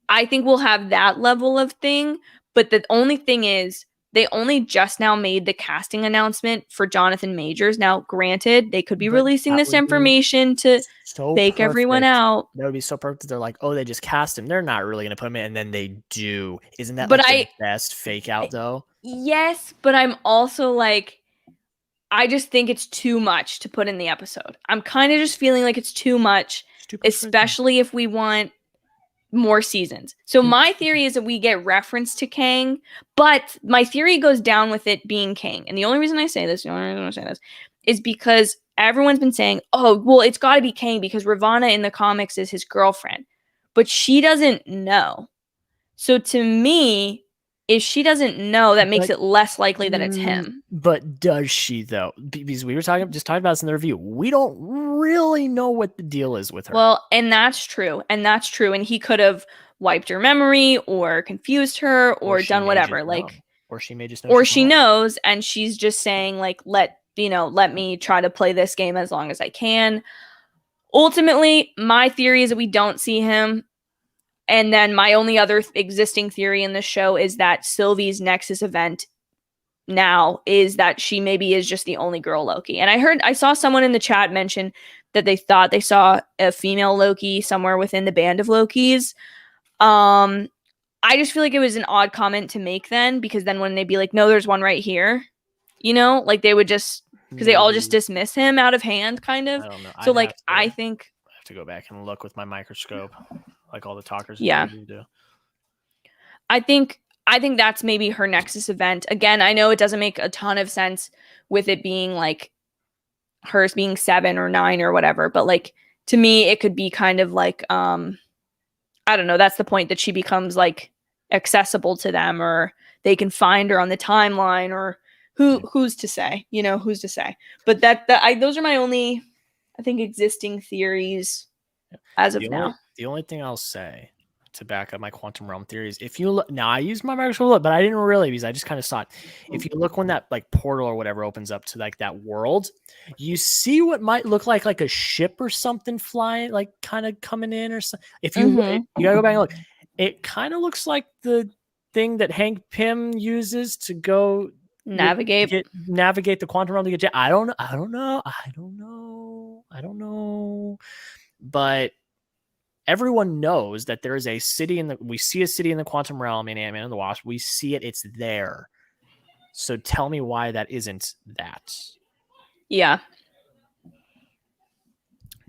I think we'll have that level of thing. But the only thing is, they only just now made the casting announcement for Jonathan Majors. Now, granted, they could be releasing this information to fake everyone out. That would be so perfect. They're like, oh, they just cast him. They're not really going to put him in, and then they do. Isn't that the best fake out, though? Yes, but I'm also like, I just think it's too much to put in the episode. I'm kind of just feeling like it's too much, especially if we want more seasons. So my theory is that we get reference to Kang, but my theory goes down with it being Kang. And the only reason I say this is because everyone's been saying, oh, well, it's got to be Kang because Ravonna in the comics is his girlfriend, but she doesn't know. So to me, if she doesn't know, that makes it less likely that it's him. But does she, though? Because we were talking about this in the review. We don't really know what the deal is with her. Well, and that's true. And he could have wiped her memory or confused her or done whatever. Or she may just know. Or she knows and she's just saying, like, let me try to play this game as long as I can. Ultimately, my theory is that we don't see him. And then my only other existing theory in the show is that Sylvie's Nexus event now is that she maybe is just the only girl Loki. And I saw someone in the chat mention that they thought they saw a female Loki somewhere within the band of Lokis. I just feel like it was an odd comment to make then, because then when they'd be like, no, there's one right here, like they would just, because they all just dismiss him out of hand, kind of. I don't know. So I think I have to go back and look with my microscope. Like all the talkers do. I think that's maybe her Nexus event. Again, I know it doesn't make a ton of sense with it being like hers being 7 or 9 or whatever, but like to me it could be kind of like I don't know, that's the point that she becomes like accessible to them, or they can find her on the timeline, or who's to say, who's to say. But those are my only, I think, existing theories as of now. The only thing I'll say to back up my quantum realm theories, if you look now, I used my microscope, but I didn't really, because I just kind of saw it. If you look when that like portal or whatever opens up to like that world, you see what might look like a ship or something flying, like kind of coming in or something. If you you gotta go back and look, it kind of looks like the thing that Hank Pym uses to go navigate the quantum realm to get. I don't know. But everyone knows that there is a city we see a city in the quantum realm in Ant-Man and the Wasp. We see it. It's there. So tell me why that isn't that. Yeah.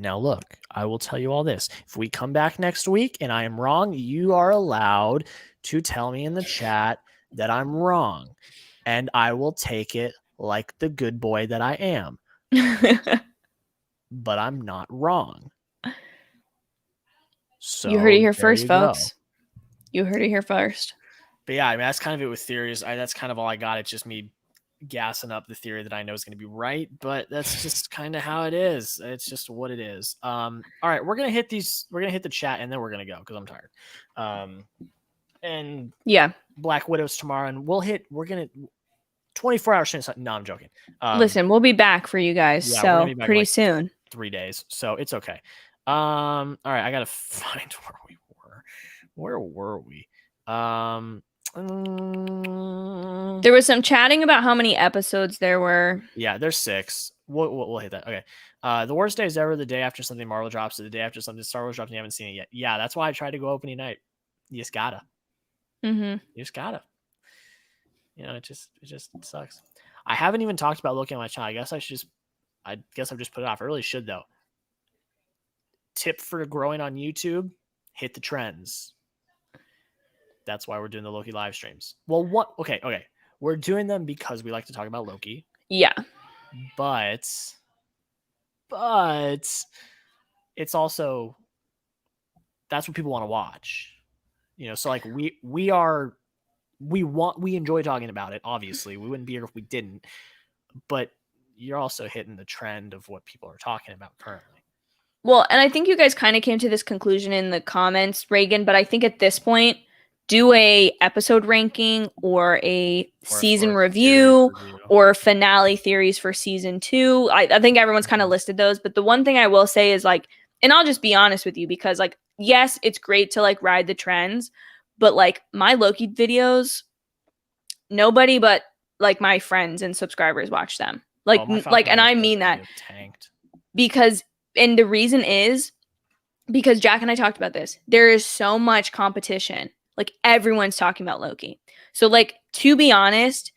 Now, look, I will tell you all this. If we come back next week and I am wrong, you are allowed to tell me in the chat that I'm wrong. And I will take it like the good boy that I am. But I'm not wrong. So you heard it here there first, you go. folks. You heard it here first. But yeah, I mean, that's kind of it with theories. That's kind of all I got. It's just me gassing up the theory that I know is going to be right, but that's just kind of how it is. It's just what it is. All right, we're gonna hit the chat, and then we're gonna go because I'm tired. And Yeah. Black Widow's tomorrow, and we're gonna 24 hours since. No, I'm joking. Listen, we'll be back for you guys. Yeah, So pretty soon. 3 days, so it's okay. All right, I gotta find where we were. Where were we? There was some chatting about how many episodes there were. Yeah, there's 6. We'll hit that. Okay. The worst day is ever the day after something Marvel drops, or the day after something Star Wars drops and you haven't seen it yet. Yeah, that's why I tried to go opening night. You just gotta. Mm-hmm. You just gotta. You know, it just sucks. I haven't even talked about Loki on my channel. I guess I've just put it off. I really should though. Tip for growing on YouTube: hit the trends. That's why we're doing the Loki live streams. Well, what? Okay. We're doing them because we like to talk about Loki. Yeah. But it's also, that's what people want to watch. You know, so like we enjoy talking about it. Obviously, we wouldn't be here if we didn't. But you're also hitting the trend of what people are talking about currently. Well, and I think you guys kind of came to this conclusion in the comments, Reagan, but I think at this point, do a episode ranking or a season review or finale theories for season 2. I think everyone's kind of listed those, but the one thing I will say is like, and I'll just be honest with you, because like, yes, it's great to like ride the trends, but like my Loki videos, nobody but like my friends and subscribers watch them. Like, and I mean that tanked. Because, and the reason is because Jack and I talked about this. There is so much competition. Like everyone's talking about Loki. So like, to be honest,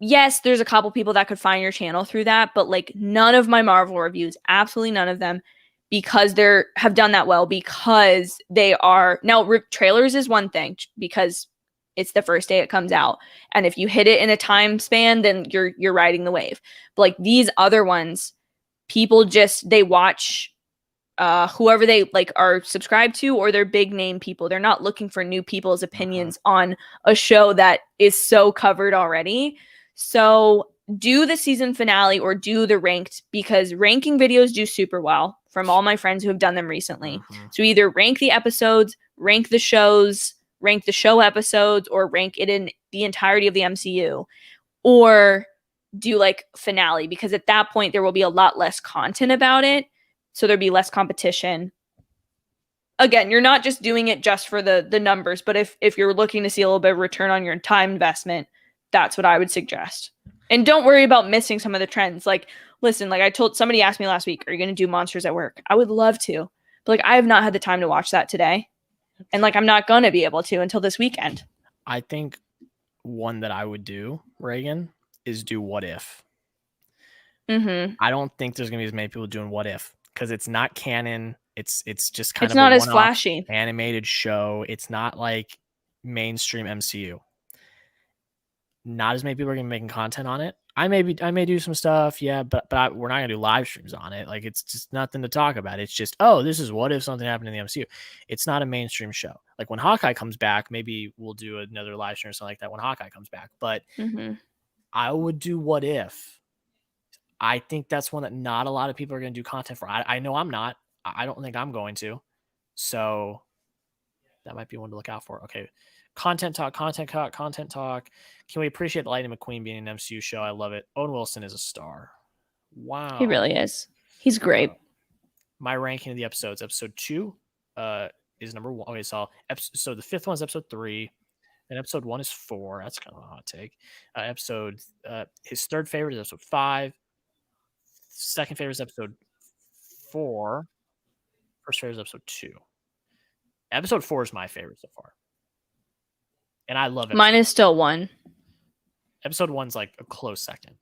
yes, there's a couple people that could find your channel through that, but like none of my Marvel reviews, absolutely none of them, because they're have done that well, because they are now trailers is one thing because it's the first day it comes out. And if you hit it in a time span, then you're riding the wave. But like these other ones, people just, they watch whoever they like are subscribed to, or they're big name people. They're not looking for new people's opinions on a show that is so covered already. So do the season finale or do the ranked, because ranking videos do super well from all my friends who have done them recently. So either rank the episodes, rank the shows, rank the show episodes, or rank it in the entirety of the MCU, or do like finale, because at that point there will be a lot less content about it. So there'd be less competition. Again, you're not just doing it just for the numbers, but if you're looking to see a little bit of return on your time investment, that's what I would suggest. And don't worry about missing some of the trends. Like, listen, like somebody asked me last week, are you going to do Monsters at Work? I would love to, but like I have not had the time to watch that today. And like, I'm not going to be able to until this weekend. I think one that I would do, Reagan, is do What If. I don't think there's going to be as many people doing What If, because it's not canon. It's just kind of not as flashy animated show. It's not like mainstream MCU. Not as many people are going to be making content on it. I may do some stuff, yeah, but we're not going to do live streams on it. Like, it's just nothing to talk about. It's just, oh, this is What If something happened in the MCU. It's not a mainstream show. Like when Hawkeye comes back, maybe we'll do another live stream or something like that when Hawkeye comes back. But I would do What If. I think that's one that not a lot of people are going to do content for. I know I'm not. I don't think I'm going to. So that might be one to look out for. Okay. Content talk. Can we appreciate the Lightning McQueen being an MCU show? I love it. Owen Wilson is a star. Wow. He really is. He's great. My ranking of the episodes. Episode 2 is number 1. Okay, so the 5th one is episode 3. And episode 1 is 4. That's kind of a hot take. His third favorite is episode 5. Second favorite is episode 4. First favorite is episode 2. Episode 4 is my favorite so far. And I love it. Mine is still 1. Episode 1's like a close second.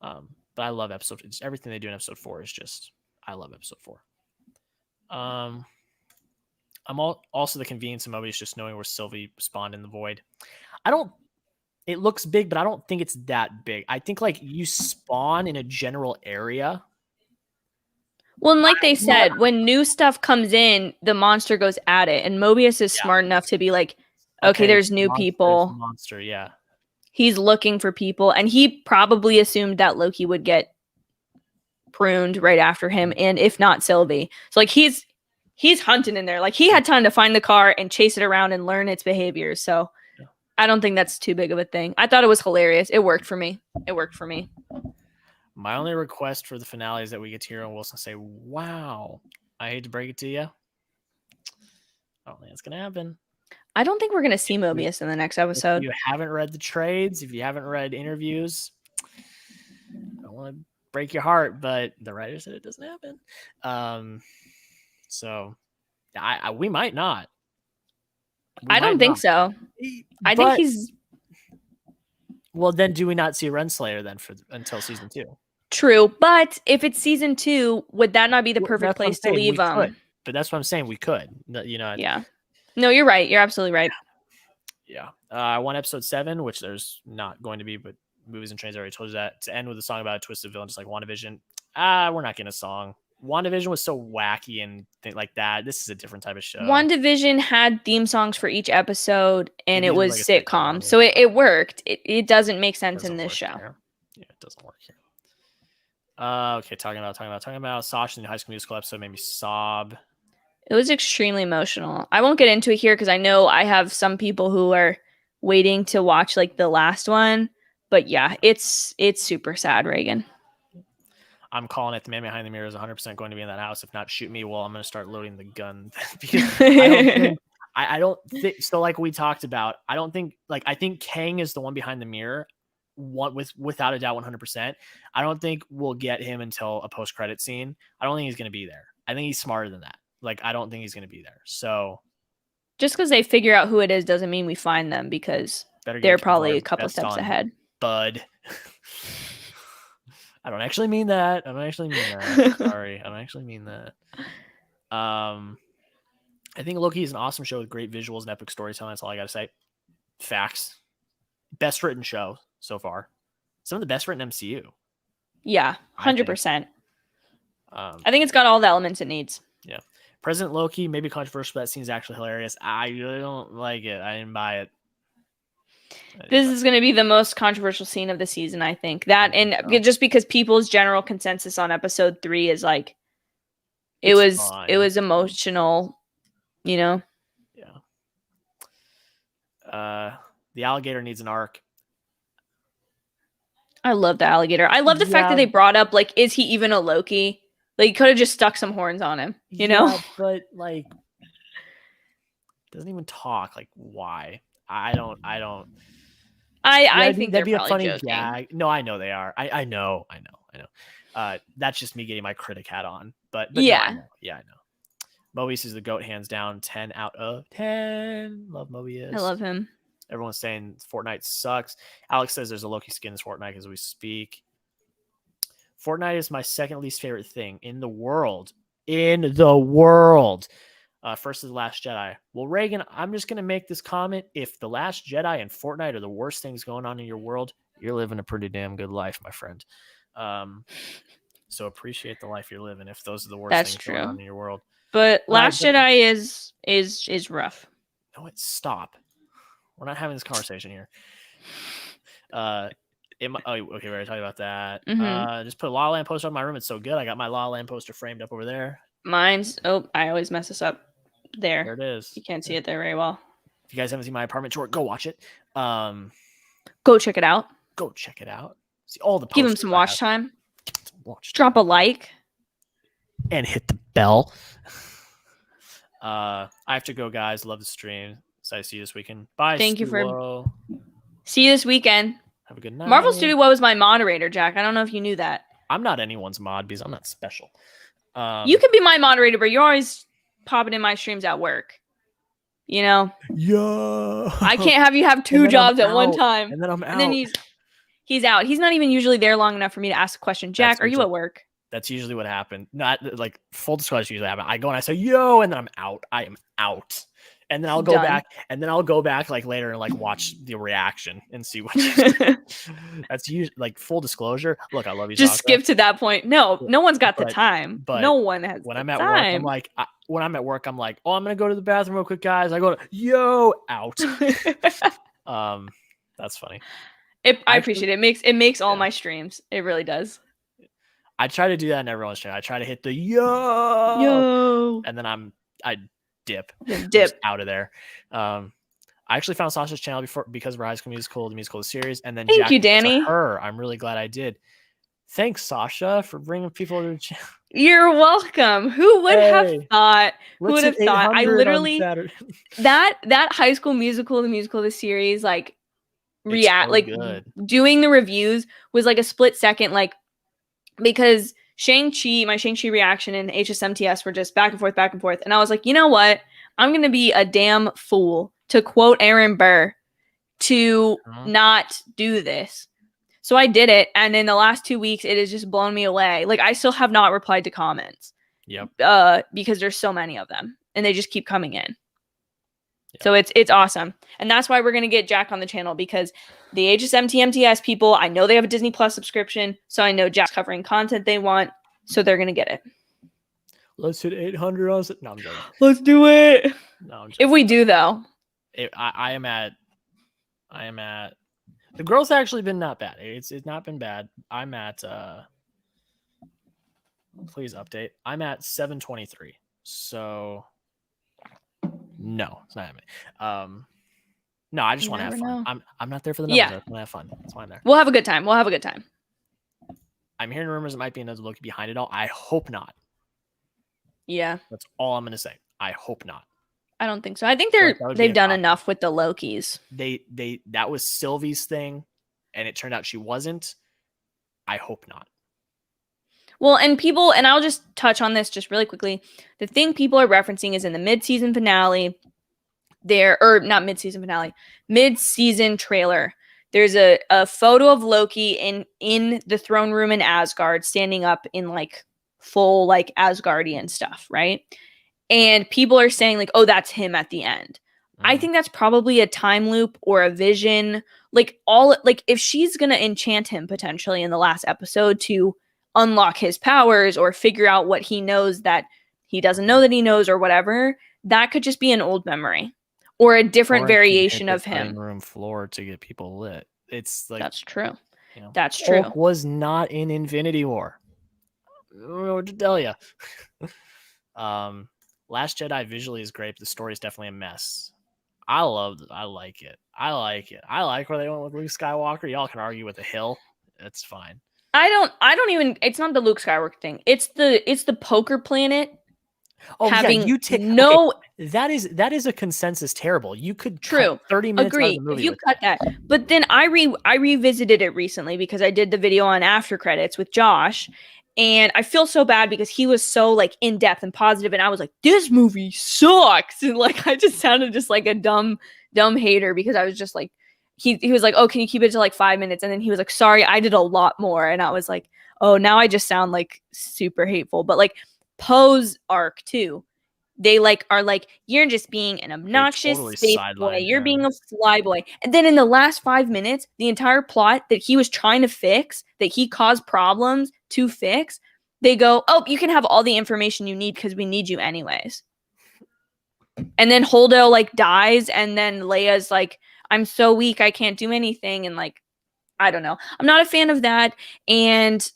But But I love everything they do in episode 4 is just, I love episode 4. I'm also the convenience of Mobius just knowing where Sylvie spawned in the void. It looks big, but I don't think it's that big. I think like you spawn in a general area. Well, and like they said, when new stuff comes in, the monster goes at it. And Mobius is smart enough to be like, okay, there's new people. Monster, yeah. He's looking for people. And he probably assumed that Loki would get pruned right after him. And if not, Sylvie. So like he's hunting in there. Like he had time to find the car and chase it around and learn its behavior. So I don't think that's too big of a thing. I thought it was hilarious. It worked for me. My only request for the finale is that we get to hear Owen Wilson say, wow. I hate to break it to you. I don't think it's going to happen. I don't think we're going to see Mobius in the next episode. If you haven't read the trades, if you haven't read interviews, I don't want to break your heart, but the writer said it doesn't happen. So we might not. I don't think so. I think he's... Well, then do we not see Renslayer then until season 2? True, but if it's season 2, would that not be the perfect place to leave him? But that's what I'm saying. We could, Yeah. No, you're right. You're absolutely right. Yeah. I want episode 7, which there's not going to be, but Movies and Trains already told you that, to end with a song about a twisted villain, just like WandaVision. We're not getting a song. WandaVision was so wacky and things like that. This is a different type of show. WandaVision had theme songs for each episode, and it was like sitcom, so it worked. It doesn't make sense in this show. Here. Yeah, it doesn't work here. Okay, talking about Sasha in the High School Musical episode made me sob. It was extremely emotional. I won't get into it here because I know I have some people who are waiting to watch like the last one. But yeah, it's super sad, Reagan. I'm calling it. The man behind the mirror is 100% going to be in that house. If not, shoot me. Well, I'm going to start loading the gun. Because I don't think so. Like we talked about, I think Kang is the one behind the mirror. Without a doubt, 100%. I don't think we'll get him until a post-credit scene. I don't think he's going to be there. I think he's smarter than that. Like, I don't think he's going to be there. So just because they figure out who it is doesn't mean we find them, because they're probably a couple steps ahead. Bud. I don't actually mean that. Sorry. I don't actually mean that. I think Loki is an awesome show with great visuals and epic storytelling. That's all I got to say. Facts. Best written show so far. Some of the best written MCU. Yeah, 100%. I think it's got all the elements it needs. Yeah. President Loki, maybe controversial, but that scene's actually hilarious. I really don't like it. I didn't buy it. This is going to be the most controversial scene of the season, I think. That, and just because people's general consensus on episode 3 is like, it was emotional, you know? Yeah. The alligator needs an arc. I love the alligator. I love the fact that they brought up, like, is he even a Loki? Like, you could have just stuck some horns on him, you know? But, like, doesn't even talk. Like, why? I think that'd be a funny gag. No, I know they are. I know. That's just me getting my critic hat on. But yeah. No, I know. Mobius is the GOAT, hands down. 10 out of 10. Love Mobius. I love him. Everyone's saying Fortnite sucks. Alex says there's a Loki skin in Fortnite as we speak. Fortnite is my second least favorite thing in the world. First is The Last Jedi. Well, Reagan, I'm just going to make this comment. If The Last Jedi and Fortnite are the worst things going on in your world, you're living a pretty damn good life, my friend. So appreciate the life you're living if those are the worst things going on in your world. But Last Jedi is rough. No, stop. We're not having this conversation here. Okay, we already talked about that. Mm-hmm. Just put a La La Land poster on my room. It's so good. I got my La La Land poster framed up over there. Mine's I always mess this up. There it is. You can't see it there very well. If you guys haven't seen my apartment tour, go watch it. Go check it out. See all the posters. Give him some watch time. Drop a like and hit the bell. I have to go, guys. Love the stream. So I see you this weekend. Bye. Thank you for. See you this weekend. Have a good night. Marvel Studio was my moderator, Jack. I don't know if you knew that. I'm not anyone's mod because I'm not special. You can be my moderator, but you're always popping in my streams at work. You know? Yeah. I can't have you have 2 jobs at one time. And then I'm out. And then He's out. He's not even usually there long enough for me to ask a question. Jack, That's are you at work? That's usually what happened. Not like full disclosure usually happen. I go and I say, yo, and then I'm out. I am out. And then I'll go back like later and like watch the reaction and see what that's usually like full disclosure. Look, I love you. Just Sasha. skip to that point. No one's got the time. But no one has when the I'm at time. work, I'm like, when I'm at work, I'm like, oh, I'm gonna go to the bathroom real quick, guys. I go to yo out. That's funny. I appreciate it. It makes all my streams. It really does. I try to do that in everyone's stream. I try to hit the yo, and then I dip out of there. I actually found Sasha's channel because of her High School Musical, the musical series, and then thank you, Danny. Her, I'm really glad I did. Thanks, Sasha, for bringing people to the channel. You're welcome. Who would have thought? Who would have thought? I literally that High School Musical, the musical, the series, like doing the reviews was like a split second, like because my Shang-Chi reaction and HSMTS were just back and forth, and I was like, you know what? I'm gonna be a damn fool to quote Aaron Burr to not do this. So I did it, and in the last 2 weeks, it has just blown me away. Like, I still have not replied to comments. Yep. Because there's so many of them, and they just keep coming in. Yep. So it's awesome, and that's why we're gonna get Jack on the channel, because the HSMTMTS people, I know they have a Disney Plus subscription, so I know Jack's covering content they want, so they're gonna get it. Let's hit 800 on it. No, I'm joking. Let's do it. No, I'm joking. If we do, though, I am at. The growth's actually been not bad. It's not been bad. I'm at please update. I'm at 723. So no, it's not happening. No, I just want to have fun. I'm not there for the numbers. Yeah. I want to have fun. That's why I'm there. We'll have a good time. I'm hearing rumors it might be another Loki behind it all. I hope not. Yeah. That's all I'm gonna say. I hope not. I don't think so. I think they've done enough with the Lokis. That was Sylvie's thing, and it turned out she wasn't. I hope not. Well, and I'll just touch on this just really quickly. The thing people are referencing is in the mid-season finale, not mid-season finale, mid-season trailer. There's a photo of Loki in the throne room in Asgard, standing up in like full like Asgardian stuff, right? And people are saying like, oh, that's him at the end. I think that's probably a time loop or a vision. Like if she's going to enchant him potentially in the last episode to unlock his powers or figure out what he knows that he doesn't know that he knows or whatever, that could just be an old memory or a different variation of him. Room floor to get people lit. It's like that's true. You know, that's true. Hulk was not in Infinity War. I don't know what to tell you. Last Jedi visually is great, but the story is definitely a mess. I like it. I like where they went with Luke Skywalker. Y'all can argue with the hill. It's fine. I don't even, it's not the Luke Skywalker thing. It's the poker planet. Oh, having that is a consensus terrible. You could cut 30 minutes out of the movie. You cut that. But then I revisited it recently because I did the video on after credits with Josh. And I feel so bad because he was so like in depth and positive, and I was like, "This movie sucks," and like I just sounded just like a dumb hater because I was just like, he was like, "Oh, can you keep it to like 5 minutes?" And then he was like, "Sorry, I did a lot more," and I was like, "Oh, now I just sound like super hateful." But like Poe's arc too, they like are like, "You're just being an obnoxious space boy. You're being a fly boy," and then in the last 5 minutes, the entire plot that he was trying to fix, that he caused problems to fix, they go, "Oh, you can have all the information you need because we need you anyways." And then Holdo like dies, and then Leia's like, "I'm so weak, I can't do anything," and like, I don't know. I'm not a fan of that, and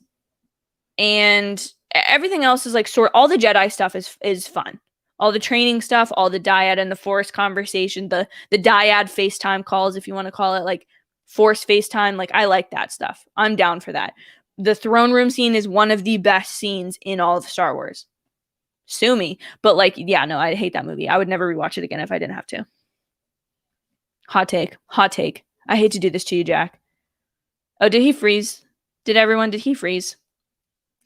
everything else is like all the Jedi stuff is fun. All the training stuff, all the dyad and the Force conversation, the dyad FaceTime calls, if you want to call it like Force FaceTime, like I like that stuff. I'm down for that. The throne room scene is one of the best scenes in all of Star Wars. Sue me. But like, yeah, no, I hate that movie. I would never rewatch it again if I didn't have to. Hot take. I hate to do this to you, Jack. Oh, did he freeze? Did he freeze?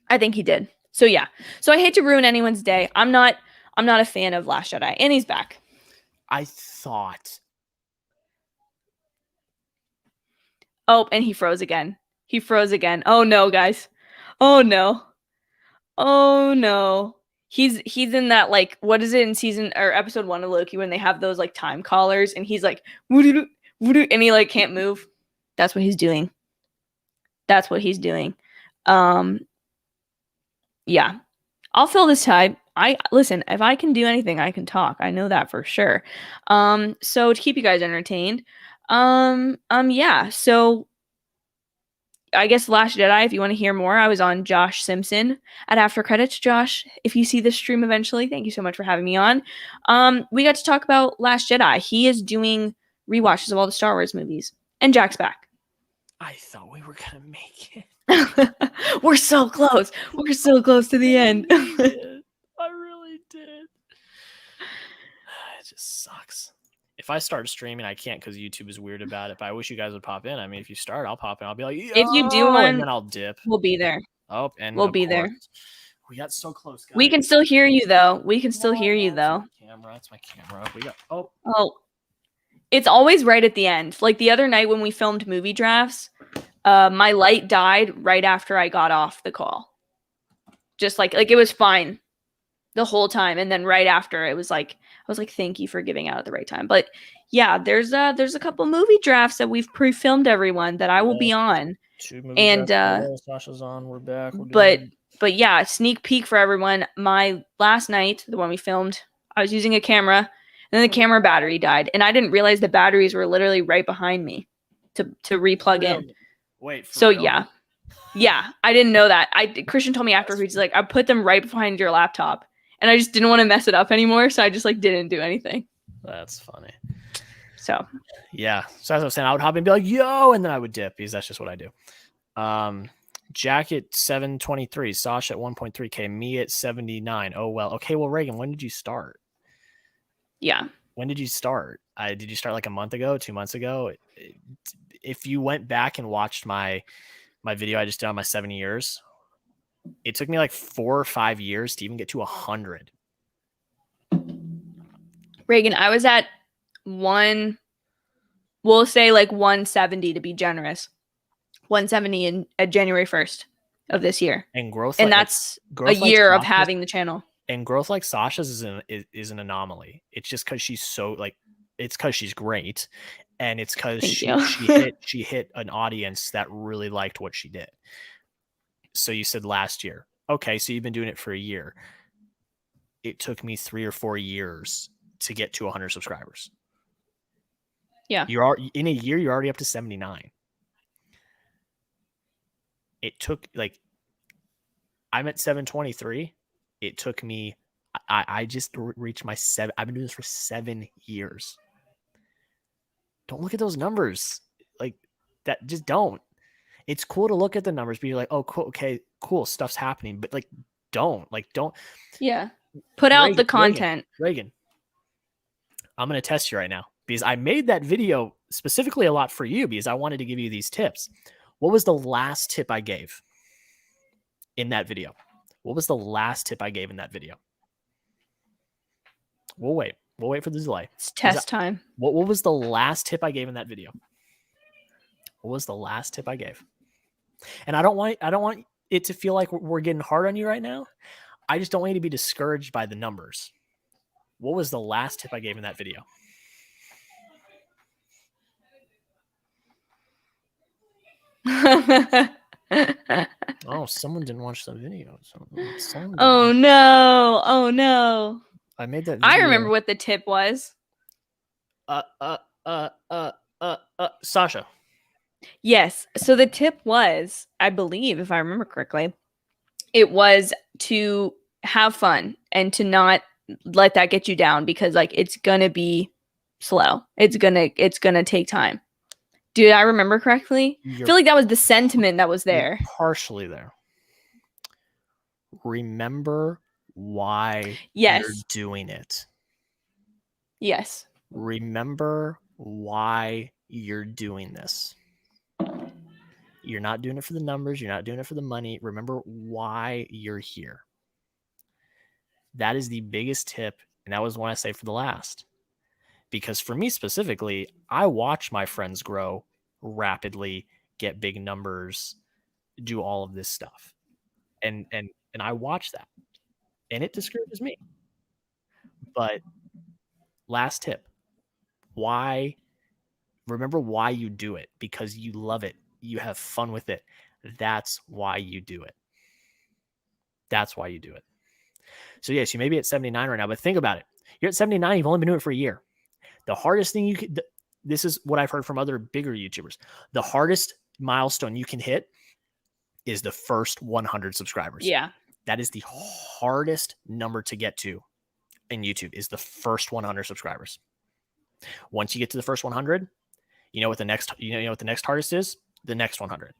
I think he did. So yeah. So I hate to ruin anyone's day. I'm not a fan of Last Jedi. And he's back. I thought Oh, and he froze again. He froze again. Oh no, guys. Oh no. Oh no. He's in that, like, what is it in season or episode 1 of Loki when they have those like time collars and he's like woo-doo, woo-doo, and he like can't move. That's what he's doing. That's what he's doing. Yeah. I'll fill this time. I listen, if I can do anything, I can talk. I know that for sure. So to keep you guys entertained, yeah. So I guess Last Jedi, if you want to hear more, I was on Josh Simpson at After Credits. Josh, if you see this stream eventually, thank you so much for having me on. We got to talk about Last Jedi. He is doing rewatches of all the Star Wars movies, and Jack's back. I thought we were gonna make it. We're so close. We're so close to the end. I really did. It just sucks. If I start streaming, I can't because YouTube is weird about it. But I wish you guys would pop in. I mean, if you start, I'll pop in. I'll be like, yo! If you do one, and then I'll dip. We'll be there. Oh, and we'll be there. We got so close, guys. We can still hear you though. We can still hear you though. That's my camera. We got it's always right at the end. Like the other night when we filmed movie drafts, my light died right after I got off the call. Just like it was fine the whole time, and then right after it was like I was like, thank you for giving out at the right time. But yeah, there's a couple movie drafts that we've pre-filmed everyone that I will be on. 2 movie drafts. Sasha's on. We're back. But yeah, sneak peek for everyone. My last night, the one we filmed, I was using a camera, and then the camera battery died, and I didn't realize the batteries were literally right behind me to replug in. Wait. So real? Yeah, I didn't know that. Christian told me afterwards, he's like, I put them right behind your laptop, and I just didn't want to mess it up anymore, so I just like didn't do anything. That's funny. So yeah, so as I was saying, I would hop in and be like, yo, and then I would dip because that's just what I do. Jack at 723, Sasha at 1.3K, me at 79. Oh, well. Okay, well, Reagan, when did you start? Yeah. When did you start? Did you start like a month ago, 2 months ago? If you went back and watched my video I just did on my 7 years, it took me like 4 or 5 years to even get to 100. Reagan, I was at we'll say like 170 to be generous. 170 at January 1st of this year. And growth, and that's a year of having the channel. And growth like Sasha's is an anomaly. It's just because she's so like, it's because she's great, and it's because she hit an audience that really liked what she did. So you said last year, okay, so you've been doing it for a year. It took me 3 or 4 years to get to 100 subscribers. Yeah, in a year, you're already up to 79. It took like, I'm at 723. It took me, I just reached my 7. I've been doing this for 7 years. Don't look at those numbers like that. Just don't. It's cool to look at the numbers, but you're like, oh, cool. Okay, cool. Stuff's happening. But don't. Yeah. Put out the content. Reagan, I'm going to test you right now because I made that video specifically a lot for you because I wanted to give you these tips. What was the last tip I gave in that video? What was the last tip I gave in that video? We'll wait. We'll wait for the delay. It's test time. What was the last tip I gave in that video? What was the last tip I gave? And I don't want it to feel like we're getting hard on you right now. I just don't want you to be discouraged by the numbers. What was the last tip I gave in that video? Oh, someone didn't watch the video. Oh no. I made that video. I remember what the tip was. Sasha. Yes. So the tip was, I believe, if I remember correctly, it was to have fun and to not let that get you down because like it's gonna be slow. It's gonna take time. Did I remember correctly? I feel like that was the sentiment that was there. Partially there. Remember why you're doing it. Yes. Remember why you're doing this. You're not doing it for the numbers. You're not doing it for the money. Remember why you're here. That is the biggest tip. And that was one I saved for the last. Because for me specifically, I watch my friends grow rapidly get big numbers, do all of this stuff. And I watch that, and it discourages me. But last tip, remember why you do it, because you love it. You have fun with it. That's why you do it. That's why you do it. So yes, you may be at 79 right now, but think about it. You're at 79. You've only been doing it for a year. The hardest thing you could, this is what I've heard from other bigger YouTubers. The hardest milestone you can hit is the first 100 subscribers. Yeah. That is the hardest number to get to in YouTube, is the first 100 subscribers. Once you get to the first 100, you know what the next hardest is? The next 100.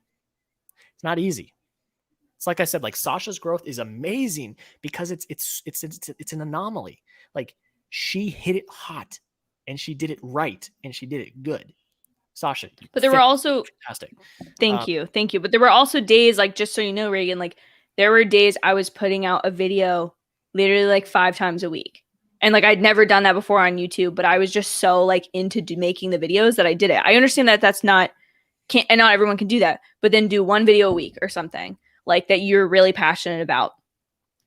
It's not easy. It's like I said, like Sasha's growth is amazing because it's an anomaly. Like she hit it hot and she did it right and she did it good. Sasha, but there were also fantastic. Thank you. But there were also days, like, just so you know, Reagan, like there were days I was putting out a video literally like 5 times a week. And like I'd never done that before on YouTube, but I was just so like into making the videos that I did it. I understand that that's not and not everyone can do that, but then do 1 video a week or something like that you're really passionate about.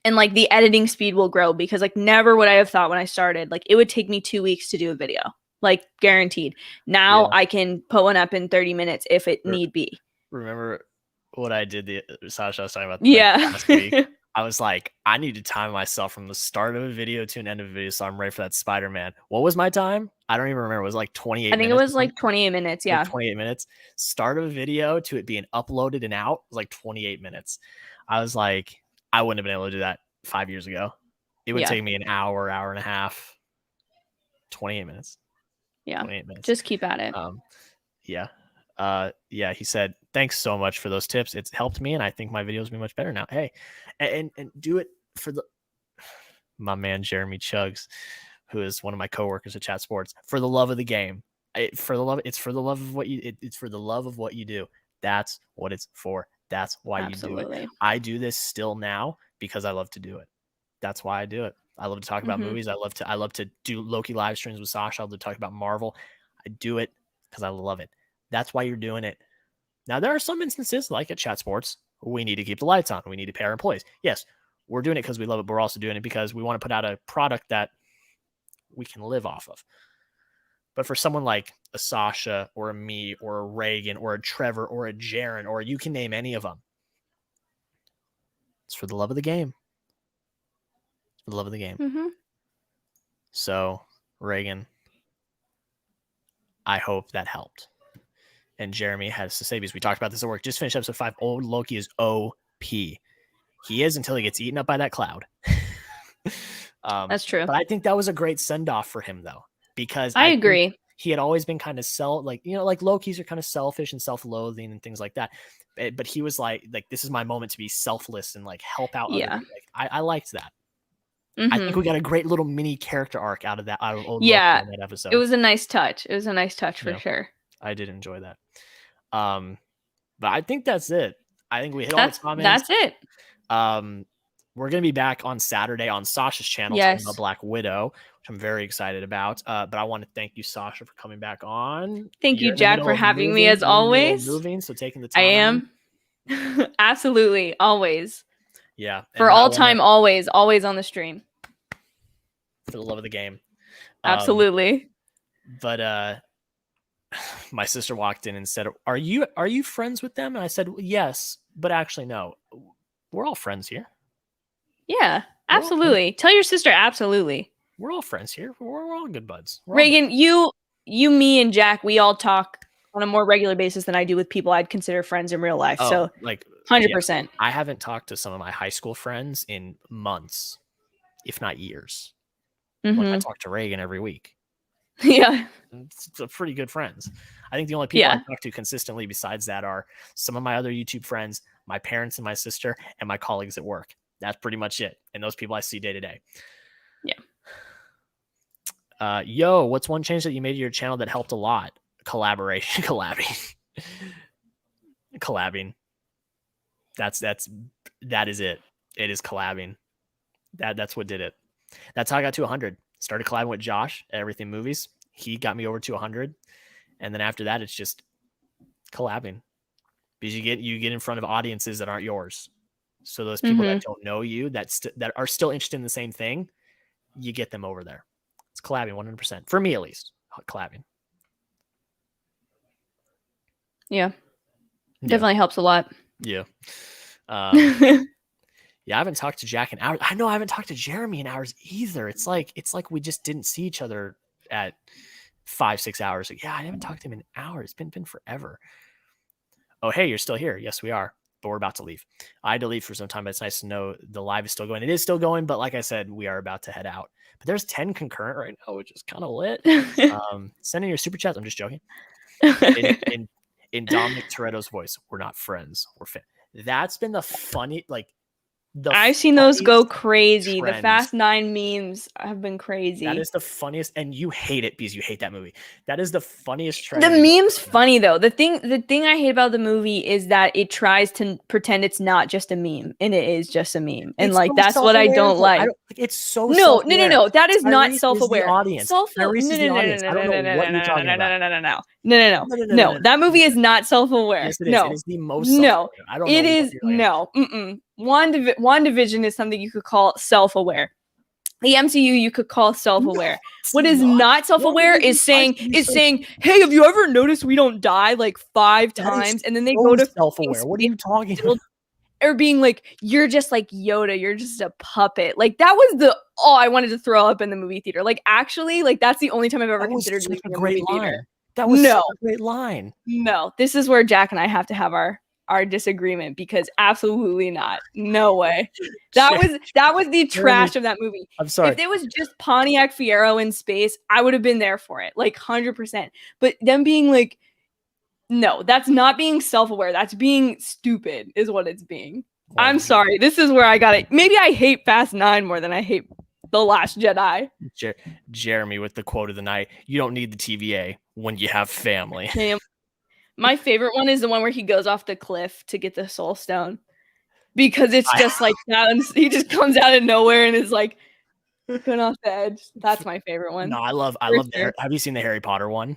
And like the editing speed will grow, because like never would I have thought when I started, like it would take me 2 weeks to do a video, like guaranteed. Now I can put one up in 30 minutes if it need be. Remember what I did, Sasha, I was talking about last week. I was like, I need to time myself from the start of a video to an end of a video so I'm ready for that Spider-Man. What was my time? I don't even remember. It was like 28 minutes. I think it was like 28 minutes. Yeah. Like 28 minutes. Start of a video to it being uploaded and out was like 28 minutes. I was like, I wouldn't have been able to do that 5 years ago. It would take me an hour and a half. 28 minutes. Yeah. 28 minutes. Just keep at it. Yeah. He said, thanks so much for those tips. It's helped me, and I think my videos will be much better now. Hey, and do it for my man Jeremy Chugs, who is one of my coworkers at Chat Sports, for the love of the game. It's for the love of what you it's for the love of what you do. That's what it's for. That's why you do it. I do this still now because I love to do it. That's why I do it. I love to talk about movies. I love to do Loki live streams with Sasha. I love to talk about Marvel. I do it because I love it. That's why you're doing it. Now, there are some instances, like at Chat Sports, we need to keep the lights on. We need to pay our employees. Yes, we're doing it because we love it, but we're also doing it because we want to put out a product that we can live off of. But for someone like a Sasha or a me or a Reagan or a Trevor or a Jaron, or you can name any of them, it's for the love of the game. It's for the love of the game. Mm-hmm. So, Reagan, I hope that helped. And Jeremy has to say, because we talked about this at work, just finished episode 5. Old Loki is OP. He is until he gets eaten up by that cloud. That's true. But I think that was a great send-off for him, though, because I agree. He had always been kind of like Lokis are kind of selfish and self-loathing and things like that. But he was like, this is my moment to be selfless and like help out. Yeah. Other people. Like, I liked that. Mm-hmm. I think we got a great little mini character arc out of Old Loki in that episode. It was a nice touch. For sure. I did enjoy that. But I think that's it. I think we hit all the comments. That's it. We're going to be back on Saturday on Sasha's channel talking about Black Widow, which I'm very excited about. But I want to thank you, Sasha, for coming back on. Thank you, Jack, for having me as always. So taking the time. I am. Absolutely. Always. Yeah. For all time, always on the stream. For the love of the game. Absolutely. But my sister walked in and said, are you friends with them? And I said, yes, but actually, no. We're all friends here. Yeah, absolutely. Tell your sister, absolutely. We're all friends here. We're all good buds. Reagan, you, me, and Jack, we all talk on a more regular basis than I do with people I'd consider friends in real life. So, like, 100%. Yeah, I haven't talked to some of my high school friends in months, if not years. Mm-hmm. Like, I talk to Reagan every week. Yeah. It's pretty good friends. I think the only people I talk to consistently besides that are some of my other YouTube friends, my parents and my sister, and my colleagues at work. That's pretty much it. And those people I see day to day. Yeah. Yo, what's one change that you made to your channel that helped a lot? Collaboration. Collabing. That is it. It is collabing. That's what did it. That's how I got to 100. Started collabing with Josh at Everything Movies. He got me over to 100. And then after that, it's just collabing. because you get in front of audiences that aren't yours. So those people that don't know you, that are still interested in the same thing, you get them over there. It's collabing 100%. For me, at least. Collabing. Yeah. Definitely helps a lot. Yeah. Yeah, I haven't talked to Jack in hours. I know I haven't talked to Jeremy in hours either. It's like we just didn't see each other at 5-6 hours. Like, yeah, I haven't talked to him in hours. It's been forever. Oh, hey, you're still here. Yes, we are. But we're about to leave. I had to leave for some time, but it's nice to know the live is still going. It is still going, but like I said, we are about to head out. But there's 10 concurrent right now, which is kind of lit. Send in your super chats. I'm just joking. In Dominic Toretto's voice, we're not friends. We're That's been the funny, like, I've seen those go crazy. Trends. The Fast 9 memes have been crazy. That is the funniest, and you hate it because you hate that movie. That is the funniest trend. The meme's funny though. The thing I hate about the movie is that it tries to pretend it's not just a meme, and it is just a meme. And like that's what I don't like. It's so no. That is not self-aware. No. That movie is not self-aware. Yes, it is. No, it is the most. No, I don't. It is no. WandaVision is something you could call self-aware. The MCU you could call self-aware. What is not self-aware is saying, hey, have you ever noticed we don't die like 5 times? And then they go to self-aware. What are you talking about? Or being like, you're just like Yoda, you're just a puppet. Like that was I wanted to throw up in the movie theater. Like actually, like that's the only time I've ever considered leaving a movie theater. That was such a great line. No, this is where Jack and I have to have our disagreement, because absolutely not. No way. That was the trash of that movie. I'm sorry. If it was just Pontiac Fiero in space, I would have been there for it, like 100%. But them being like, no, that's not being self-aware. That's being stupid is what it's being. Oh, I'm sorry. This is where I got it. Maybe I hate Fast 9 more than I hate The Last Jedi. Jeremy with the quote of the night. You don't need the TVA when you have family. My favorite one is the one where he goes off the cliff to get the soul stone, because it's just like he just comes out of nowhere and is like going off the edge. That's my favorite one. No, I love sure. Have you seen the Harry Potter one?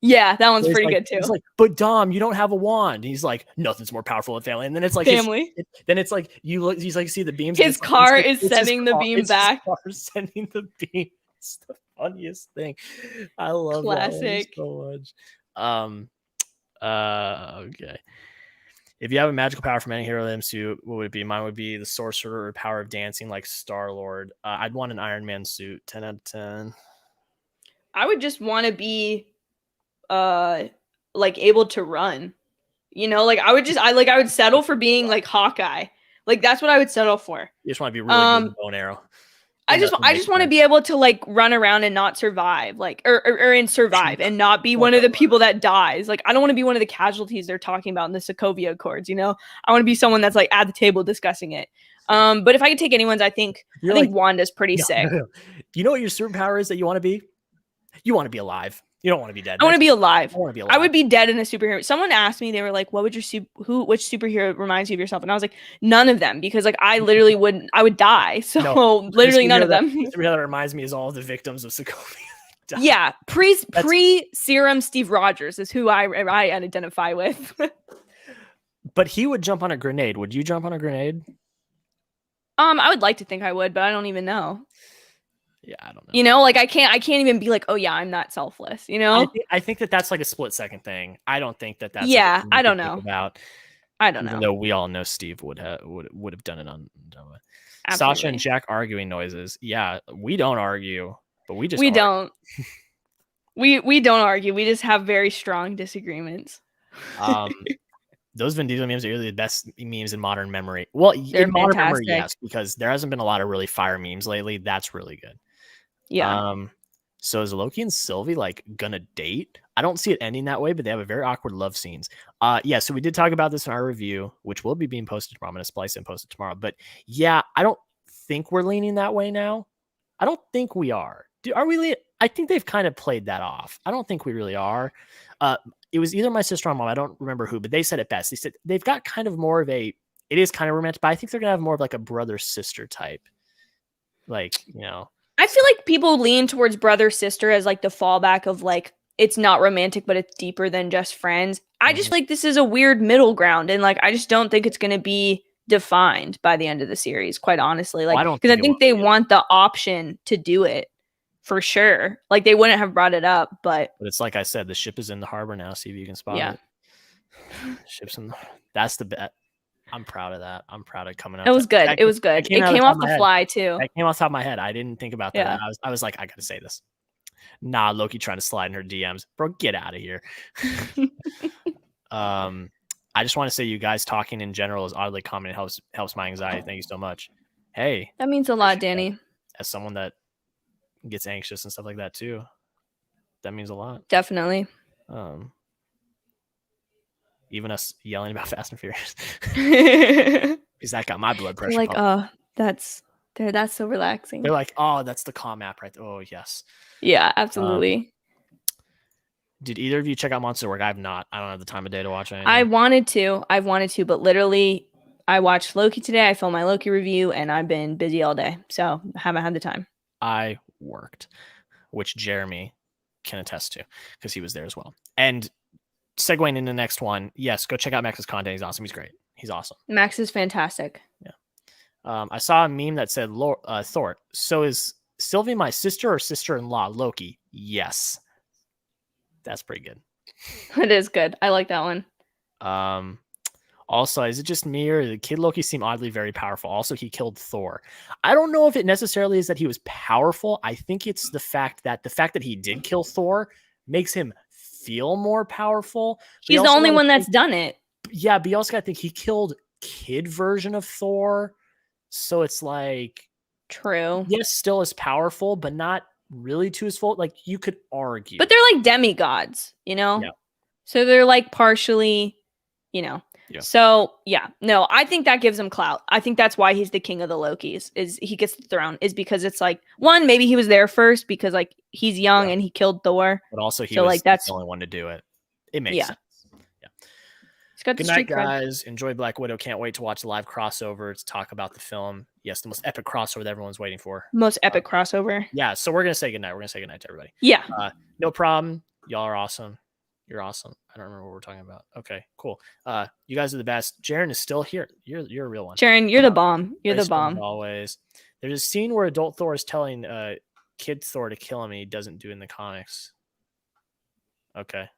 Yeah, that one's pretty good too. It's like, but Dom, you don't have a wand. And he's like, nothing's more powerful than family. And then it's like family. Then it's like you look. He's like, see the beams. His car is sending the beam back. Sending the beam. It's the funniest thing. I love classic that one so much. Okay. If you have a magical power from any hero of the MCU, what would it be? Mine would be the sorcerer or power of dancing, like Star-Lord. I'd want an Iron Man suit. 10 out of 10. I would just want to be like able to run. You know, like I would settle for being like Hawkeye. Like that's what I would settle for. You just want to be really good with bow and arrow. I just want to be able to like run around and not survive, like or survive and not be one of the people that dies. Like I don't want to be one of the casualties they're talking about in the Sokovia Accords. You know, I want to be someone that's like at the table discussing it. But if I could take anyone's, I think Wanda's pretty sick. No. You know what your superpower is that you want to be? You want to be alive. You don't want to be dead. I want to be alive. I want to be alive. I would be dead in a superhero. Someone asked me, they were like, "What would which superhero reminds you of yourself?" And I was like, "None of them," because like I literally I would die. So literally none of them. The superhero that reminds me is all the victims of Sokovia. Yeah, pre serum Steve Rogers is who I identify with. But he would jump on a grenade. Would you jump on a grenade? I would like to think I would, but I don't even know. Yeah, I don't know. You know, like I can't even be like, oh yeah, I'm not selfless. You know, I think that's like a split second thing. I don't think that's yeah. I don't know about. I don't know. Even though we all know Steve would have done it on. Sasha and Jack arguing noises. Yeah, we don't argue, but we don't. we don't argue. We just have very strong disagreements. Those Vin Diesel memes are really the best memes in modern memory. Well, they're in modern fantastic. memory, yes, because there hasn't been a lot of really fire memes lately. That's really good. Yeah. So is Loki and Sylvie like gonna date? I don't see it ending that way, but they have a very awkward love scenes. Yeah. So we did talk about this in our review, which will be being posted tomorrow. I'm gonna splice it and post it tomorrow. But yeah, I don't think we're leaning that way now. I don't think we are. Are we? I think they've kind of played that off. I don't think we really are. It was either my sister or mom. I don't remember who, but they said it best. They said they've got kind of more of it is kind of romantic, but I think they're gonna have more of like a brother sister type. Like, you know. I feel like people lean towards brother sister as like the fallback of like it's not romantic, but it's deeper than just friends. I just feel like this is a weird middle ground, and like I just don't think it's gonna be defined by the end of the series, quite honestly. Like, because I think they want the option to do it for sure. Like, they wouldn't have brought it up, but it's like I said, the ship is in the harbor now. See if you can spot it. Ships in. That's the bet. I'm proud of that. I'm proud of coming out. It was good. It was good. It came off the fly too. It came off the top of my head. I didn't think about that. I was like, I gotta say this. Nah, Loki trying to slide in her DMs. Bro, get out of here. I just want to say you guys talking in general is oddly common. It helps my anxiety. Thank you so much. Hey. That means a lot, Danny. As someone that gets anxious and stuff like that too. That means a lot. Definitely. Even us yelling about Fast and Furious. Because that got my blood pressure. Like, that's so relaxing. They're like, oh, that's the calm app right there. Oh, yes. Yeah, absolutely. Did either of you check out Monster Work? I have not. I don't have the time of day to watch anything. I wanted to, but literally I watched Loki today. I filmed my Loki review and I've been busy all day. So I haven't had the time. I worked, which Jeremy can attest to because he was there as well. And segueing into the next one, yes, go check out Max's content. He's awesome. He's great. He's awesome. Max is fantastic. Yeah. I saw a meme that said, Thor, so is Sylvie my sister or sister-in-law? Loki. Yes. That's pretty good. It is good. I like that one. Also, is it just me or the Kid Loki seem oddly very powerful? Also, he killed Thor. I don't know if it necessarily is that he was powerful. I think it's the fact that he did kill Thor makes him feel more powerful. He's the only one that's done it. Yeah, but you also got to think he killed kid version of Thor. So it's like, true. Yes, still as powerful, but not really to his fault. Like, you could argue. But they're like demigods, you know? Yeah. So they're like partially, you know. Yeah. So, yeah. No, I think that gives him clout. I think that's why he's the king of the Lokis, is he gets the throne, is because it's like, one, maybe he was there first because like he's young and he killed Thor. But also he was like, that's the only one to do it. It makes sense. Yeah. He's got Good night, guys. Enjoy Black Widow. Can't wait to watch the live crossover to talk about the film. Yes, the most epic crossover that everyone's waiting for. Most epic crossover. Yeah, so we're going to say goodnight. We're going to say goodnight to everybody. Yeah. No problem. Y'all are awesome. You're awesome. I don't remember what we're talking about. Okay, cool. You guys are the best. Jaren is still here. You're a real one. Jaren, you're the bomb. You're the bomb. Always. There's a scene where adult Thor is telling kid Thor to kill him and he doesn't do it in the comics. Okay.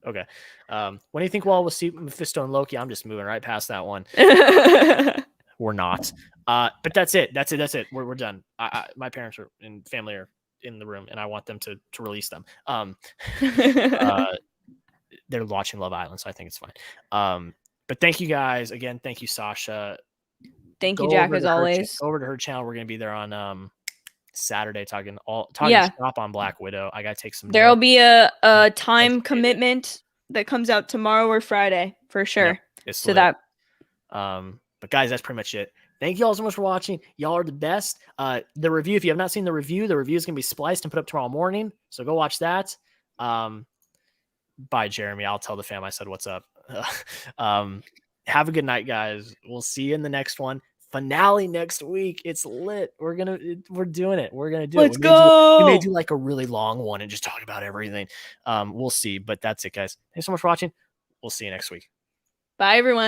Okay. When do you think we'll see Mephisto and Loki? I'm just moving right past that one. We're not. But that's it. That's it. We're done. My parents and family are in the room and I want them to release them. They're watching Love Island, so I think it's fine. But thank you guys again. Thank you, Sasha. Thank you, Jack, as always. Go over to her channel. We're gonna be there on Saturday talking shop on Black Widow. I gotta take some. There'll be a time commitment that comes out tomorrow or Friday for sure. Yeah, so lit. But guys, that's pretty much it. Thank you all so much for watching. Y'all are the best. The review, if you have not seen the review is going to be spliced and put up tomorrow morning. So go watch that. Bye, Jeremy. I'll tell the fam I said what's up. Have a good night, guys. We'll see you in the next one. Finale next week. It's lit. We're doing it. We're going to do it. Let's go. We may do like a really long one and just talk about everything. We'll see. But that's it, guys. Thanks so much for watching. We'll see you next week. Bye, everyone.